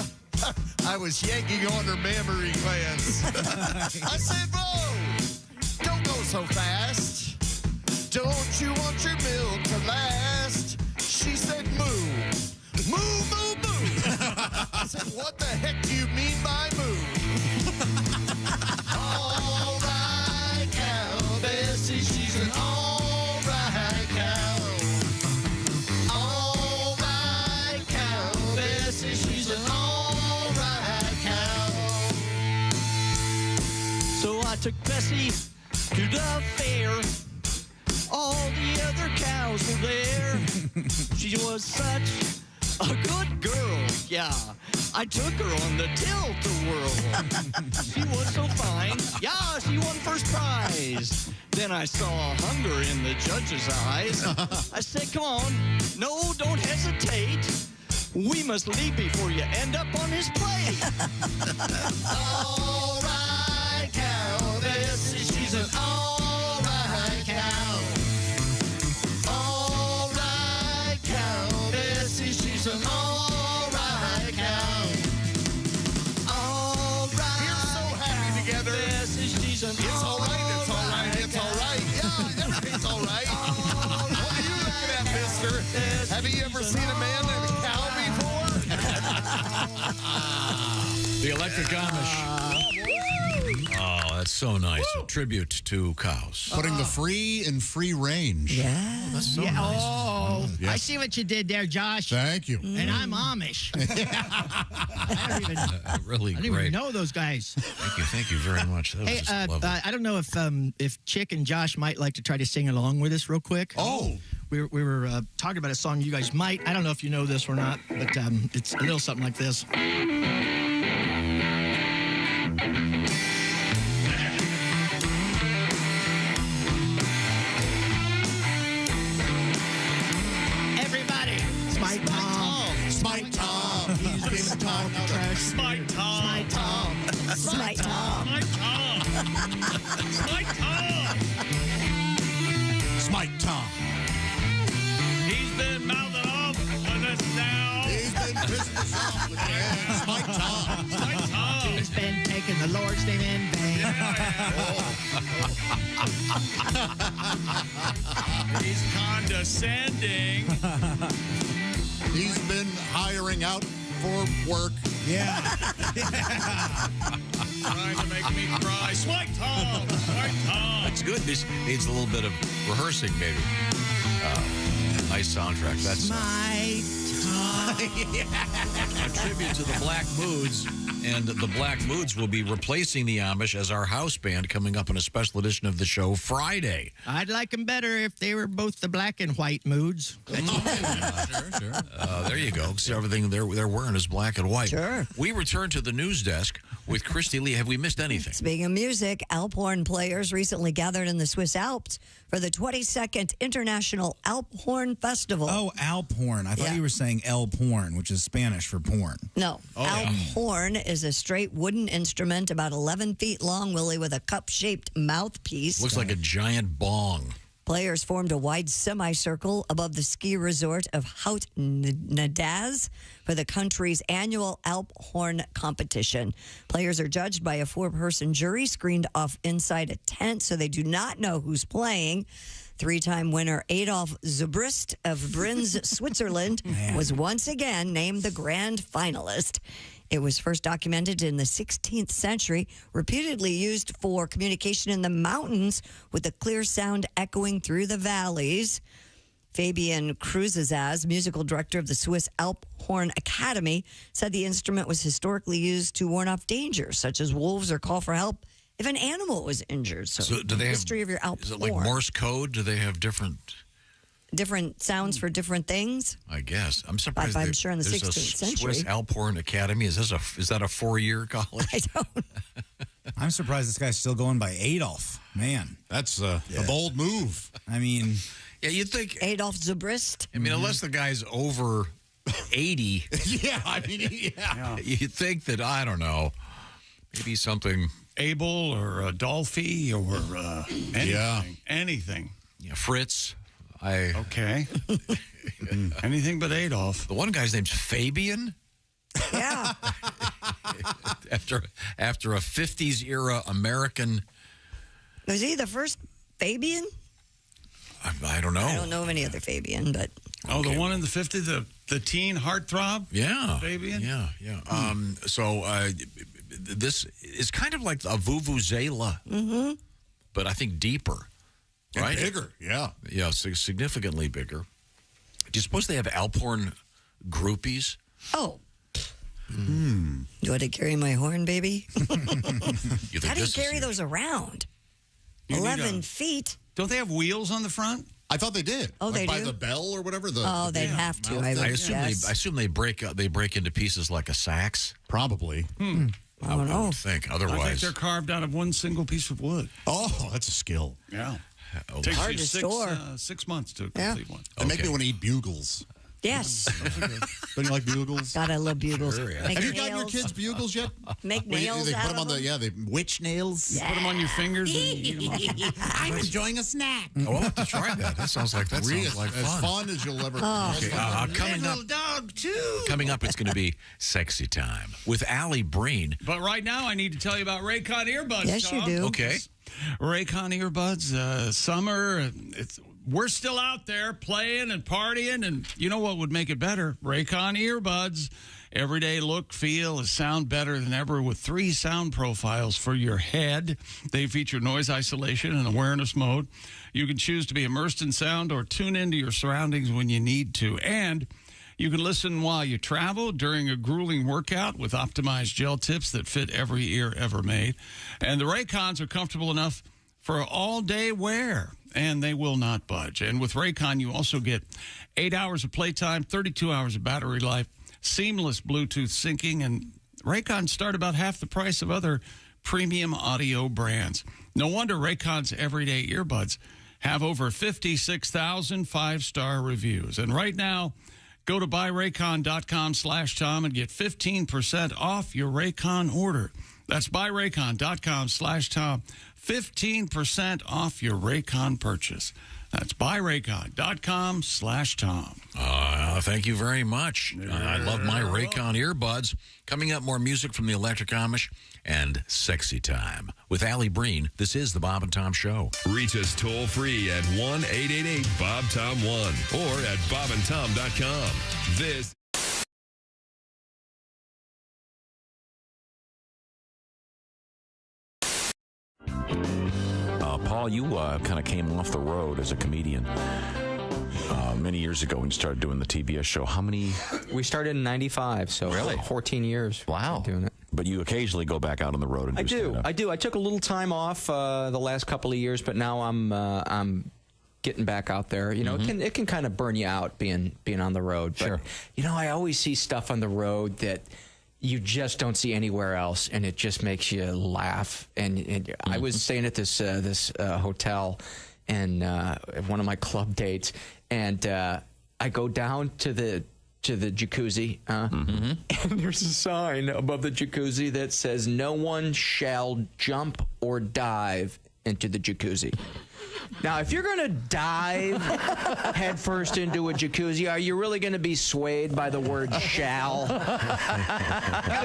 I was yanking on her mammary glands. I said, whoa, don't go so fast. Don't you want your milk to last? She said, moo, moo, moo, moo. I said, what the heck do you mean by moo? All right, cow, Bessie, she's an all right cow. All right, cow, Bessie, she's an all right cow. So I took Bessie to the fair. All the other cows were there. She was such a good girl, yeah. I took her on the tilt-a-whirl. She was so fine, yeah, she won first prize. Then I saw hunger in the judge's eyes. I said, come on, no, don't hesitate. We must leave before you end up on his plate. All right, cow, Bessie, she's an all right cow. All right, cow, Bessie, she's an all right cow. All right, we're so happy together. Bessie, she's an it's all right, it's all right, it's all right. Yeah, everything's all right. What are you looking at, mister? Have you ever seen a man and a cow before? The Electric Amish. Oh, that's so nice. A tribute to cows. Putting the free in free range. Yeah. Oh, that's so nice. Oh, Yes. I see what you did there, Josh. Thank you. And I'm Amish. I don't even, Really I didn't great. even know those guys. Thank you very much. That was Hey, just lovely. I don't know if Chick and Josh might like to try to sing along with us real quick. Oh. We were talking about a song you guys might. I don't know if you know this or not, but it's a little something like this. Everybody, Smite Tom. Smite Tom. He's been talking trash. Smite Tom. Smite Tom. Smite Tom. Smite Tom. Smite Tom. Smite Tom. He's been mouthing off on us now. He's been pissing us off with that. Smite Tom. Smite Tom. He's been taking the Lord's name in vain. He's condescending. He's been hiring out for work. Yeah. Trying to make me cry. Smite Tom. Smite Tom. That's good. This needs a little bit of rehearsing, maybe. Nice soundtrack. That's Smite Tom. A tribute to the Black Moods. And the Black Moods will be replacing the Amish as our house band coming up in a special edition of the show Friday. I'd like them better if they were both the black and white moods. Sure. There you go. See, everything they're wearing is black and white. Sure. We return to the news desk with Christy Lee. Have we missed anything? Speaking of music, Alphorn players recently gathered in the Swiss Alps for the 22nd International Alphorn Festival. Oh, Alphorn. I thought you were saying El Porn, which is Spanish for porn. No. Alphorn is a straight wooden instrument about 11 feet long, Willie, with a cup-shaped mouthpiece. Looks like a giant bong. Players formed a wide semicircle above the ski resort of Hout Nadaz for the country's annual Alphorn competition. Players are judged by a 4-person jury screened off inside a tent, so they do not know who's playing. 3-time winner Adolf Zubrist of Brinz, Switzerland, was once again named the grand finalist. It was first documented in the 16th century, reputedly used for communication in the mountains with a clear sound echoing through the valleys. Fabian Kruzazaz, musical director of the Swiss Alphorn Academy, said the instrument was historically used to warn off dangers, such as wolves, or call for help if an animal was injured. So do they history have, of your Alphorn. Is it like Morse code? Do they have different sounds for different things? I guess. I'm surprised. I'm sure in the there's 16th a century. Swiss Alphorn Academy. Is that a 4-year college? I don't. I'm surprised this guy's still going by Adolf. Man, that's a bold move. I mean, yeah, you'd think Adolf Zubrist. I mean, unless the guy's over 80. Yeah, I mean, You'd think that, I don't know, maybe something Abel or Adolphi or anything. Anything. Yeah, Fritz. Okay. Anything but Adolf. The one guy's name's Fabian. Yeah. after a 50s era American. Was he the first Fabian? I don't know. I don't know of any other Fabian, but the one in the 50s, the teen heartthrob. Yeah, Fabian. Yeah. So this is kind of like a vuvuzela, but I think deeper. Right? And bigger, yeah. Yeah, significantly bigger. Do you suppose they have Alphorn groupies? Oh. Do I carry my horn, baby? How do you carry those around? 11 feet. Don't they have wheels on the front? I thought they did. Oh, they by do? the bell or whatever. They'd have to. I assume they break into pieces like a sax. Probably. I don't know. I would think. Otherwise, I think they're carved out of one single piece of wood. Oh, that's a skill. Yeah. Oh, Takes hard you to store. 6 months to complete one. They make me want to eat bugles. Yes. Don't you like bugles? God, I love bugles. Sure, yeah. Make Have you gotten your nails. kids bugles yet? Make nails they out put them of on them? the witch nails. Yeah. Put them on your fingers and eat them off. I'm enjoying a snack. Oh, I'll have to try that. That sounds like As fun. fun as you'll ever. Okay, coming up, dog too. Coming up, it's going to be sexy time with Alli Breen. But right now, I need to tell you about Raycon earbuds. Yes, you Tom. do. Okay. Raycon earbuds, summer. We're still out there playing and partying, and you know what would make it better? Raycon earbuds. Everyday look, feel, and sound better than ever with 3 sound profiles for your head. They feature noise isolation and awareness mode. You can choose to be immersed in sound or tune into your surroundings when you need to. And you can listen while you travel during a grueling workout with optimized gel tips that fit every ear ever made. And the Raycons are comfortable enough for all-day wear, and they will not budge. And with Raycon, you also get 8 hours of playtime, 32 hours of battery life, seamless Bluetooth syncing, and Raycon start about half the price of other premium audio brands. No wonder Raycon's everyday earbuds have over 56,000 5-star reviews. And right now, go to buyraycon.com/Tom and get 15% off your Raycon order. That's buyraycon.com/Tom. 15% off your Raycon purchase. That's buyraycon.com/Tom. Thank you very much. I love my Raycon earbuds. Coming up, more music from the Electric Amish and Sexy Time. With Alli Breen, this is the Bob and Tom Show. Reach us toll free at 1-888-BOB-TOM-1 or at bobandtom.com. This Paul, you kind of came off the road as a comedian. many years ago when you started doing the TBS show. How many? We started in '95, so Really? 14 years. Wow. Doing it. But you occasionally go back out on the road and do stand-up. I do. I took a little time off the last couple of years, but now I'm getting back out there. You know, it can kind of burn you out being on the road. But, Sure. you know, I always see stuff on the road that you just don't see anywhere else, and it just makes you laugh. And I was staying at this hotel, and one of my club dates, and I go down to the jacuzzi, and there's a sign above the jacuzzi that says, "No one shall jump or dive into the jacuzzi." Now, if you're going to dive headfirst into a jacuzzi, are you really going to be swayed by the word shall? Come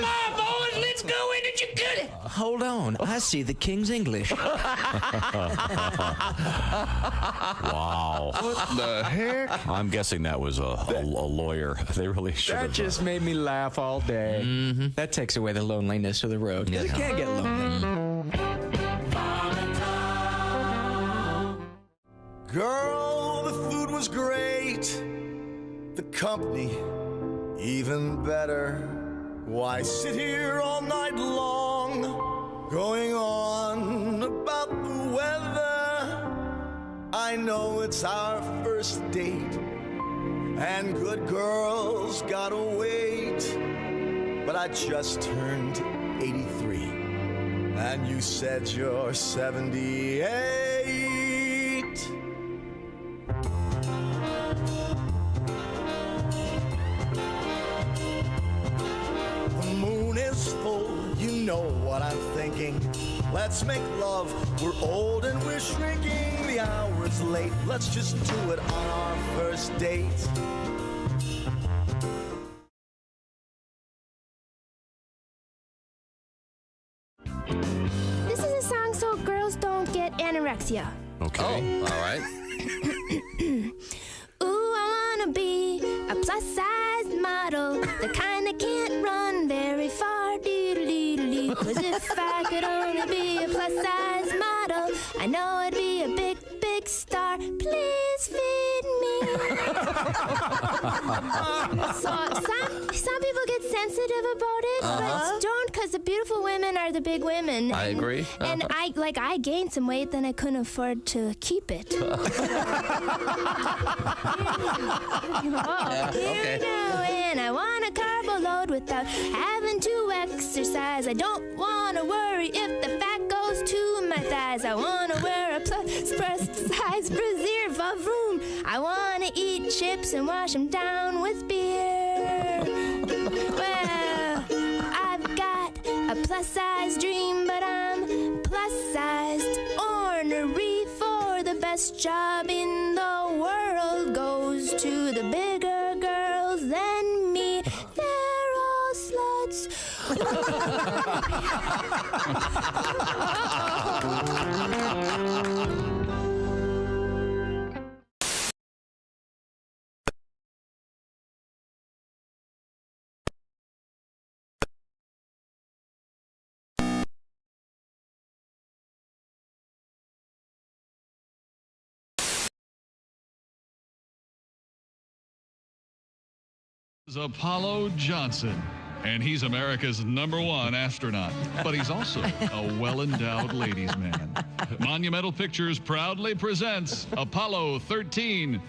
on, boys, let's go into jacuzzi. Hold on, I see the King's English. Wow. What the heck? I'm guessing that was a lawyer. They really should have. That just made me laugh all day. That takes away the loneliness of the road. It can't get lonely. Girl, the food was great, the company even better. Why sit here all night long, going on about the weather? I know it's our first date, and good girls gotta wait. But I just turned 83, and you said you're 78. The moon is full, you know what I'm thinking. Let's make love, we're old and we're shrinking. The hour's late, let's just do it on our first date. This is a song so girls don't get anorexia. Okay. All right. Ooh, I wanna be a plus-sized model, the kind that can't run very far. Dee-dee-dee-dee. 'Cause if I could only be a plus-sized model, I know I'd be a big, big star. Please feed me. So some people get sensitive about it, but don't, because the beautiful women are the big women. I agree. And I gained some weight, then I couldn't afford to keep it. Here we go, and I want a carbo load without having to exercise. I don't want to worry if the fat goes to my thighs. I want to wear a plus-size brassiere for room. I want to eat chips and wash them down with beer. Well, I've got a plus-size dream, but I'm plus-sized. Ornery for the best job in the world goes to the bigger girls than me. They're all sluts. Is Apollo Johnson, and he's America's #1 astronaut, but he's also a well-endowed ladies' man. Monumental Pictures proudly presents Apollo 13.5.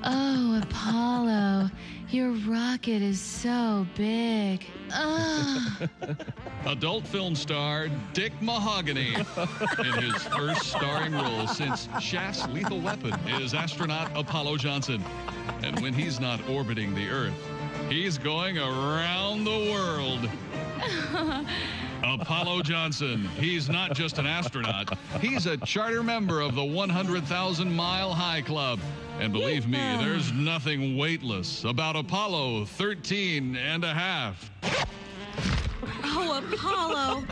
Oh, Apollo, your rocket is so big. Adult film star Dick Mahogany in his first starring role since Shaft's Lethal Weapon is astronaut Apollo Johnson. And when he's not orbiting the Earth, he's going around the world. Apollo Johnson, he's not just an astronaut, he's a charter member of the 100,000 Mile High Club. And believe me, there's nothing weightless about Apollo 13.5. Oh, Apollo.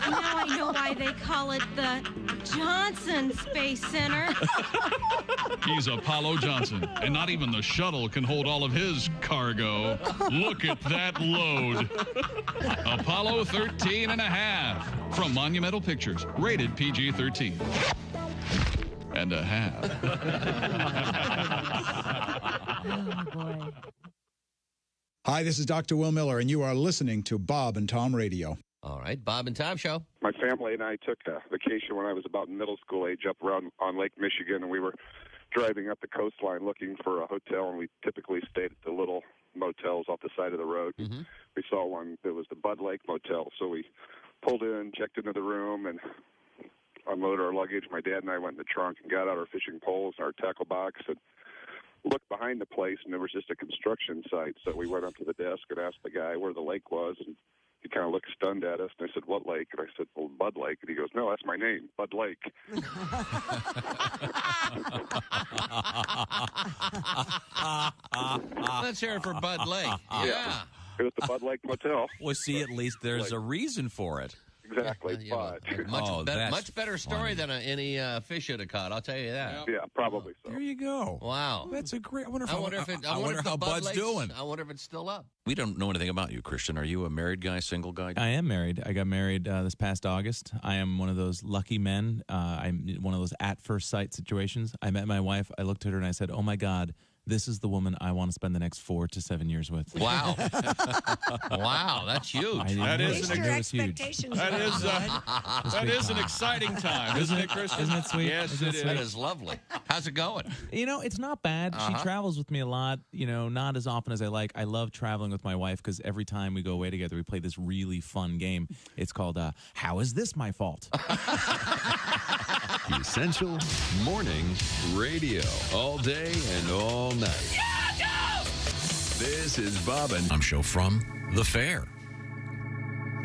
Now I know why they call it the Johnson Space Center. He's Apollo Johnson, and not even the shuttle can hold all of his cargo. Look at that load. Apollo 13.5 from Monumental Pictures, rated PG-13. and a half. Oh, boy. Hi, this is Dr. Will Miller, and you are listening to Bob and Tom Radio. All right, Bob and Tom Show. My family and I took a vacation when I was about middle school age up around on Lake Michigan, and we were driving up the coastline looking for a hotel, and we typically stayed at the little motels off the side of the road. Mm-hmm. We saw one that was the Bud Lake Motel, so we pulled in, checked into the room, and unloaded our luggage. My dad and I went in the trunk and got out our fishing poles and our tackle box and looked behind the place, and there was just a construction site. So we went up to the desk and asked the guy where the lake was, and he kind of looked stunned at us. And I said, "What lake?" And I said, "Well, Bud Lake." And he goes, "No, that's my name, Bud Lake." Let's hear it for Bud Lake. Yeah. It was the Bud Lake Motel. Well, see, at least there's a reason for it. Exactly, but much better story than any fish you'd have caught. I'll tell you that. Yeah, probably so. There you go. Wow, that's a great. I wonder if how Bud's doing. I wonder if it's still up. We don't know anything about you, Christian. Are you a married guy, single guy? I am married. I got married this past August. I am one of those lucky men. I'm one of those at first sight situations. I met my wife. I looked at her and I said, "Oh my God, this is the woman I want to spend the next 4 to 7 years with." Wow. Wow, that's huge. That is an exciting time, isn't it, Christian? Isn't it sweet? Yes, isn't it is. That is lovely. How's it going? You know, it's not bad. She travels with me a lot, not as often as I like. I love traveling with my wife because every time we go away together, we play this really fun game. It's called How Is This My Fault? Essential Morning Radio. All day and all night. This is Bob and Tom Show from the fair.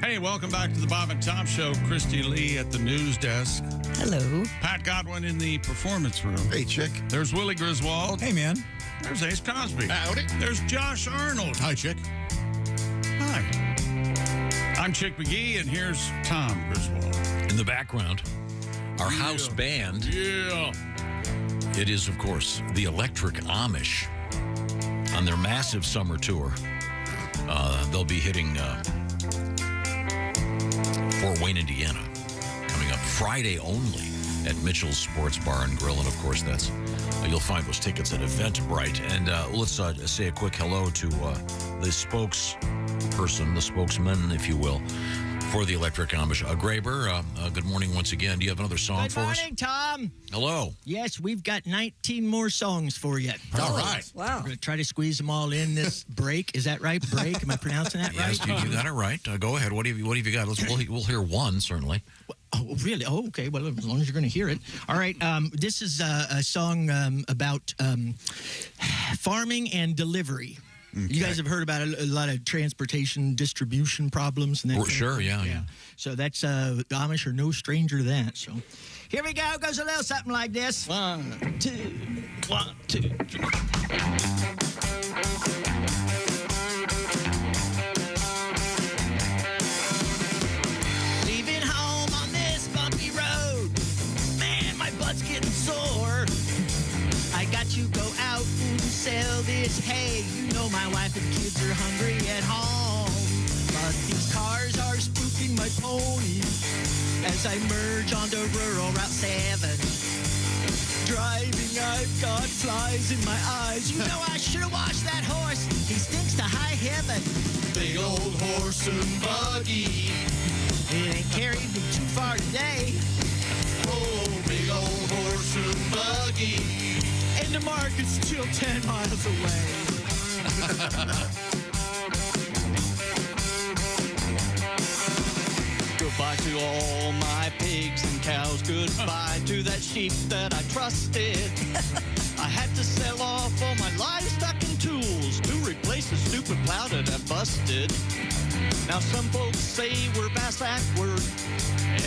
Hey, welcome back to the Bob and Tom Show. Christy Lee at the news desk. Hello. Pat Godwin in the performance room. Hey, Chick. There's Willie Griswold. Hey, man. There's Ace Cosby. Howdy. There's Josh Arnold. Hi, Chick. Hi. I'm Chick McGee, and here's Tom Griswold. In the background, our house band. Yeah. It is, of course, the Electric Amish on their massive summer tour. They'll be hitting Fort Wayne, Indiana, coming up Friday only at Mitchell's Sports Bar and Grill. And, of course, that's you'll find those tickets at Eventbrite. And let's say a quick hello to the spokesperson, the spokesman, if you will, for the Electric Amish. Graber, good morning once again. Do you have another song for us? Good morning, Tom. Hello. Yes, we've got 19 more songs for you. All right. Wow. We're going to try to squeeze them all in this break. Is that right? Break? Am I pronouncing that right? Yes, you got it right. Go ahead. What have you got? We'll hear one, certainly. Oh, really? Oh, okay. Well, as long as you're going to hear it. All right. This is a song about farming and delivery. Okay. You guys have heard about a lot of transportation distribution problems. And that sure, yeah. So that's the Amish are no stranger to that. So here we go. Goes a little something like this. 1, 2, 1, 2, 3. Leaving home on this bumpy road. Man, my butt's getting sore. I got to go out and sell this hay. You know my wife and kids are hungry at home. But these cars are spooking my pony as I merge onto rural Route 7. Driving, I've got flies in my eyes. You know I should have washed that horse. He stinks to high heaven. Big old horse and buggy. It ain't carried me too far today. Oh, big old horse and buggy. And the market's still 10 miles away. Goodbye to all my pigs and cows. Goodbye to that sheep that I trusted. I had to sell off all my livestock and tools to replace the stupid plow that I busted. Now some folks say we're bass backward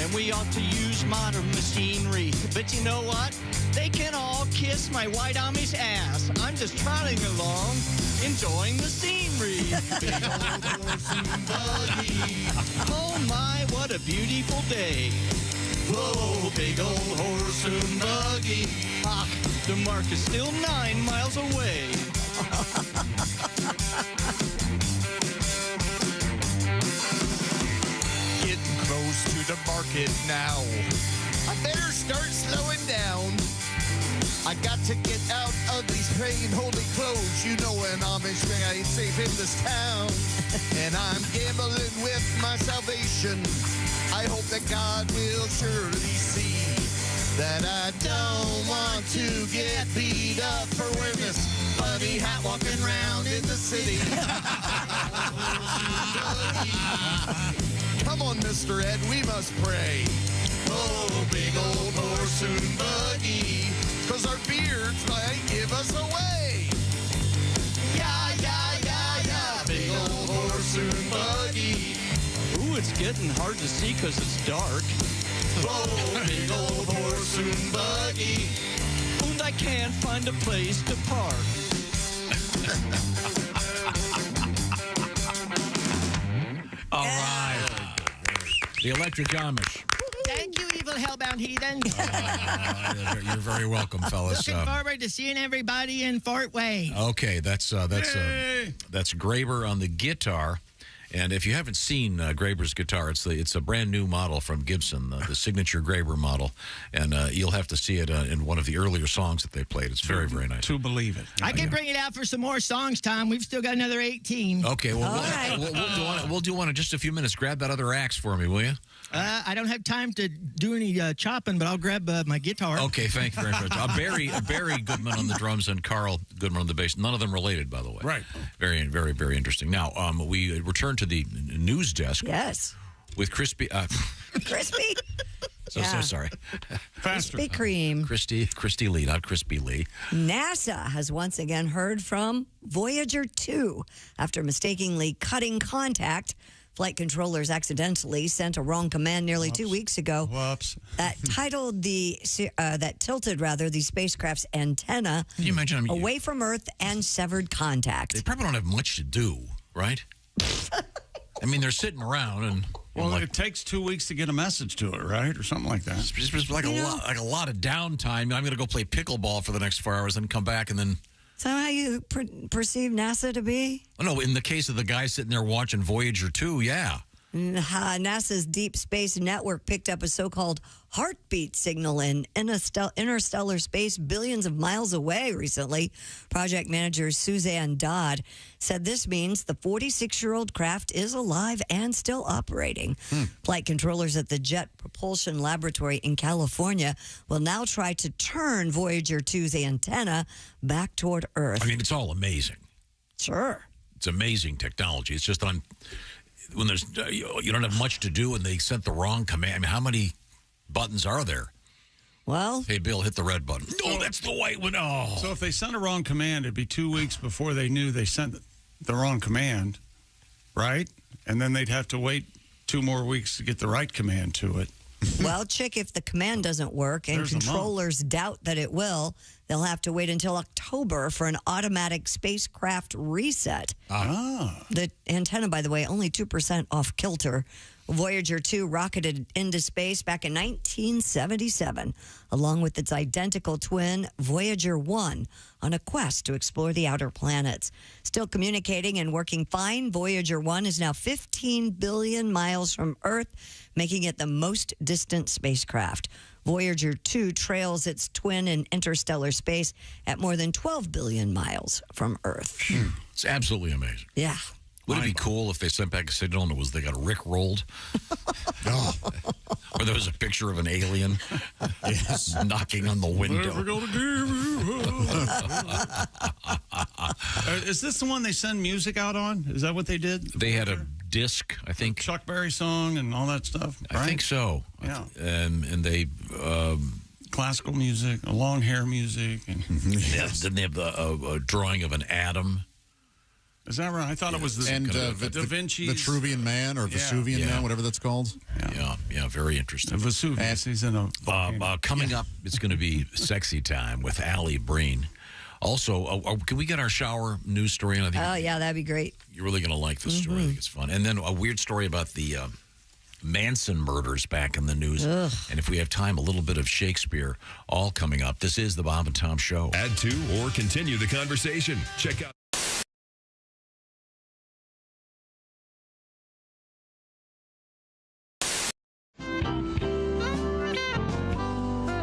and we ought to use modern machinery. But you know what? They can all kiss my white Amish ass. I'm just trotting along, enjoying the scenery. Big old horse and buggy. Oh my, what a beautiful day. Whoa, big old horse and buggy. Ah, the mark is still 9 miles away. Getting close to the market now. I better start slowing down. I got to get out of these pain holy clothes. You know an Amish man ain't safe in this town. And I'm gambling with my salvation. I hope that God will surely see that I don't want to get beat up for wearing this funny hat walking around in the city. Come on, Mr. Ed, we must pray. Oh, big old horse and buggy, 'cause our beards might give us away. Yeah, yeah, yeah, yeah, big old horse and buggy. Ooh, it's getting hard to see 'cause it's dark. Oh, big old horse and buggy. And I can't find a place to park. All right. The Electric Amish. Thank you, evil hellbound heathens. You're very welcome, fellas. Looking forward to seeing everybody in Fort Wayne. Okay, that's Graber on the guitar. And if you haven't seen Graber's guitar, it's a brand new model from Gibson, the signature Graber model, and you'll have to see it in one of the earlier songs that they played. It's very, very nice. To believe it. I can bring it out for some more songs, Tom. We've still got another 18. Okay, well, we'll do one in just a few minutes. Grab that other axe for me, will you? I don't have time to do any chopping, but I'll grab my guitar. Okay, thank you very much. Barry Goodman on the drums and Carl Goodman on the bass. None of them related, by the way. Right. Very, very, very interesting. Now, we return to the news desk. Yes. With Crispy. Crispy? So sorry. Faster. Krispy Kreme. Christy Lee, not Crispy Lee. NASA has once again heard from Voyager 2 after mistakenly cutting contact. Flight controllers accidentally sent a wrong command nearly 2 weeks ago. Whoops. That tilted the spacecraft's antenna Can you imagine, away from Earth and severed contact. They probably don't have much to do, right? I mean, they're sitting around and. Well, it takes 2 weeks to get a message to it, right, or something like that. It's like a lot of downtime. I'm going to go play pickleball for the next 4 hours, and come back, and then. Is that how you perceive NASA to be? Oh, no, in the case of the guy sitting there watching Voyager 2, yeah. NASA's Deep Space Network picked up a so-called heartbeat signal in interstellar space billions of miles away recently. Project manager Suzanne Dodd said this means the 46-year-old craft is alive and still operating. Flight controllers at the Jet Propulsion Laboratory in California will now try to turn Voyager 2's antenna back toward Earth. I mean, it's all amazing. Sure. It's amazing technology. It's just when there's you don't have much to do and they sent the wrong command. I mean, how many buttons are there? Well, hey, Bill, hit the red button. No, that's the white one. Oh. So if they sent a wrong command, it'd be 2 weeks before they knew they sent the wrong command, right? And then they'd have to wait 2 more weeks to get the right command to it. Well, Chick, if the command doesn't work and controllers doubt that it will, they'll have to wait until October for an automatic spacecraft reset. The antenna, by the way, only 2% off kilter. Voyager 2 rocketed into space back in 1977, along with its identical twin, Voyager 1, on a quest to explore the outer planets. Still communicating and working fine, Voyager 1 is now 15 billion miles from Earth, making it the most distant spacecraft. Voyager 2 trails its twin in interstellar space at more than 12 billion miles from Earth. It's absolutely amazing. Yeah. Would it be cool if they sent back a signal and they got Rick rolled? Or there was a picture of an alien knocking on the window. Never gonna give you up. Is this the one they send music out on? Is that what they did? They had a disc, I think. Chuck Berry song and all that stuff, right? I think so. Yeah. And they... classical music, long hair music. And Didn't they have a drawing of an atom? Is that right? I thought it was the Da Vinci's Vitruvian Man or Vesuvian Man, whatever that's called. Yeah, very interesting. Vesuvius, he's in a coming up, it's going to be Sexy Time with Alli, Breen. Also, can we get our shower news story? And Oh, yeah, that'd be great. You're really going to like this story. I think it's fun. And then a weird story about the Manson murders back in the news. Ugh. And if we have time, a little bit of Shakespeare, all coming up. This is the Bob and Tom Show. Add to or continue the conversation. Check out.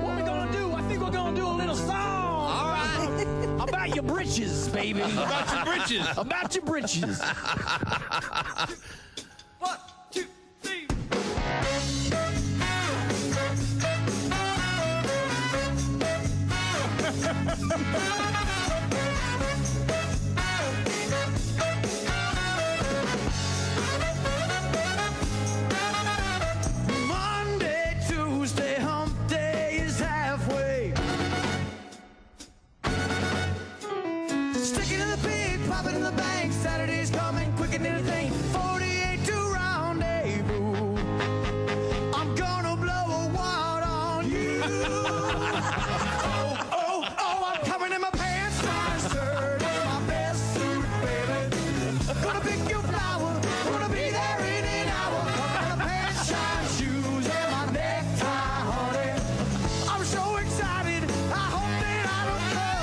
What we gonna do? I think we're gonna do a little song. britches, baby. About your britches. About your britches. 1, 2, 3. Monday, Tuesday, hump day is halfway. Sticking in the pig, popping in the bank. Saturday's coming quicker than anything. 48 to rendezvous. I'm gonna blow a wad on you. Oh, I'm coming in my pants, my shirt, my best suit, baby. Gonna pick your flower, gonna be there in an hour. Coming in my pants, shine shoes, and my necktie, honey. I'm so excited, I hope that I don't come.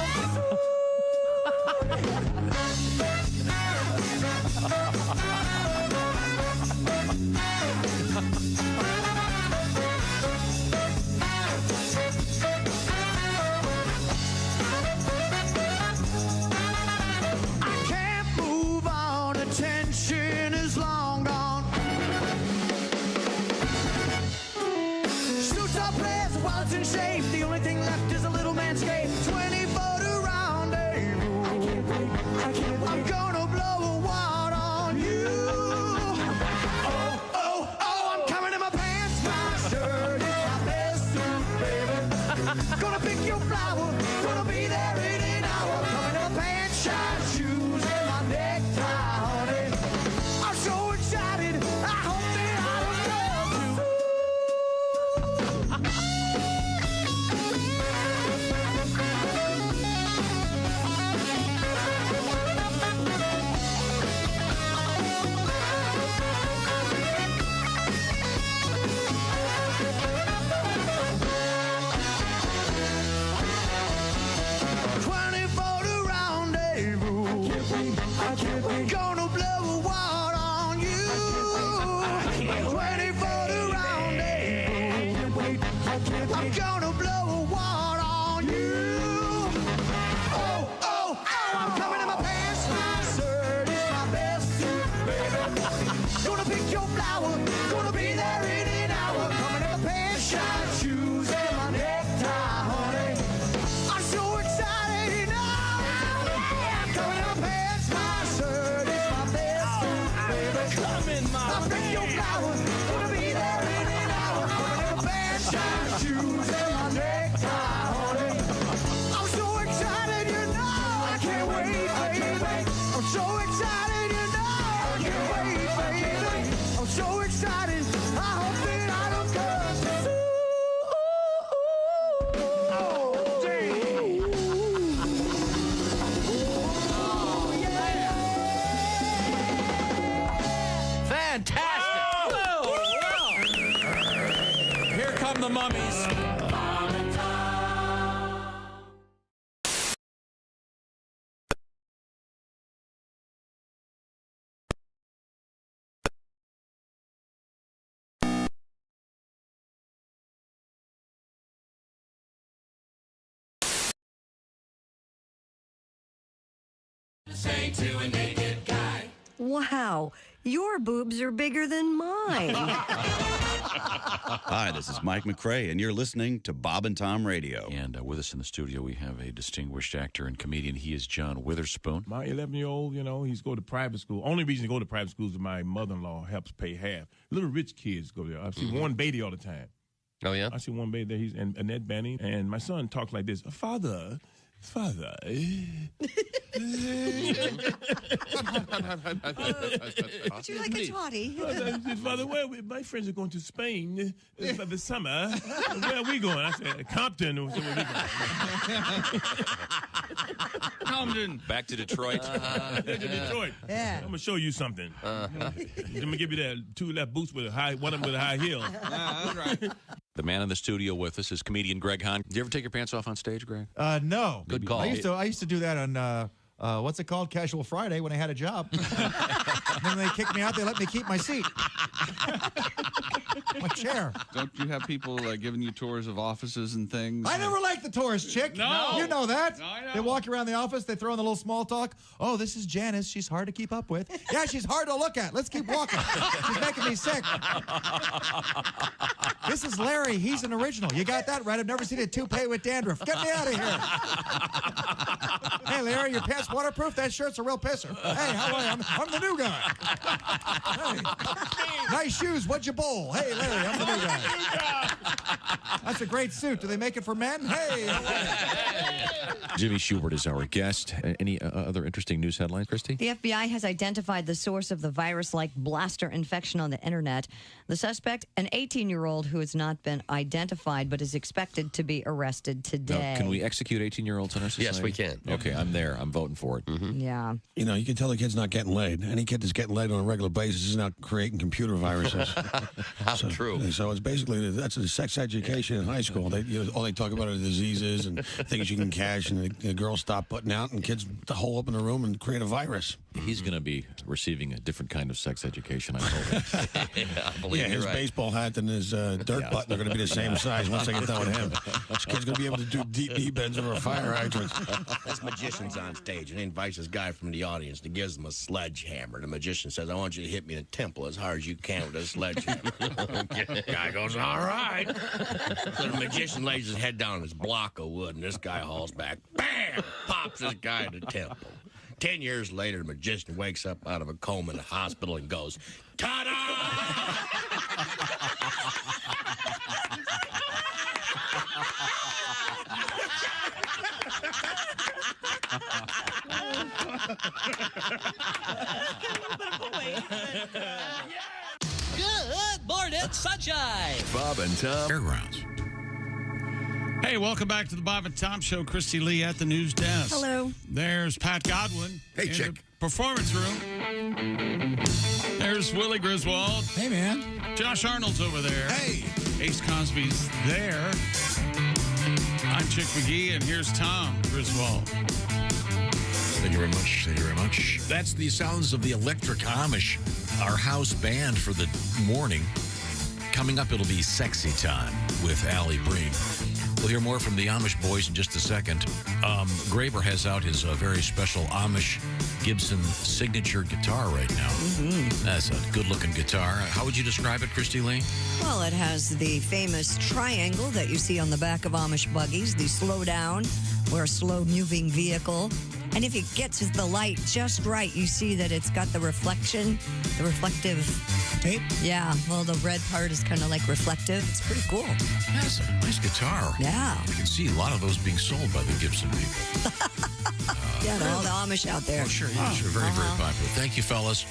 I can't move on, attention is long gone. Suits are players, wallets in shape. The only thing left is a little manscape. 24 to rendezvous. I'm gonna blow a wad on you. Oh, I'm coming in my pants, my shirt, it's my best suit, baby. Gonna pick your flower, gonna be there in an hour. Coming in my pants, shine shoes, and my necktie, honey. I'm so excited, I hope that I don't come too. Gonna blow a wad on you. 24 to rendezvous. I'm gonna blow a wad on you. Oh, I'm coming in my pants, my shirt, it's my best suit, baby. Gonna pick your flower, gonna be there in an hour. Coming in my pants, shine shoes, and my necktie, honey. I'm so excited, you know. I'm coming in my pants, my shirt, it's my best suit, baby. I'll pick your flower, gonna be there in an hour. Coming in my pants, shine shoes, and my necktie, honey. I'm so excited, you know. I can't wait, baby. I'm so excited, you know. I can't wait, baby. I'm so excited. I hope that I don't come too. Oh, dang. Oh, yeah. Fantastic. Here come the mummies. Say to a naked guy. Wow, your boobs are bigger than mine. Hi, this is Mike McRae, and you're listening to Bob and Tom Radio. And with us in the studio, we have a distinguished actor and comedian. He is John Witherspoon. My 11-year-old, he's going to private school. Only reason to go to private school is my mother-in-law helps pay half. Little rich kids go there. I see Warren Beatty all the time. Oh, yeah? I see Warren Beatty there. He's and Annette Bening. And my son talks like this. Father. Would you like a toddy? Father, my friends are going to Spain for the summer. Where are we going? I said, Compton. Or where we going? Compton. Back to Detroit. To Detroit. Yeah. I'm going to show you something. I'm going to give you that 2 left boots with one of them with a high heel. That's right. The man in the studio with us is comedian Greg Hahn. Do you ever take your pants off on stage, Greg? No. Good call. I used to do that on what's it called? Casual Friday when I had a job. then they kick me out. They let me keep my seat. My chair. Don't you have people giving you tours of offices and things? I never liked the tourist chick. No. You know that. No, I know. They walk around the office. They throw in the little small talk. Oh, this is Janice. She's hard to keep up with. Yeah, she's hard to look at. Let's keep walking. She's making me sick. This is Larry. He's an original. You got that right. I've never seen a toupee with dandruff. Get me out of here. Hey, Larry, your pants waterproof? That shirt's a real pisser. Hey, how are you? I'm the new guy. Hey, nice shoes. What'd you bowl? Hey, Larry, I'm the new guy. That's a great suit. Do they make it for men? Hey, how are you? Jimmy Schubert is our guest. Any other interesting news headlines, Christy? The FBI has identified the source of the virus-like blaster infection on the internet. The suspect, an 18-year-old who has not been identified but is expected to be arrested today. Now, can we execute 18-year-olds in our society? Yes, we can. Okay, I'm there. I'm voting for it. Yeah. You know, you can tell the kid's not getting laid. Any kid that's getting laid on a regular basis is now creating computer viruses. How true. So it's basically, that's a sex education in high school. All they talk about are diseases and things you can catch, and the girls stop putting out, and kids hole up in the room and create a virus. He's going to be receiving a different kind of sex education, I'm hoping. Yeah, his baseball hat and his dirt button are going to be the same size once I get done with him. This kid's going to be able to do deep knee bends over fire hydrants. This magician's on stage, and he invites this guy from the audience and gives him a sledgehammer. The magician says, I want you to hit me in the temple as hard as you can with a sledgehammer. Guy goes, all right. So the magician lays his head down on his block of wood, and this guy hauls back. Bam! Pops this guy in the temple. 10 years later, the magician wakes up out of a coma in the hospital and goes, ta-da! Good morning, sunshine. Bob and Tom. Fairgrounds. Hey, welcome back to the Bob and Tom Show. Christy Lee at the news desk. Hello. There's Pat Godwin. Hey, in chick. the performance room. There's Willie Griswold. Hey, man. Josh Arnold's over there. Hey. Ace Cosby's there. I'm Chick McGee, and here's Tom Griswold. Thank you very much. Thank you very much. That's the sounds of the Electric Amish, our house band for the morning. Coming up, it'll be Sexy Time with Alli, Breen. We'll hear more from the Amish boys in just a second. Graber has out his very special Amish Gibson signature guitar right now. That's a good-looking guitar. How would you describe it, Christy Lee? Well, it has the famous triangle that you see on the back of Amish buggies, the slow down, or a slow-moving vehicle. And if it gets the light just right, you see that it's got the reflective tape. Yeah, well, the red part is kind of like reflective. It's pretty cool. That's a nice guitar. Yeah. You can see a lot of those being sold by the Gibson people. Yeah, all the Amish out there. Oh, sure, yeah, sure. Very, very popular. Thank you, fellas.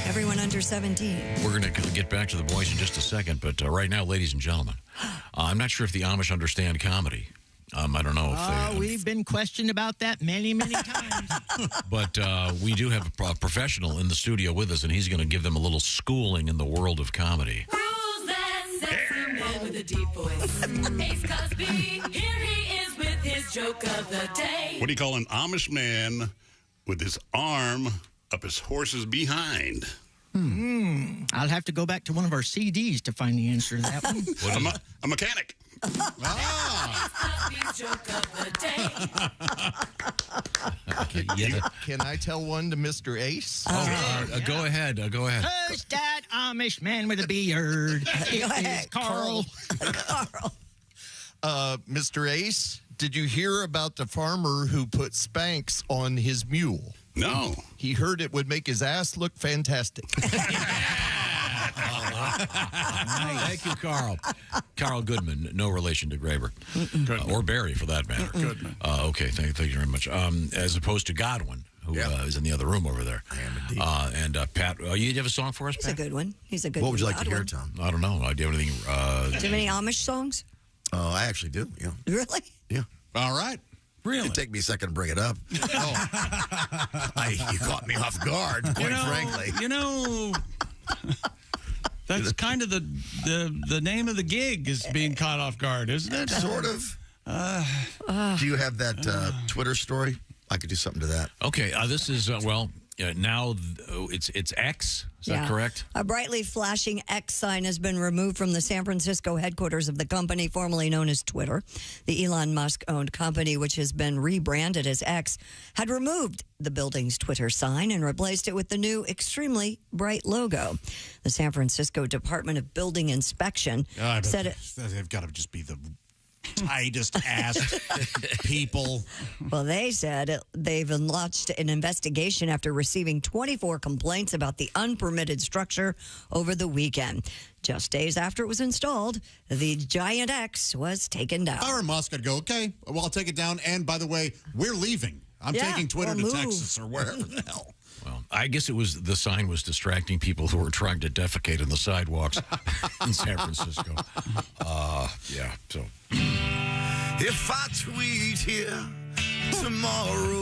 Everyone under 17. We're going to get back to the boys in just a second, but right now, ladies and gentlemen, I'm not sure if the Amish understand comedy. I don't know if they... We've been questioned about that many, many times. But we do have a professional in the studio with us, and he's going to give them a little schooling in the world of comedy. Who's that sexy man with a deep voice? Ace Cosby, here he is with his joke of the day. What do you call an Amish man with his arm up his horse's behind? I'll have to go back to one of our CDs to find the answer to that one. A mechanic. Can I tell one to Mr. Ace? Go ahead. Who's that Amish man with a beard? It is Carl. Mr. Ace, did you hear about the farmer who put Spanx on his mule? No. He heard it would make his ass look fantastic. Thank you, Carl. Carl Goodman, no relation to Graber. Or Barry, for that matter. Goodman. Okay, thank you very much. As opposed to Godwin, who is in the other room over there. I am indeed. And Pat, you have a song for us, It's Pat? a good one. He's a good What would you like to Godwin. hear, Tom? I don't know. Do you have anything? Do you have any Amish songs? Oh, I actually do. Yeah. Really? Yeah. All right. Really? It'd take me a second to bring it up. You caught me off guard, quite frankly. You know, that's kind of the name of the gig is being caught off guard, isn't it? Sort of. Do you have that Twitter story? I could do something to that. Okay, this is, now it's X. Is that correct? A brightly flashing X sign has been removed from the San Francisco headquarters of the company formerly known as Twitter. The Elon Musk-owned company, which has been rebranded as X, had removed the building's Twitter sign and replaced it with the new extremely bright logo. The San Francisco Department of Building Inspection said they've got to just be the tightest ass people. Well, they said they've launched an investigation after receiving 24 complaints about the unpermitted structure over the weekend. Just days after it was installed, the giant X was taken down. If I were Musk, I'd go, okay, well, I'll take it down. And by the way, we're leaving. I'm taking Twitter to Texas or wherever the hell. Well, I guess the sign was distracting people who were trying to defecate in the sidewalks in San Francisco. Yeah, so. If I tweet here tomorrow,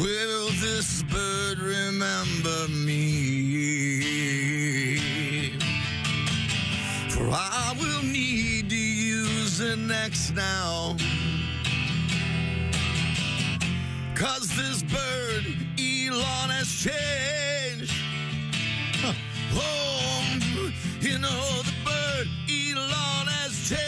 will this bird remember me? For I will need to use an X now. 'Cause this bird, Elon, has changed. Oh, you know, the bird, Elon, has changed.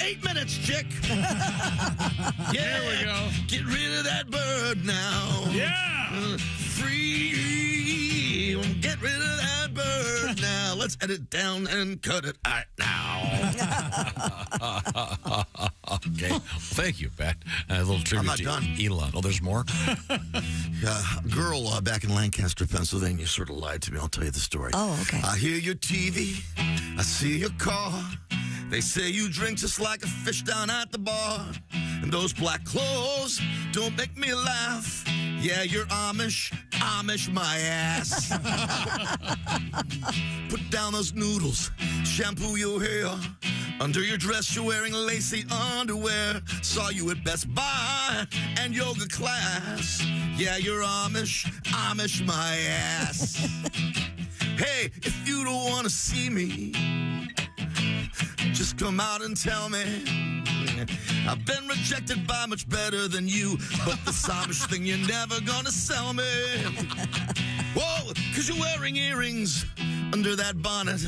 8 minutes, chick. There we go. Get rid of that bird now. Yeah. Free. Get rid of that bird now. Let's edit down and cut it out now. Okay. Thank you, Pat. A little tribute not to done. Elon. Oh, there's more? A girl back in Lancaster, Pennsylvania sort of lied to me. I'll tell you the story. Oh, okay. I hear your TV. I see your car. They say you drink just like a fish down at the bar. And those black clothes don't make me laugh. Yeah, you're Amish my ass. Put down those noodles, shampoo your hair. Under your dress, you're wearing lacy underwear. Saw you at Best Buy and yoga class. Yeah, you're Amish my ass. Hey, if you don't want to see me, just come out and tell me. I've been rejected by much better than you, but this Amish thing you're never gonna sell me. Whoa, 'cause you're wearing earrings under that bonnet.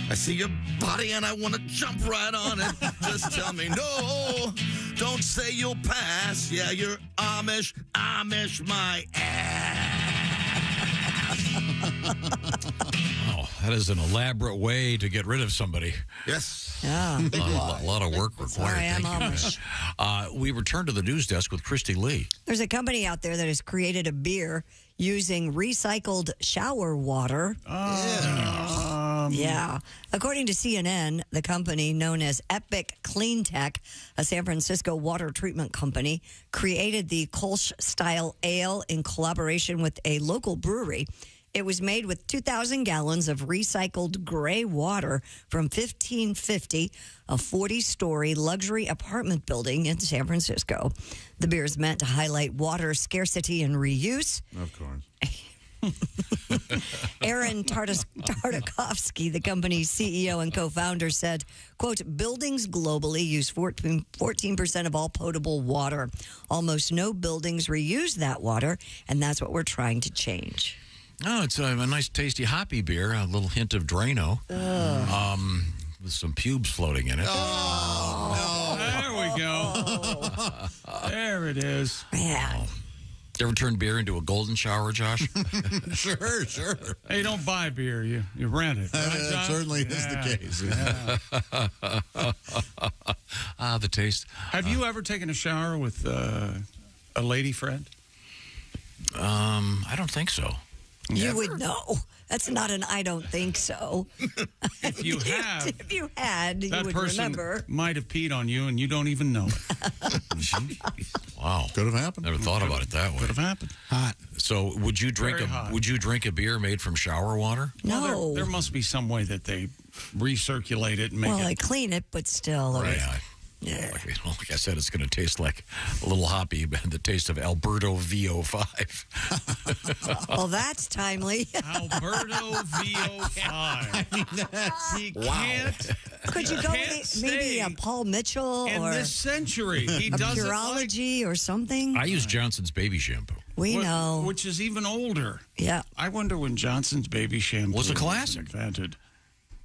I see your body and I want to jump right on it. Just tell me no, don't say you'll pass. Yeah, you're Amish my ass. Oh, that is an elaborate way to get rid of somebody. Yes. Yeah. A lot of work required. Sorry, I'm Thank you, Amish. Matt. We return to the news desk with Christy Lee. There's a company out there that has created a beer using recycled shower water. Yeah. According to CNN, the company known as Epic Clean Tech, a San Francisco water treatment company, created the Kolsch-style ale in collaboration with a local brewery. It was made with 2,000 gallons of recycled gray water from 1550, a 40-story luxury apartment building in San Francisco. The beer is meant to highlight water scarcity and reuse. Of course. Aaron Tartakovsky, the company's CEO and co-founder, said, quote, buildings globally use 14% of all potable water. Almost no buildings reuse that water, and that's what we're trying to change. Oh, it's a nice, tasty, hoppy beer. A little hint of Drano. With some pubes floating in it. Oh, no. There we go. There it is. Yeah. You ever turn beer into a golden shower, Josh? Sure. Hey, you don't buy beer. You rent it. Right, That certainly is the case. Yeah. The taste. Have you ever taken a shower with a lady friend? I don't think so. You would know. That's not an I don't think so. If you have, if you had, you that would person remember. might have peed on you and you don't even know it. Wow, could have happened. Never thought about it that way. Could have happened. Hot. So, would you drink Very hot. Would you drink a beer made from shower water? No. Well, there must be some way that they recirculate it and make Well, it. I clean it, but still. Right. Like I said, it's going to taste like a little hoppy, the taste of Alberto VO5. Well, that's timely. Alberto VO5. I mean, Could you go with maybe a Paul Mitchell in or this century? He a doesn't Purology or something? I use Johnson's baby shampoo. We know. Which is even older. Yeah. I wonder when Johnson's baby shampoo was a classic. Invented.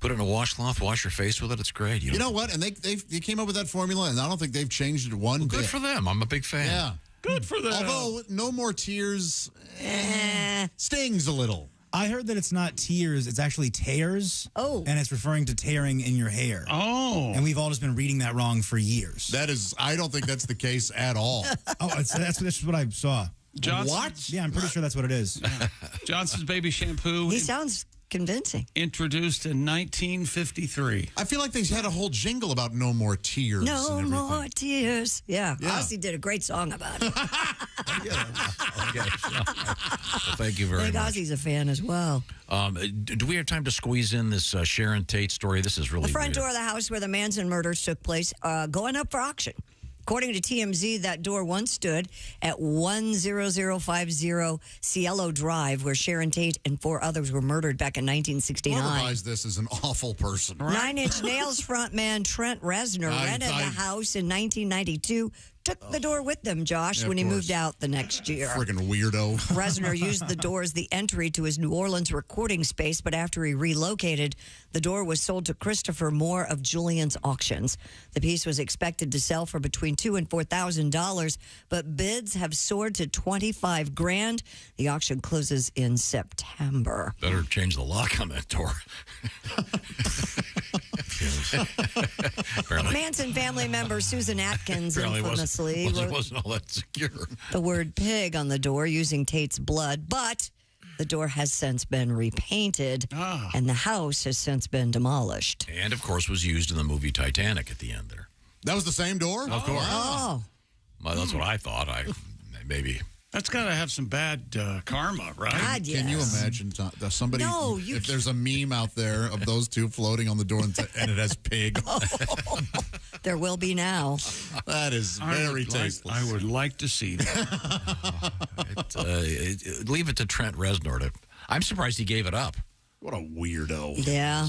Put it in a washcloth, wash your face with it. It's great. You know what? And they came up with that formula, and I don't think they've changed it one bit. Good for them. I'm a big fan. Yeah. Good for them. Although, no more tears stings a little. I heard that it's not tears, it's actually tears. Oh. And it's referring to tearing in your hair. Oh. And we've all just been reading that wrong for years. That is, I don't think that's the case at all. That's what I saw. What? Yeah, I'm pretty sure that's what it is. Johnson's baby shampoo. He sounds convincing. Introduced in 1953. I feel like they had a whole jingle about no more tears. No and more tears. Yeah. Yeah. Ozzy did a great song about it. Okay. Well, thank you I very think much. Ozzy's a fan as well. Do we have time to squeeze in this Sharon Tate story? This is really The front weird. door of the house where the Manson murders took place, going up for auction. According to TMZ, that door once stood at 10050 Cielo Drive, where Sharon Tate and 4 others were murdered back in 1969. Whoever buys this is an awful person. Nine Inch Nails frontman Trent Reznor rented the house in 1992. Took the door with them, Josh, Yeah, when he of moved course. out the next year. Friggin' weirdo. Reznor used the door as the entry to his New Orleans recording space, but after he relocated, the door was sold to Christopher Moore of Julian's Auctions. The piece was expected to sell for between $2,000 and $4,000, but bids have soared to $25,000. The auction closes in September. Better change the lock on that door. Manson family member Susan Atkins infamously wasn't all that secure. The word pig on the door using Tate's blood, but the door has since been repainted and the house has since been demolished. And, of course, was used in the movie Titanic at the end there. That was the same door? Of course. Oh. Well, that's what I thought. Maybe. That's got to have some bad karma, right? God, Can you imagine somebody? No, if there's a meme out there of those two floating on the door and it has pig, There will be now. that is very tasteless. I would like to see that. Leave it to Trent Reznor. I'm surprised he gave it up. What a weirdo. Yeah.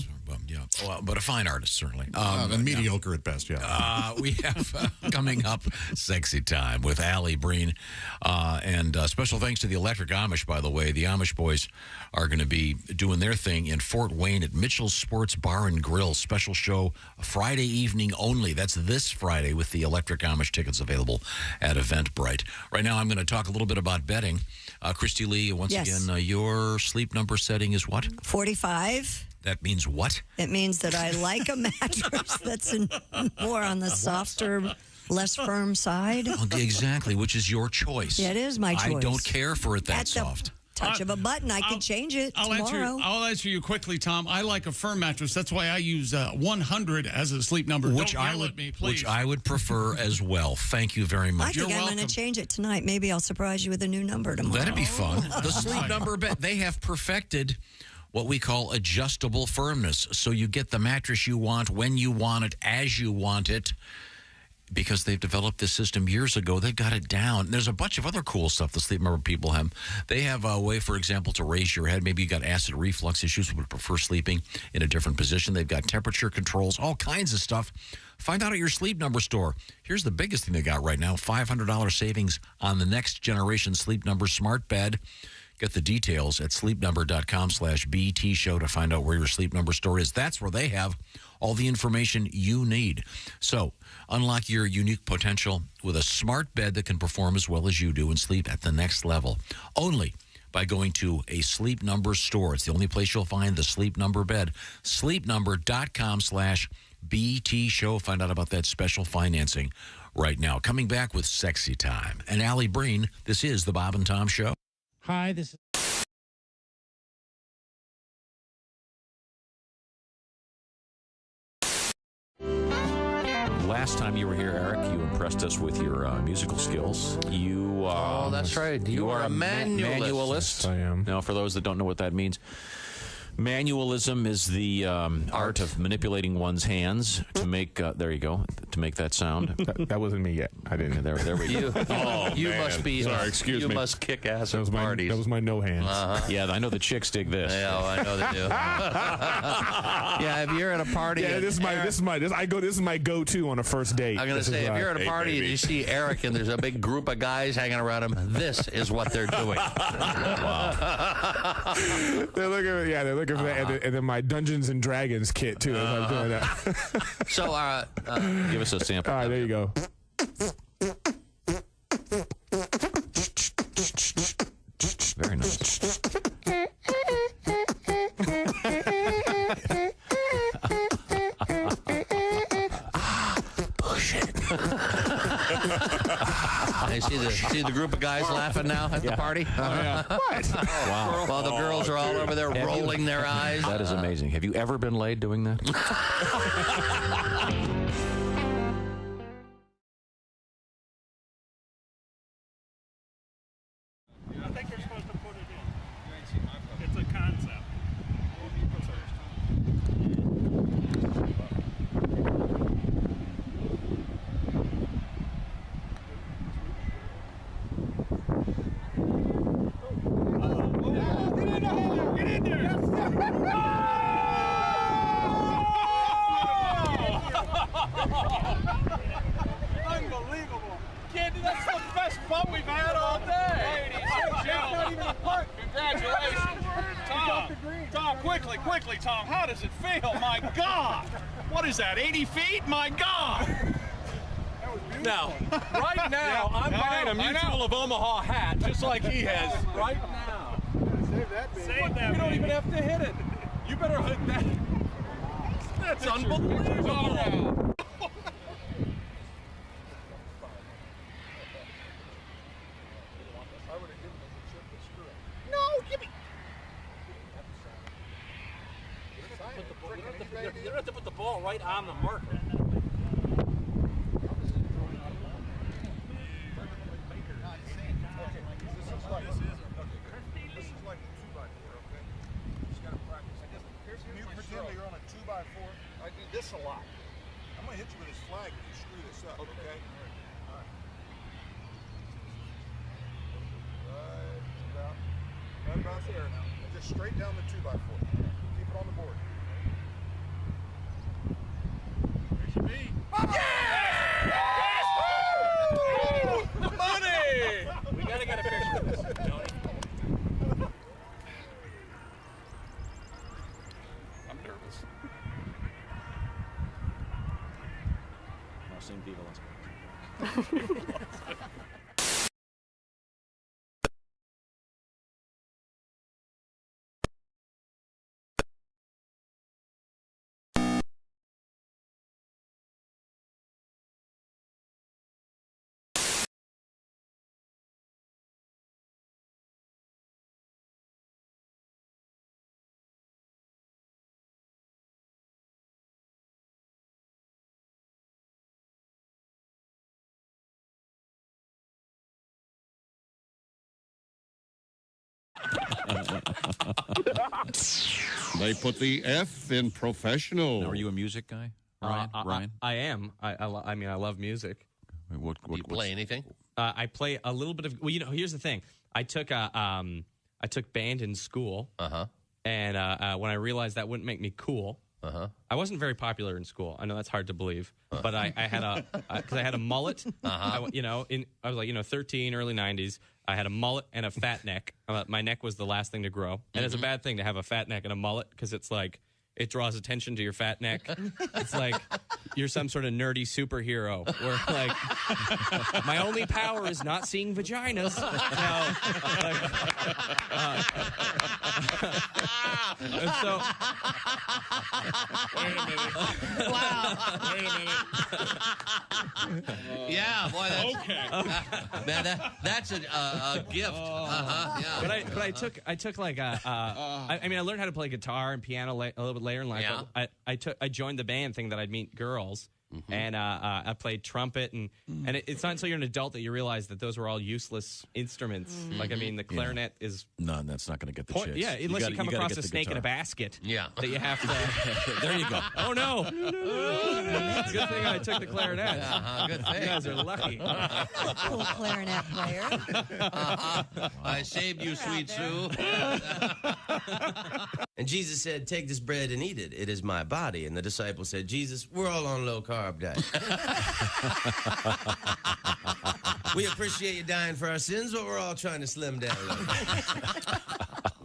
Well, but a fine artist, certainly. And mediocre at best, yeah. We have coming up Sexy Time with Alli, Breen. And special thanks to the Electric Amish, by the way. The Amish boys are going to be doing their thing in Fort Wayne at Mitchell's Sports Bar and Grill. Special show Friday evening only. That's this Friday with the Electric Amish tickets available at Eventbrite. Right now, I'm going to talk a little bit about betting. Christy Lee, once again, your sleep number setting is what? 45. That means what? It means that I like a mattress that's more on the softer, less firm side. Okay, exactly, which is your choice. Yeah, it is my choice. I don't care for it that At the soft. touch of a button, I can change it tomorrow. I'll answer you quickly, Tom. I like a firm mattress. That's why I use 100 as a sleep number. Which Don't I yell would, at me, please. which I would prefer as well. Thank you very I much. think I'm going to change it tonight. Maybe I'll surprise you with a new number tomorrow. That'd be fun. The sleep number bet, they have perfected what we call adjustable firmness. So you get the mattress you want, when you want it, as you want it. Because they've developed this system years ago, they've got it down. There's a bunch of other cool stuff the Sleep Number people have. They have a way, for example, to raise your head. Maybe you got acid reflux issues, would prefer sleeping in a different position. They've got temperature controls, all kinds of stuff. Find out at your Sleep Number store. Here's the biggest thing they got right now, $500 savings on the next generation Sleep Number smart bed. Get the details at sleepnumber.com/BT show to find out where your Sleep Number store is. That's where they have all the information you need. So unlock your unique potential with a smart bed that can perform as well as you do and sleep at the next level. Only by going to a Sleep Number store. It's the only place you'll find the Sleep Number bed. Sleepnumber.com/BT show. Find out about that special financing right now. Coming back with Sexy Time. And Alli Breen, this is the Bob and Tom Show. Hi, this is... Last time you were here, Eric, you impressed us with your musical skills. You, that's right. You are a manualist. Manualist. Yes, I am. Now, for those that don't know what that means, Manualism is the art of manipulating one's hands to make. There you go. To make that sound. That wasn't me yet. I didn't. There we go. You must be. Sorry, excuse me. You must kick ass That at was parties. that was my no hands. Yeah, I know the chicks dig this. Yeah, I know they do. Yeah, if you're at a party. Yeah, this is my go-to on a first date. I'm gonna say, if you're at a party and you see Eric and there's a big group of guys hanging around him, this is what they're doing. Wow. They're looking for that, and then my Dungeons and Dragons kit too. I'm doing that. So, give us a sample. All right, there you go. Very nice. Push it. I see the group of guys laughing now at the party. What? Wow. While the girls are all over there rolling their eyes. That is amazing. Have you ever been laid doing that? I think you're supposed to put it in. It's a concept. Get in there! Unbelievable. Candy, that's the best bump we've had all day. Ladies and gentlemen, congratulations. Tom, quickly, Tom. How does it feel? My God. What is that, 80 feet? My God. Now, right now, I'm buying a Mutual of Omaha hat, just like he has. Right now. Save that, baby. Save that, You don't baby. even have to hit it. You better hit that. That's unbelievable. No, give me. You don't have to put the ball right on the marker. I do this a lot. I'm going to hit you with this flag if you screw this up, okay? All right. Right about there now. And just straight down the 2x4. Keep it on the board. There should be. Yes! Woo! Money! We got to get a picture of this, Tony. I'm nervous. I've seen Beatles. They put the F in professional. Now, are you a music guy, Ryan? Ryan? I am. I mean, I love music. What Do you play anything? I play a little bit of. Well, here's the thing. I took band in school. And when I realized that wouldn't make me cool, I wasn't very popular in school. I know that's hard to believe, but I had because I had a mullet. I was like 13, early 90s. I had a mullet and a fat neck. My neck was the last thing to grow, and it's a bad thing to have a fat neck and a mullet because it's like it draws attention to your fat neck. It's like you're some sort of nerdy superhero where like my only power is not seeing vaginas. And so wait a minute. Wow. Wait a minute. Yeah, boy, that's okay. Man, that's a gift. Yeah. But I took like I mean I learned how to play guitar and piano a little bit later in life. Yeah. I joined the band thinking that I'd meet girls, and I played trumpet, and it's not until you're an adult that you realize that those were all useless instruments. Like, I mean, the clarinet is no, that's not going to get the chicks. Yeah, unless you come across a snake in a basket. Yeah, that you have to. There you go. Oh no! Good thing I took the clarinet. Good thing. You guys are lucky. Little clarinet player. I saved you, sweet Sue. And Jesus said, take this bread and eat it. It is my body. And the disciples said, Jesus, we're all on low-carb diet. We appreciate you dying for our sins, but we're all trying to slim down a little.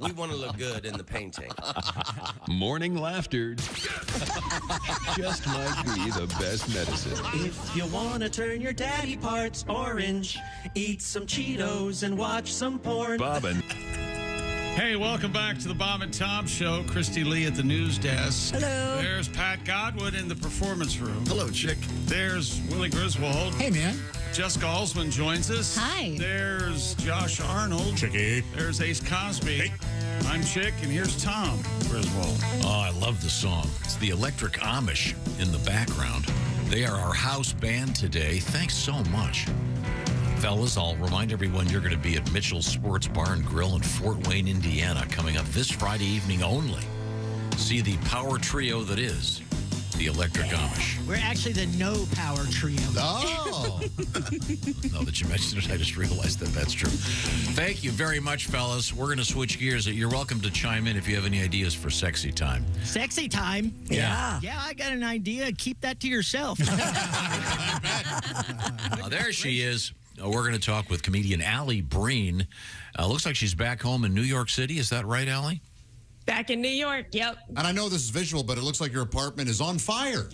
We want to look good in the painting. Morning laughter just might be the best medicine. If you want to turn your daddy parts orange, eat some Cheetos and watch some porn. Bob and Hey, welcome back to the Bob and Tom Show. Christy Lee at the news desk. Hello. There's Pat Godwin in the performance room. Hello, chick. There's Willie Griswold. Hey, man. Jessica Alsman joins us. Hi. There's Josh Arnold. Chicky. There's Ace Cosby. Hey. I'm Chick, and here's Tom Griswold. Oh, I love the song. It's the Electric Amish in the background. They are our house band today. Thanks so much. Fellas, I'll remind everyone you're going to be at Mitchell's Sports Bar and Grill in Fort Wayne, Indiana, coming up this Friday evening only. See the power trio that is the Electric Amish. We're actually the no power trio. Oh. Now that you mentioned it, I just realized that that's true. Thank you very much, fellas. We're going to switch gears. You're welcome to chime in if you have any ideas for sexy time. Sexy time? Yeah. Yeah, I got an idea. Keep that to yourself. There she is. We're going to talk with comedian Alli Breen. Looks like she's back home in New York City. Is that right, Alli? Back in New York, yep. And I know this is visual, but it looks like your apartment is on fire.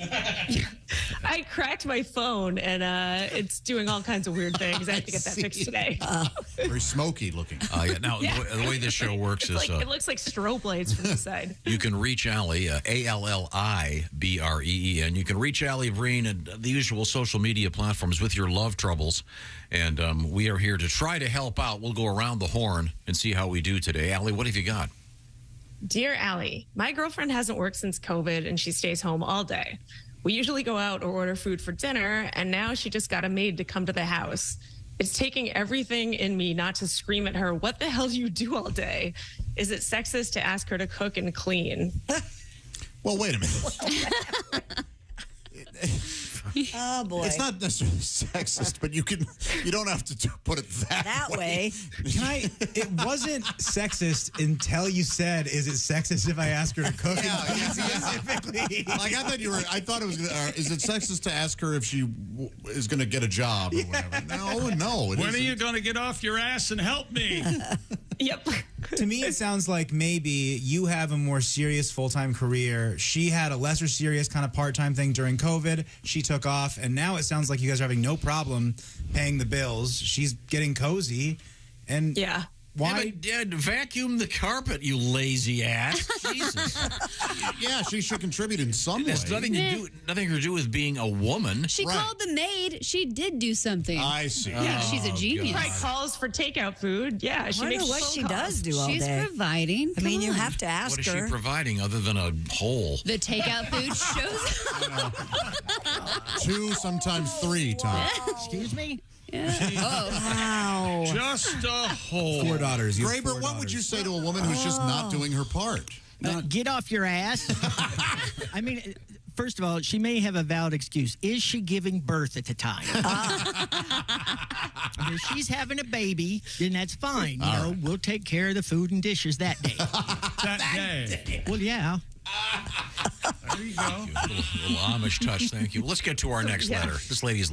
I cracked my phone, and it's doing all kinds of weird things. I have to get that fixed today. Very smoky looking. Yeah. Now, the way this show works is... it looks like strobe lights from the side. You can reach Alli, ALLIBREEN. You can reach Alli Breen at the usual social media platforms with your love troubles. And we are here to try to help out. We'll go around the horn and see how we do today. Alli, what have you got? Dear Alli, my girlfriend hasn't worked since COVID, and she stays home all day. We usually go out or order food for dinner, and now she just got a maid to come to the house. It's taking everything in me not to scream at her, what the hell do you do all day? Is it sexist to ask her to cook and clean? Well, wait a minute. Oh boy! It's not necessarily sexist, but you don't have to put it that way. It wasn't sexist until you said, "Is it sexist if I ask her to cook?" Specifically. Like I thought it was. Is it sexist to ask her if she is going to get a job or whatever? No. When are you going to get off your ass and help me? Yep. To me, it sounds like maybe you have a more serious full-time career. She had a lesser serious kind of part-time thing during COVID. She took off, and now it sounds like you guys are having no problem paying the bills. She's getting cozy. And yeah. Why? Vacuum the carpet, you lazy ass. Jesus. Yeah, she should contribute in some way. It has nothing to do with being a woman. She called the maid. She did do something. I see. Yeah, she's a genius. She probably calls for takeout food. Yeah, she makes what she does do all day. She's providing. I mean, you have to ask her. What is she providing other than a hole? The takeout food shows. 2, sometimes 3 times. Excuse me? Yeah. Wow. Just a hole. 4 daughters. Graber, what would you say to a woman who's just not doing her part? Get off your ass. I mean, first of all, she may have a valid excuse. Is she giving birth at the time? If she's having a baby, then that's fine. You know, we'll take care of the food and dishes that day. That day. Well, yeah. There you go. Little Amish touch, thank you. Let's get to our next letter. This lady is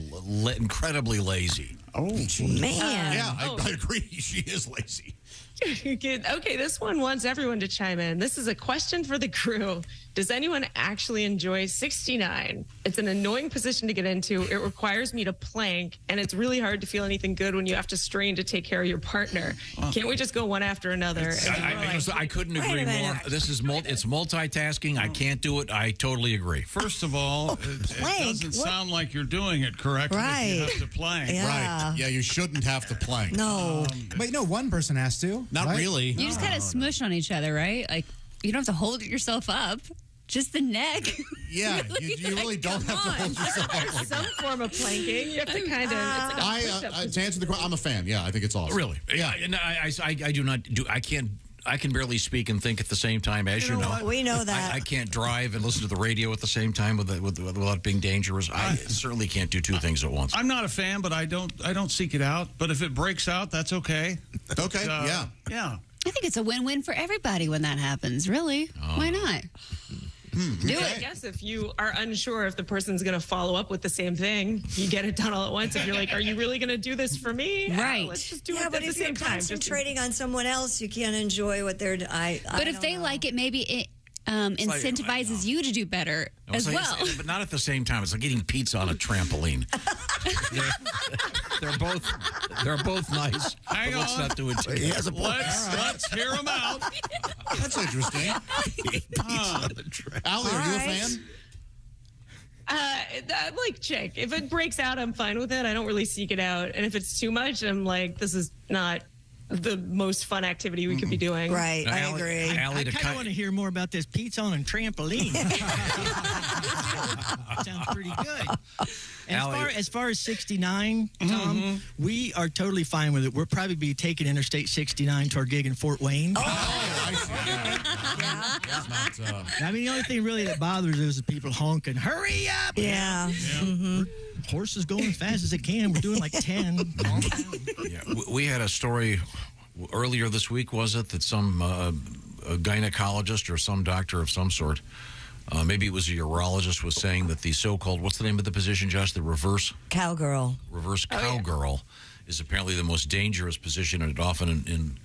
incredibly lazy. Oh, man. Yeah, I agree. She is lazy. Okay, this one wants everyone to chime in. This is a question for the crew. Does anyone actually enjoy 69? It's an annoying position to get into. It requires me to plank, and it's really hard to feel anything good when you have to strain to take care of your partner. Can't we just go one after another? I couldn't agree more. This is it's multitasking. I can't do it. I totally agree. First of all, it doesn't sound like you're doing it correctly. If you have to plank. Yeah. Right. Yeah, you shouldn't have to plank. No. But one person has to. Not really. You just kind of smush on each other, right? Like, you don't have to hold yourself up. Just the neck. Yeah, you really don't have to hold yourself up like Some form of planking. You have to kind of. to answer the question, I'm a fan. Yeah, I think it's awesome. Really? Yeah. And I do not do. I can't. I can barely speak and think at the same time, as you know. We know that. I can't drive and listen to the radio at the same time without being dangerous. I certainly can't do two things at once. I'm not a fan, but I don't seek it out. But if it breaks out, that's okay. Okay. Yeah. I think it's a win-win for everybody when that happens. Really? Why not? Do it. I guess if you are unsure if the person's going to follow up with the same thing, you get it done all at once. If you're like, are you really going to do this for me? Right. Let's just do it Yeah, at but the if same you're time. concentrating on someone else, you can't enjoy what they're doing. But if they like it, maybe it incentivizes you to do better as well. But not at the same time. It's like eating pizza on a trampoline. They're both nice. Hang on. Let's not do it together. He has a point. Let's hear them out. That's interesting. Allie, are you a fan? I'm like chick. If it breaks out, I'm fine with it. I don't really seek it out. And if it's too much, I'm like, this is not the most fun activity we could be doing. Right, I agree. I kind of want to hear more about this pizza on a trampoline. Sounds pretty good. And as far as 69, Tom, we are totally fine with it. We'll probably be taking Interstate 69 to our gig in Fort Wayne. Oh, I see. I mean, the only thing really that bothers us is people honking, hurry up! Yeah. Horse is going as fast as it can. We're doing like 10. Yeah, we had a story earlier this week, was it, that some a gynecologist or some doctor of some sort, maybe it was a urologist, was saying that the so-called, what's the name of the position, Josh? The reverse cowgirl. Reverse cowgirl is apparently the most dangerous position, and it often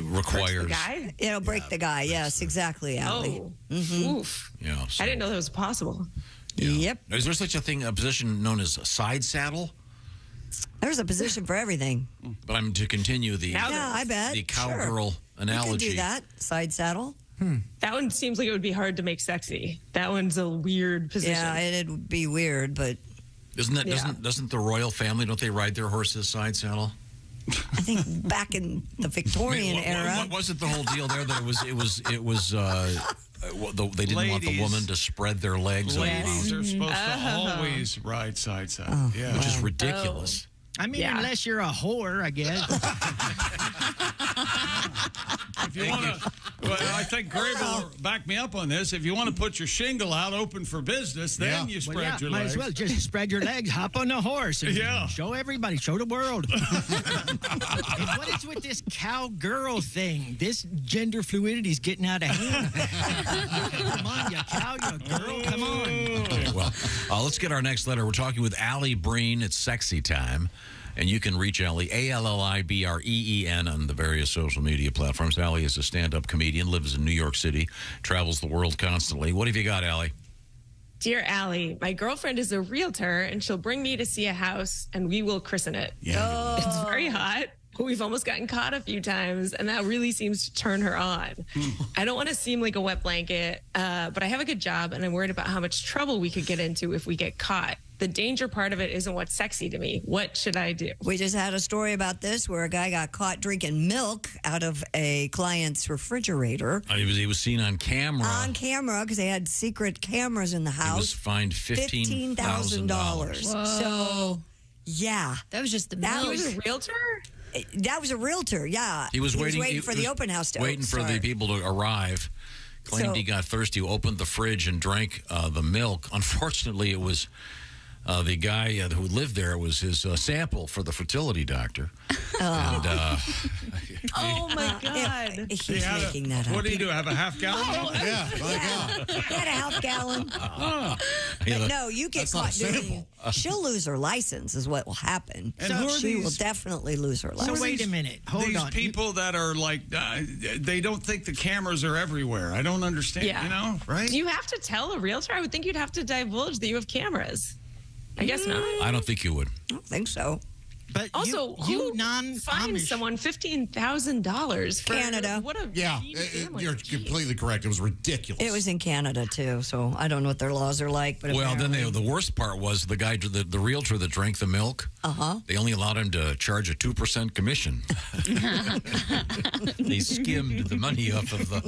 requires. It'll break the guy. Yes, exactly, Allie. Oof. Yeah, so. I didn't know that was possible. Yeah. Yep. Is there such a thing, a position known as a side saddle? There's a position for everything. But I'm to continue the I bet. the cowgirl analogy. You can do that. Side saddle. That one seems like it would be hard to make sexy. That one's a weird position. Yeah, it'd be weird, but doesn't the royal family, don't they ride their horses side saddle? I think back in the Victorian era. What wasn't the whole deal there that it was they didn't want the woman to spread their legs. Ladies are supposed to always ride side saddle. Which is ridiculous. I mean, unless you're a whore, I guess. If you want to, I think Greg will back me up on this. If you want to put your shingle out open for business, then you spread your might legs. as well just spread your legs, hop on the horse, and show everybody, show the world. And what is with this cowgirl thing? This gender fluidity is getting out of hand. Come on, you cow, you girl, come on. Okay, well, let's get our next letter. We're talking with Alli Breen. It's sexy time. And you can reach Alli, ALLIBREEN, on the various social media platforms. Alli is a stand-up comedian, lives in New York City, travels the world constantly. What have you got, Alli? Dear Alli, my girlfriend is a realtor, and she'll bring me to see a house, and we will christen it. Yeah. It's very hot. We've almost gotten caught a few times, and that really seems to turn her on. I don't want to seem like a wet blanket, but I have a good job, and I'm worried about how much trouble we could get into if we get caught. The danger part of it isn't what's sexy to me. What should I do? We just had a story about this where a guy got caught drinking milk out of a client's refrigerator. He was seen on camera. On camera, because they had secret cameras in the house. He was fined $15,000. So, yeah. That was just the milk. He was a realtor? That was a realtor, yeah. He was waiting for the open house to waiting for the people to arrive. Claimed he got thirsty, opened the fridge, and drank the milk. Unfortunately, it was the guy who lived there. It was his sample for the fertility doctor. And, oh, my God. He's making that up. What do you do, have a half gallon? Yeah, my God. He had a half gallon. But no, you get caught doing it. She'll lose her license is what will happen. And she will definitely lose her license. So wait a minute. Hold these on. people that are like, they don't think the cameras are everywhere. I don't understand, you know, right? Do you have to tell a realtor? I would think you'd have to divulge that you have cameras. I guess not. I don't think you would. I don't think so. But also, you who non-Amish fined someone $15,000 for Canada? What a Yeah, needy family. you're completely correct. It was ridiculous. It was in Canada too, so I don't know what their laws are like. But Well, then apparently- the worst part was the guy, the realtor that drank the milk. They only allowed him to charge a 2% commission. They skimmed the money off of the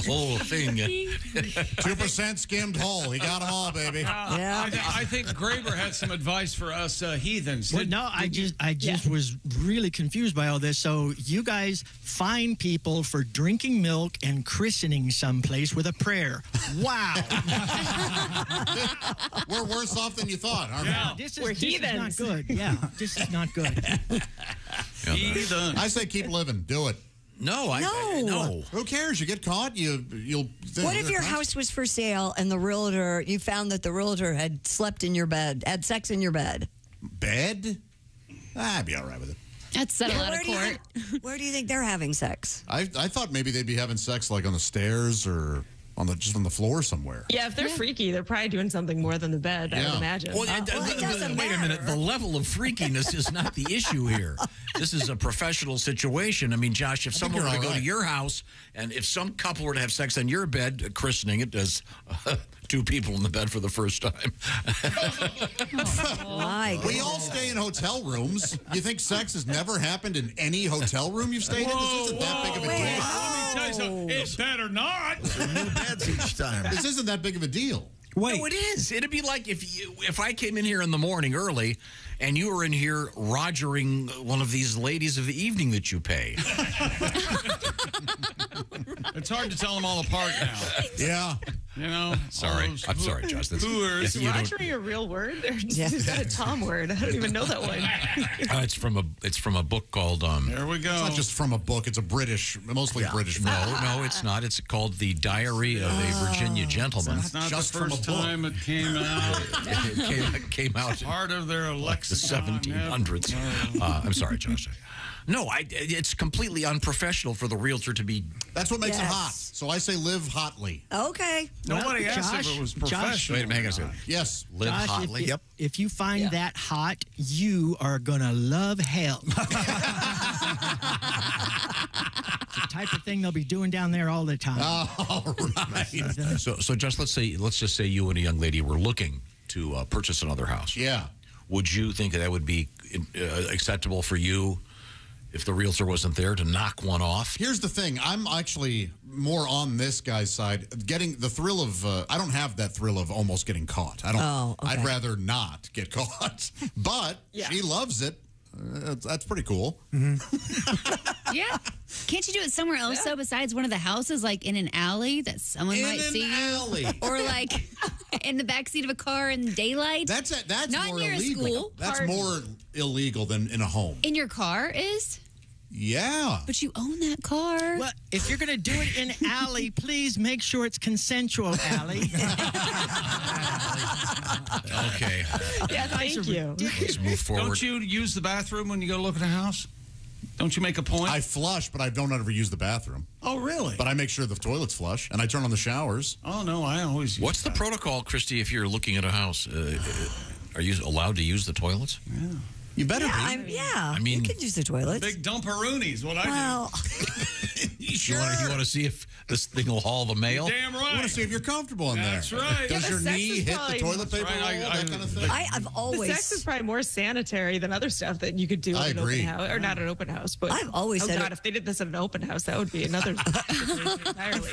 whole thing. 2% skimmed whole. He got them all, baby. I think Graber had some advice for us heathens. Well, no, I just was really confused by all this. So you guys fine people for drinking milk and christening someplace with a prayer. Wow. We're worse off than you thought, aren't we? This is not good. Yeah, this is not good. Heathen. I say keep living. Do it. No. Who cares? You get caught, you'll. What if your house was for sale and you found that the realtor had slept in your bed, had sex in your bed? Bed? I'd be all right with it. That's settled out of court. Where do you think they're having sex? I thought maybe they'd be having sex like on the stairs or just on the floor somewhere. Yeah, if they're freaky, they're probably doing something more than the bed, I would imagine. Well, wait a minute. The level of freakiness is not the issue here. This is a professional situation. I mean, Josh, if someone were to go to your house and if some couple were to have sex on your bed, christening it as two people in the bed for the first time. We all stay in hotel rooms. You think sex has never happened in any hotel room you've stayed in? This isn't that big of a deal. Let me tell you something. It better not. New beds each time. This isn't that big of a deal. Wait. No, it is. It'd be like if I came in here in the morning early and you were in here rogering one of these ladies of the evening that you pay. It's hard to tell them all apart now. Yeah. You know? Sorry. I'm sorry, Josh. Is rogering a real word? Is that a Tom word? I don't even know that one. It's from a book called. There we go. It's not just from a book. It's a mostly British book. No, it's not. It's called The Diary of a Virginia Gentleman. It's not just the from first a book. time it came out. It came out Part of their the lexicon. 1700s. I'm sorry, Josh. No, it's completely unprofessional for the realtor to be. That's what makes it hot. So I say live hotly. Okay. Nobody asked if it was professional. Wait a minute, hang on a second. Yes. Live Josh, hotly. If you find that hot, you are going to love hell. It's the type of thing they'll be doing down there all the time. All right. So just let's just say you and a young lady were looking to purchase another house. Yeah. Would you think that would be acceptable for you if the realtor wasn't there to knock one off? Here's the thing. I'm actually more on this guy's side. Getting the thrill of, I don't have that thrill of almost getting caught. I don't. Oh, okay. I'd rather not get caught. But she loves it. That's pretty cool. Yeah. Can't you do it somewhere else, though, besides one of the houses, like in an alley that someone might see you? alley. Or like in the backseat of a car in daylight? That's Not more near a illegal. school. That's Park. more illegal than in a home. In your car is? Yeah. But you own that car. Well, if you're going to do it in alley, please make sure it's consensual alley. Okay. Yeah, thank you. Let's move forward. Don't you use the bathroom when you go look at a house? Don't you make a point? I flush, but I don't ever use the bathroom. Oh, really? But I make sure the toilet's flush, and I turn on the showers. Oh, no, I always use What's the protocol, Christy, if you're looking at a house? Are you allowed to use the toilets? Yeah. You better be. I mean, you can use the toilet. Big dumperoonies, what I Well, You want to see if this thing will haul the mail? Damn right. I want to see if you're comfortable in That's there. right. Does Yeah, your but sex knee is hit the probably- toilet paper That's right. roll, that kind of thing? I've The always. sex is probably more sanitary than other stuff that you could do I at an agree. open house, or not an open house. But I've always oh said God, it- if they did this at an open house, that would be another situation entirely.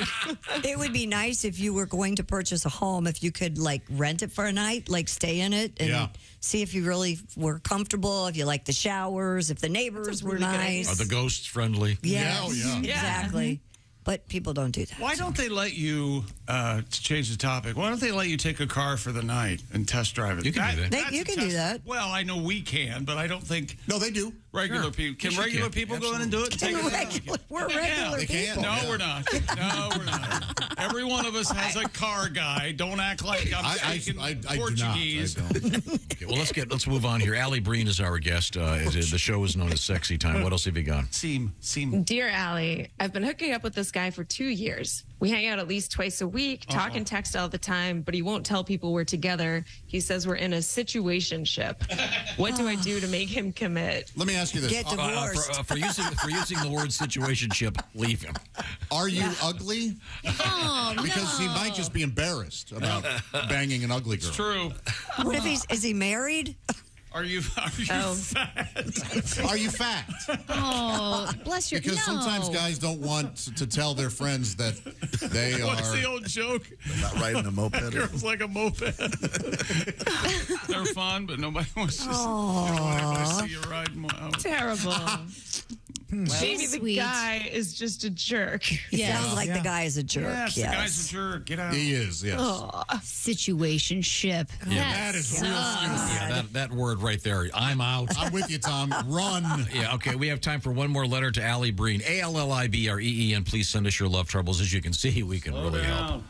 It would be nice if you were going to purchase a home, if you could like rent it for a night, like stay in it and see if you really were comfortable, if you liked the showers, if the neighbors were really good idea. nice. Are the ghosts friendly? Yes, Yeah. exactly. But people don't do that. Why don't they let you, to change the topic, why don't they let you take a car for the night and test drive it? You can do that. That's You a can do that. Well, I know we can, but I don't think No, they do. regular people. Can Sure regular can. people go in and do it? And take it? We're regular they can. people. No, Yeah. we're not. No, we're not. Every one of us has a car guy. Don't act like I'm speaking I Portuguese. do not. I don't. Okay, well, let's move on here. Alli Breen is our guest. The show is known as Sexy Time. What else have you got? Seem. Dear Allie, I've been hooking up with this guy for 2 years. We hang out at least twice a week, talk and text all the time, but he won't tell people we're together. He says we're in a situationship. What do I do to make him commit? Let me ask you this. Get divorced. For using the word situationship, leave him. Are you ugly? Oh, Because he might just be embarrassed about banging an ugly girl. It's true. What if is he married? Are you fat? Are you fat? Oh, bless your. Because sometimes guys don't want to tell their friends that they are. What's the old joke? They're not riding a moped. Girls like a moped. They're fun, but nobody wants to. You don't want to see you ride more. Oh. Terrible. Maybe the Sweet. guy is just a jerk. Sounds like the guy is a jerk. Yes, the guy's a jerk. Get out. He is, yes. Situationship. That is real stupid. Yeah, that word right there. I'm out. I'm with you, Tom. Run. Yeah, okay. We have time for one more letter to Alli Breen. ALLIBREEN. Please send us your love troubles. As you can see, we can really help.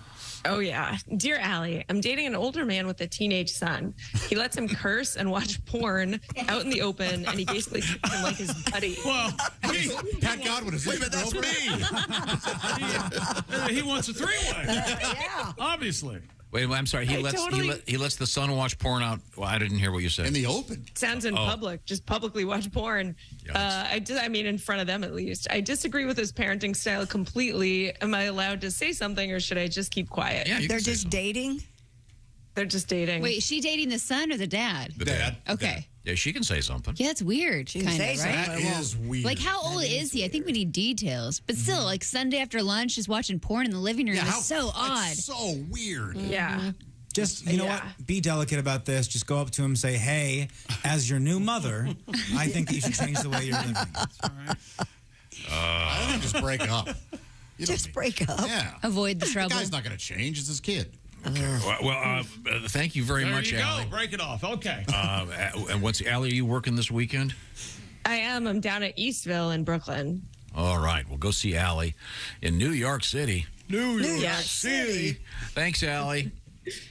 Oh, yeah. Dear Allie, I'm dating an older man with a teenage son. He lets him curse and watch porn out in the open, and he basically treats him like his buddy. Well, Pat Godwin is. Wait a minute, that's me. he wants a three-way. Yeah. Obviously. Wait, I'm sorry. He lets the son watch porn out. Well, I didn't hear what you said. In the open. Sounds in public. Just publicly watch porn. I mean, in front of them at least. I disagree with his parenting style completely. Am I allowed to say something, or should I just keep quiet? Yeah, They're just dating? They're just dating. Wait, is she dating the son or the dad? The dad. Okay. Yeah, she can say something. Yeah, it's weird. She can Kind say of, something, right? but it That won't. is weird. Like, how old is he? I think we need details. But still, like Sunday after lunch, just watching porn in the living room is so odd. It's so weird. Yeah. Just, you know what? Be delicate about this. Just go up to him and say, hey, as your new mother, I think that you should change the way you're living. That's all right. I think just break up. Just break up. Yeah. Avoid the trouble. The guy's not going to change. It's his kid. Okay. Well, thank you very much, There you Alli. go. Break it off. Okay. And Alli, are you working this weekend? I am. I'm down at Eastville in Brooklyn. All right. Well, go see Alli in New York City. New York City. Thanks, Alli.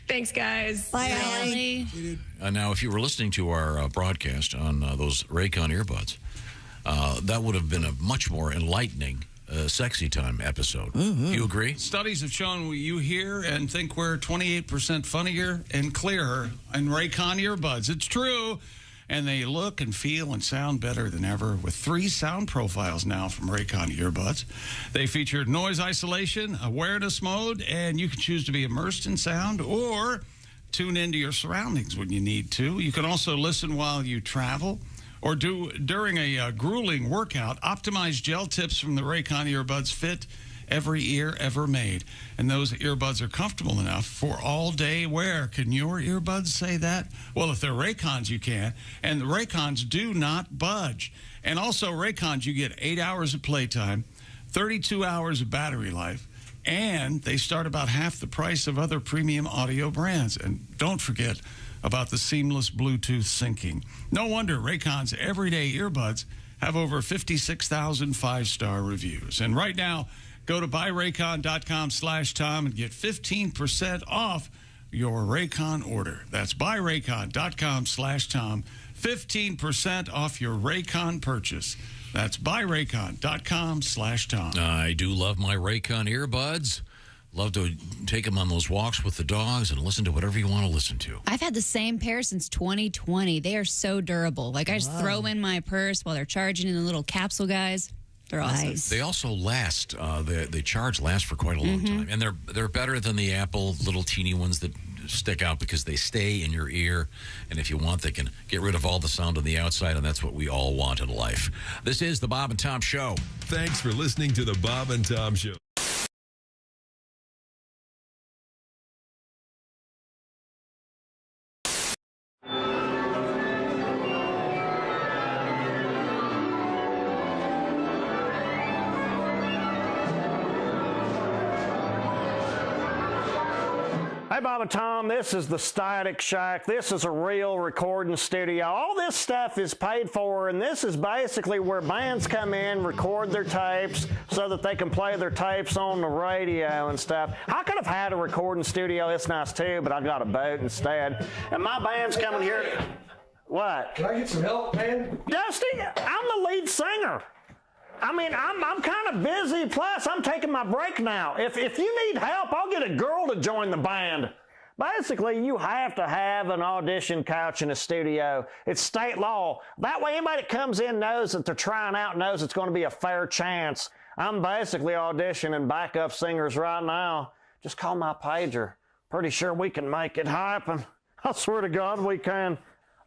Thanks, guys. Bye, Alli. Now, if you were listening to our broadcast on those Raycon earbuds, that would have been a much more enlightening Sexy Time episode. You agree? Studies have shown you hear and think we're 28% funnier and clearer in Raycon earbuds. It's true. And they look and feel and sound better than ever with 3 sound profiles now from Raycon earbuds. They feature noise isolation, awareness mode, and you can choose to be immersed in sound or tune into your surroundings when you need to. You can also listen while you travel or during a grueling workout. Optimized gel tips from the Raycon earbuds fit every ear ever made. And those earbuds are comfortable enough for all-day wear. Can your earbuds say that? Well, if they're Raycons, you can. And the Raycons do not budge. And also, Raycons, you get 8 hours of playtime, 32 hours of battery life, and they start about half the price of other premium audio brands. And don't forget about the seamless Bluetooth syncing. No wonder Raycon's everyday earbuds have over 56,000 5-star reviews. And right now, go to buyraycon.com/Tom and get 15% off your Raycon order. That's buyraycon.com/Tom. 15% off your Raycon purchase. That's buyraycon.com/Tom. I do love my Raycon earbuds. Love to take them on those walks with the dogs and listen to whatever you want to listen to. I've had the same pair since 2020. They are so durable. Like, I just throw them in my purse while they're charging in the little capsule guys. They're awesome. They also last. The charge lasts for quite a long time, and they're better than the Apple little teeny ones that stick out because they stay in your ear. And if you want, they can get rid of all the sound on the outside, and that's what we all want in life. This is the Bob and Tom Show. Thanks for listening to the Bob and Tom Show. Hey, Bob and Tom, this is the Static Shack. This is a real recording studio. All this stuff is paid for, and this is basically where bands come in, record their tapes so that they can play their tapes on the radio and stuff. I could have had a recording studio. It's nice, too, but I got a boat instead. And my band's coming here. What? Can I get some help, man? Dusty, I'm the lead singer. I mean, I'm kind of busy. Plus, I'm taking my break now. If you need help, I'll get a girl to join the band. Basically, you have to have an audition couch in a studio. It's state law. That way, anybody that comes in knows that they're trying out, knows it's going to be a fair chance. I'm basically auditioning backup singers right now. Just call my pager. Pretty sure we can make it happen. I swear to God we can.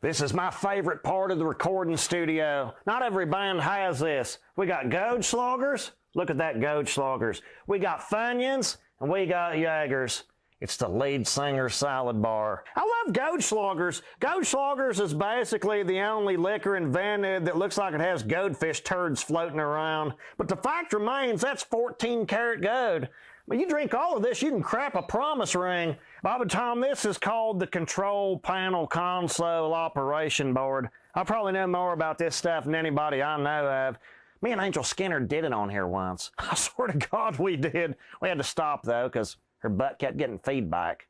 This is my favorite part of the recording studio. Not every band has this. We got Goldschlagers. Look at that Goldschlagers. We got Funyuns, and we got Jaegers. It's the lead singer's salad bar. I love Goldschlagers. Goldschlagers is basically the only liquor invented that looks like it has goldfish turds floating around. But the fact remains, that's 14-karat gold. But you drink all of this, you can crap a promise ring. Bob and Tom, this is called the Control Panel Console Operation Board. I probably know more about this stuff than anybody I know of. Me and Angel Skinner did it on here once. I swear to God we did. We had to stop, though, because her butt kept getting feedback.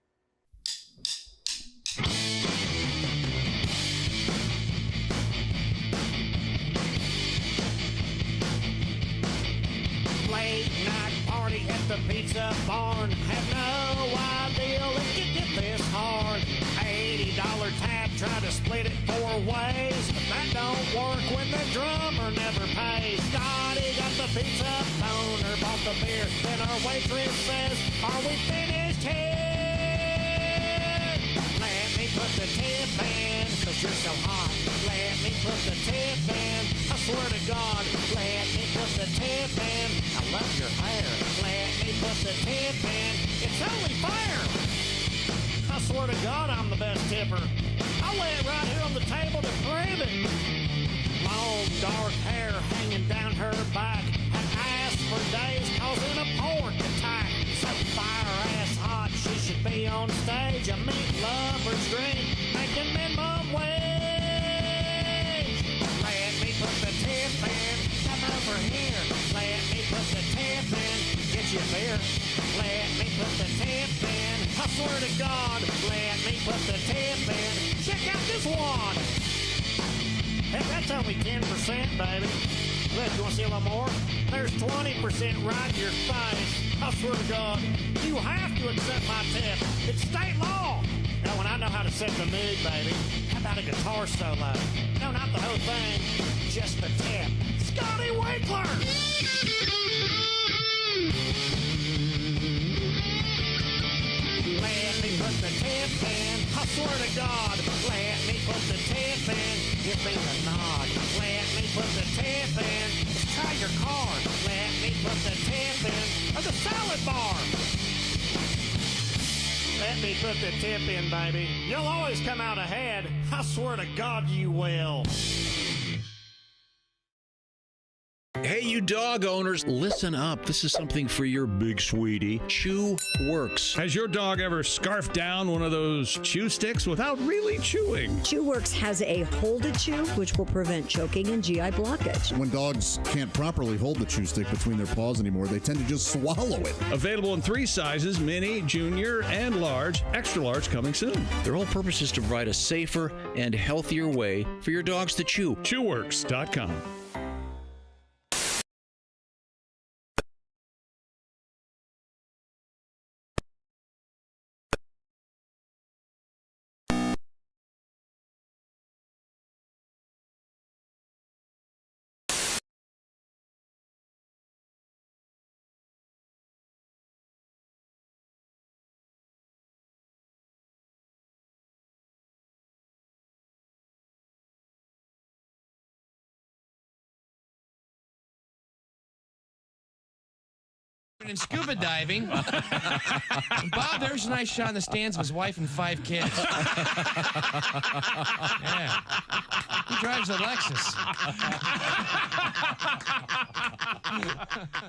Late night party at the pizza barn. Had no idea it could get this hard. $80 tab, try to split it 4 ways. That don't work when the drummer never pays. Scotty got the pizza, boner bought the beer. Then our waitress says, are we finished here? Let me put the tip in, cause you're so hot. Let me put the tip in, I swear to God. Let me put the tip in, I love your hair. Let me put the tip in, it's only fair. I swear to God I'm the best tipper. I'll lay it right here on the table to prove it. Long dark hair hanging down her back. Had asked for days causing a pork attack. So fire-ass hot, she should be on stage. A meat lover's dream, making minimum wage. Let me put the tip in, come over here. Let me put the tip in, get you a beer. Let me put the tip in, I swear to God. Let me put the tip in, check out this wad. Hey, that's only 10%, baby. Look, you want to see a little more? There's 20% right in your face. I swear to God, you have to accept my tip. It's state law. Now, when I know how to set the mood, baby, how about a guitar solo? No, not the whole thing, just the tip. Scotty Winkler! Let me put the tip in, I swear to God. Let me put the tip in, give me the nod. Let me put the tip in, let's try your card. Let me put the tip in, or the salad bar. Let me put the tip in, baby. You'll always come out ahead. I swear to God you will. Hey, you dog owners, listen up. This is something for your big sweetie. Chew Works. Has your dog ever scarfed down one of those chew sticks without really chewing? Chew Works has a hold it chew, which will prevent choking and GI blockage. When dogs can't properly hold the chew stick between their paws anymore, they tend to just swallow it. Available in 3 sizes, mini, junior, and large. Extra large coming soon. Their whole purpose is to provide a safer and healthier way for your dogs to chew. Chewworks.com. In scuba diving. Bob, there's a nice shot in the stands of his wife and 5 kids. Yeah. He drives a Lexus.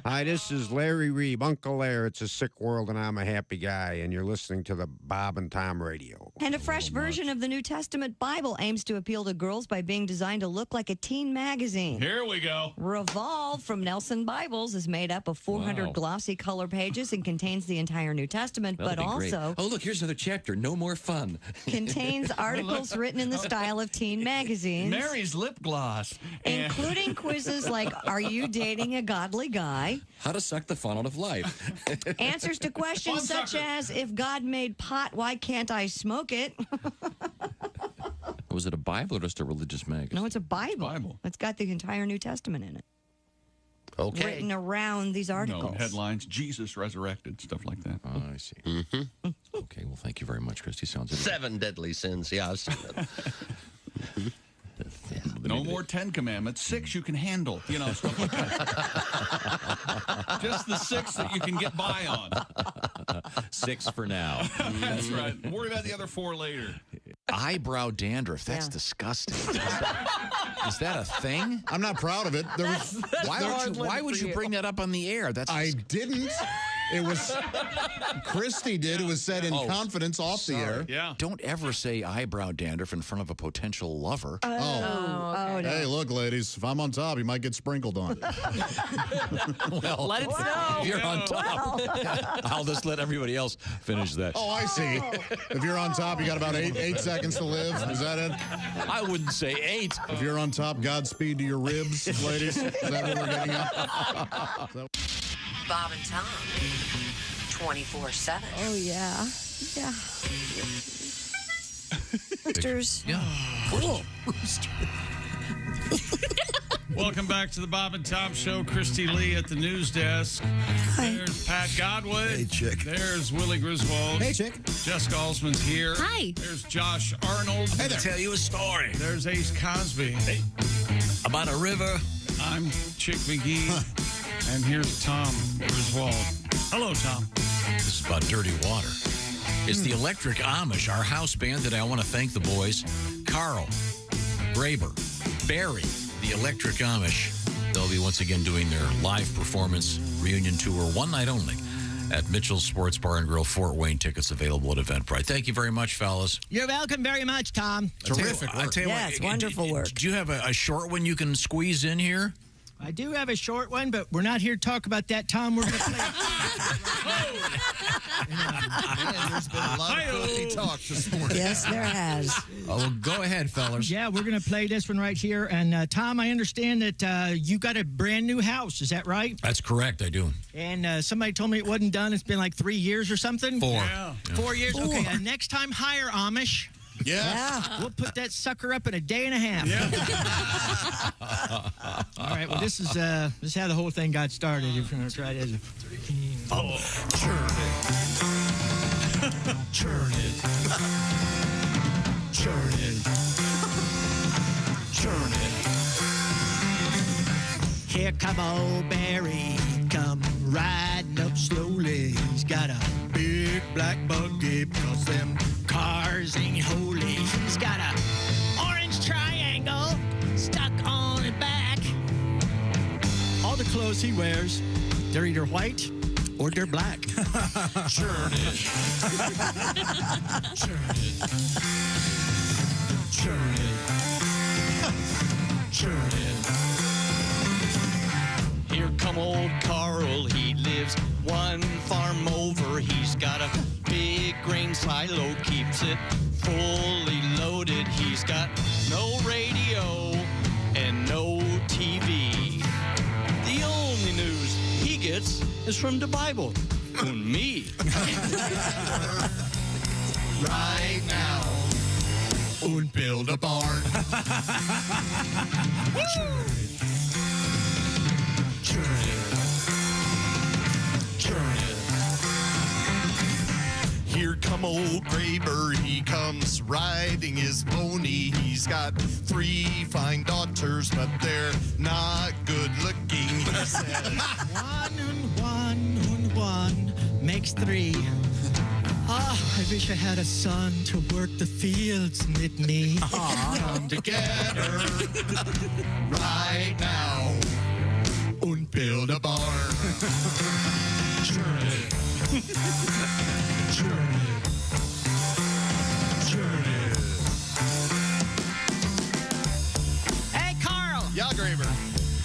Hi, this is Larry Reeb, Uncle Larry. It's a sick world, and I'm a happy guy, and you're listening to the Bob and Tom Radio. And a fresh version of the New Testament Bible aims to appeal to girls by being designed to look like a teen magazine. Here we go. Revolve from Nelson Bibles is made up of 400 glossy color pages and contains the entire New Testament, but also... Oh, look, here's another chapter. No more fun. Contains articles written in the style of teen magazines. Mary's lip gloss. Including quizzes like, are you dating being a godly guy. How to suck the fun out of life. Answers to questions such as, if God made pot, why can't I smoke it? Was it a Bible or just a religious magazine? No, it's a Bible. It's got the entire New Testament in it. Okay. Written around these articles. No, headlines, Jesus resurrected, stuff like that. Oh, I see. Mm-hmm. Okay, well, thank you very much, Christy. Sounds good. 7 deadly sins. Yeah, I've seen that. No more 10 commandments. 6 you can handle. You know, stuff like that. Just the 6 that you can get by on. 6 for now. That's right. Worry about the other 4 later. Eyebrow dandruff. That's disgusting. Is that a thing? I'm not proud of it. Why would you bring that up on the air? I didn't. It was Christy did. It was said in confidence off the air. Yeah. Don't ever say eyebrow dandruff in front of a potential lover. No. Hey, look, ladies, if I'm on top, you might get sprinkled on. Well, let it snow. If you're on top, I'll just let everybody else finish that. Oh, I see. If you're on top, you got about 8 seconds to live. Is that it? I wouldn't say 8. If you're on top, Godspeed to your ribs, ladies. Is that what we're getting at? Bob and Tom, 24/7. Oh, yeah. Yeah. Roosters. Yeah. Cool. Welcome back to the Bob and Tom Show. Christy Lee at the news desk. There's Pat Godwin. Hey, chick. There's Willie Griswold. Hey, chick. Jessica Alsman's here. Hi. There's Josh Arnold. Hey there. Tell you a story. There's Ace Cosby. Hey. About a river. I'm Chick McGee. And here's Tom Griswold. Hello, Tom. This is about dirty water. It's the Electric Amish, our house band that I want to thank the boys. Carl, Graber, Barry, the Electric Amish. They'll be once again doing their live performance reunion tour, one night only, at Mitchell's Sports Bar and Grill, Fort Wayne. Tickets available at Eventbrite. Thank you very much, fellas. You're welcome very much, Tom. Terrific work. I tell you Yes, wonderful work. Do you have a short one you can squeeze in here? I do have a short one, but we're not here to talk about that, Tom. We're going to play. Man, there's been a lot of filthy talk this morning. Yes, there has. Oh, well, go ahead, fellas. Yeah, we're going to play this one right here. And, Tom, I understand that you got a brand new house. Is that right? That's correct, I do. And somebody told me it wasn't done. It's been like 3 years or something? 4. Yeah. 4 years? Ooh. Okay, next time, hire Amish. Yeah. We'll put that sucker up in a day and a half. Yeah. All right, well, this is how the whole thing got started. If you're going to try this. Oh, churn it. Churn it. Churn it. Churn it. Here come old Barry, come riding up slowly. He's got a big black buggy because them cars ain't holy. He's got a orange triangle stuck on his back. All the clothes he wears, they're either white or they're black. Churn it. Churn it. Churn it. Churn it. Here come old Carl, he lives one farm over. He's got a big grain silo, keeps it fully loaded. He's got no radio and no TV. The only news he gets is from the Bible and me. Right now. And build a barn. Churn it. Churn it. Here come old Graber, he comes riding his pony. He's got 3 fine daughters, but they're not good looking, he says. 1 and 1 and 1 makes 3. Ah, I wish I had a son to work the fields with me. Come together right now and build a barn. Churn it. Churn it. Churn it. Hey, Carl! Yeah, Graber.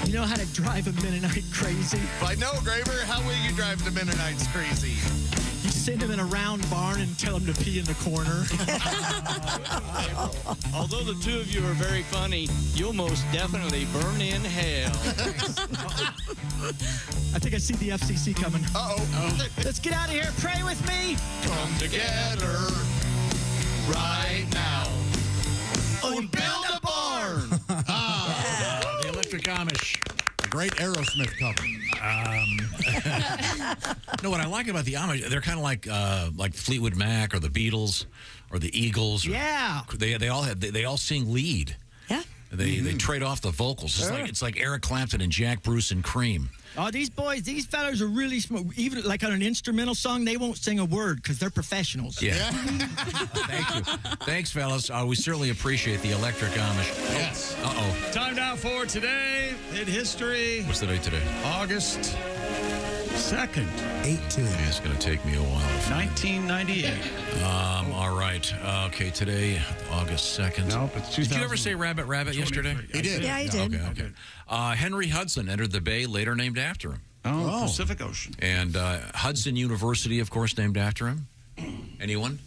You know how to drive a Mennonite crazy? If I know, Graber, how will you drive the Mennonites crazy? You send him in a round barn and tell him to pee in the corner. Although the two of you are very funny, you'll most definitely burn in hell. I think I see the FCC coming. Uh-oh. Let's get out of here. Pray with me. Come together right now. Oh, build a barn. The Electric Amish. A great Aerosmith cover. No, what I like about the Amish, they're kind of like Fleetwood Mac or the Beatles or the Eagles. Yeah. They all sing lead. Yeah. They trade off the vocals. Sure. It's like Eric Clapton and Jack Bruce and Cream. Oh, these fellas are really smart. Even like on an instrumental song, they won't sing a word because they're professionals. Yeah. Thank you. Thanks, fellas. We certainly appreciate the Electric Amish. Yes. Uh-oh. Time now for today in history. What's the date today? August 2nd. 8-2. It's going to take me a while. 1998. All right. Okay, today, August 2nd. Nope, it's Did you ever say Rabbit yesterday? He did. Yeah, he did. Okay. Henry Hudson entered the bay, later named after him. Oh, Pacific Ocean. And Hudson University, of course, named after him. Anyone?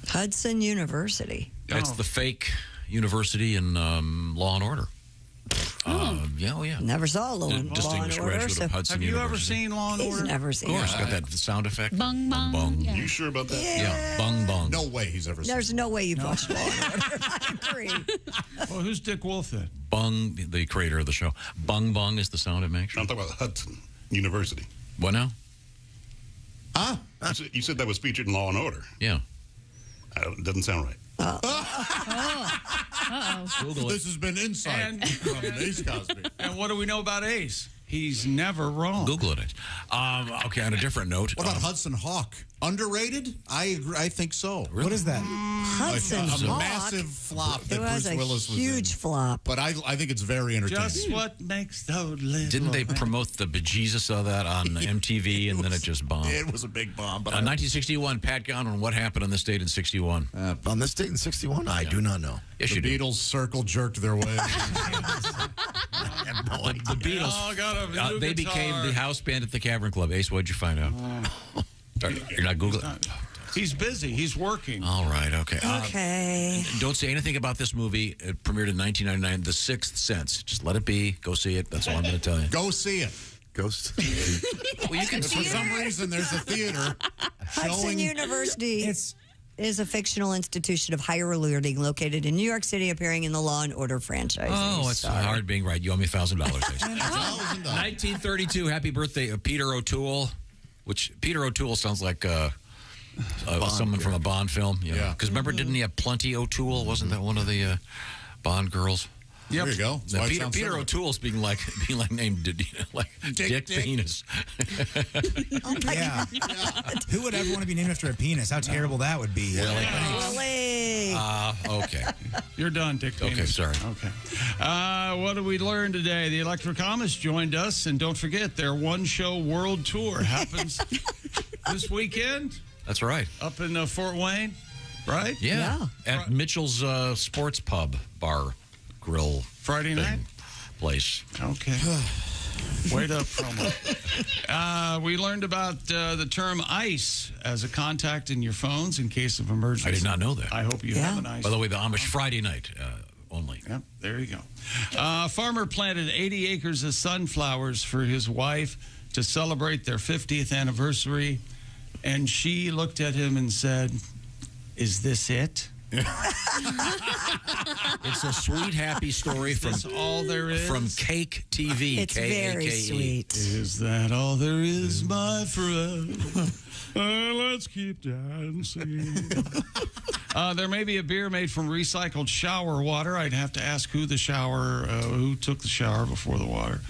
Hudson University. That's the fake university in Law and Order. Yeah. Never saw Law and Distinguished Order. graduate of Hudson Have you University. ever seen Law and He's Order? never seen Of course, it. got that sound effect. Bung, bung. Bung. Yeah. You sure about that? Yeah, bung, bung. No way he's ever seen There's no way you've watched Law and Order. I agree. Well, who's Dick Wolf then? Bung, the creator of the show. Bung, bung is the sound it makes. I'm talking about Hudson University. What now? Huh? You said that was featured in Law and Order. Yeah. Doesn't sound right. Google it. This has been Insight from Ace Cosby. And what do we know about Ace? He's never wrong. Google it. Okay, on a different note. What about Hudson Hawk? Underrated? I agree. I think so. Really? What is that? Hudson a Hawk. massive flop It that was Bruce a Willis was huge in. flop. But I think it's very entertaining. Just what makes those little Didn't they things. promote the bejesus of that on MTV and then it just bombed? It was a big bomb. But 1961, Pat Godwin, what happened on this date in 61? On this date in 61? I do not know. Yes, the you do. Beatles circle jerked their way. The Beatles, Oh, got a new they guitar. became the house band at the Cavern Club. Ace, what'd you find out? You're not Googling? He's busy. He's working. All right, okay. Okay. Don't say anything about this movie. It premiered in 1999, The Sixth Sense. Just let it be. Go see it. That's all I'm going to tell you. Go see it. Ghost. Well, you can For some reason, there's a theater Hudson showing. University is a fictional institution of higher learning located in New York City, appearing in the Law and Order franchise. Oh, it's hard being right. You owe me $1,000. 1932. Happy birthday, Peter O'Toole. Which Peter O'Toole sounds like someone from a Bond film. Yeah. Because remember, didn't he have Plenty O'Toole? Wasn't that one of the Bond girls? There you go. Now, Peter O'Toole's being like named like Dick Penis. Yeah. Who would ever want to be named after a penis? How terrible that would be. Really? Okay. You're done, Dick. Okay, Penis. sorry. Okay. What did we learn today? The Electric Amish joined us, and don't forget their one-show world tour happens this weekend. That's right. Up in Fort Wayne, right? Yeah. At Mitchell's Sports Pub Bar Grill Friday night place. Okay. Wait up, promo. We learned about the term ICE as a contact in your phones in case of emergency. I did not know that. I hope you have an ICE. By the way, the Amish Friday night only. Yep, there you go. Farmer planted 80 acres of sunflowers for his wife to celebrate their 50th anniversary, and she looked at him and said, "Is this it?" It's a sweet, happy story from all there is from Cake TV. It's very sweet. Is that all there is, my friend? Let's keep dancing. There may be a beer made from recycled shower water. I'd have to ask who took the shower before the water.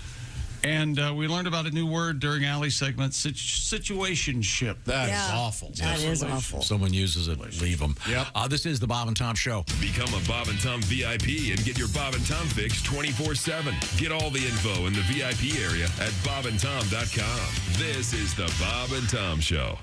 And we learned about a new word during Alli's segment, situationship. That is awful. That is awful. If someone uses it, leave them. Yep. This is the Bob and Tom Show. Become a Bob and Tom VIP and get your Bob and Tom fix 24/7. Get all the info in the VIP area at bobandtom.com. This is the Bob and Tom Show.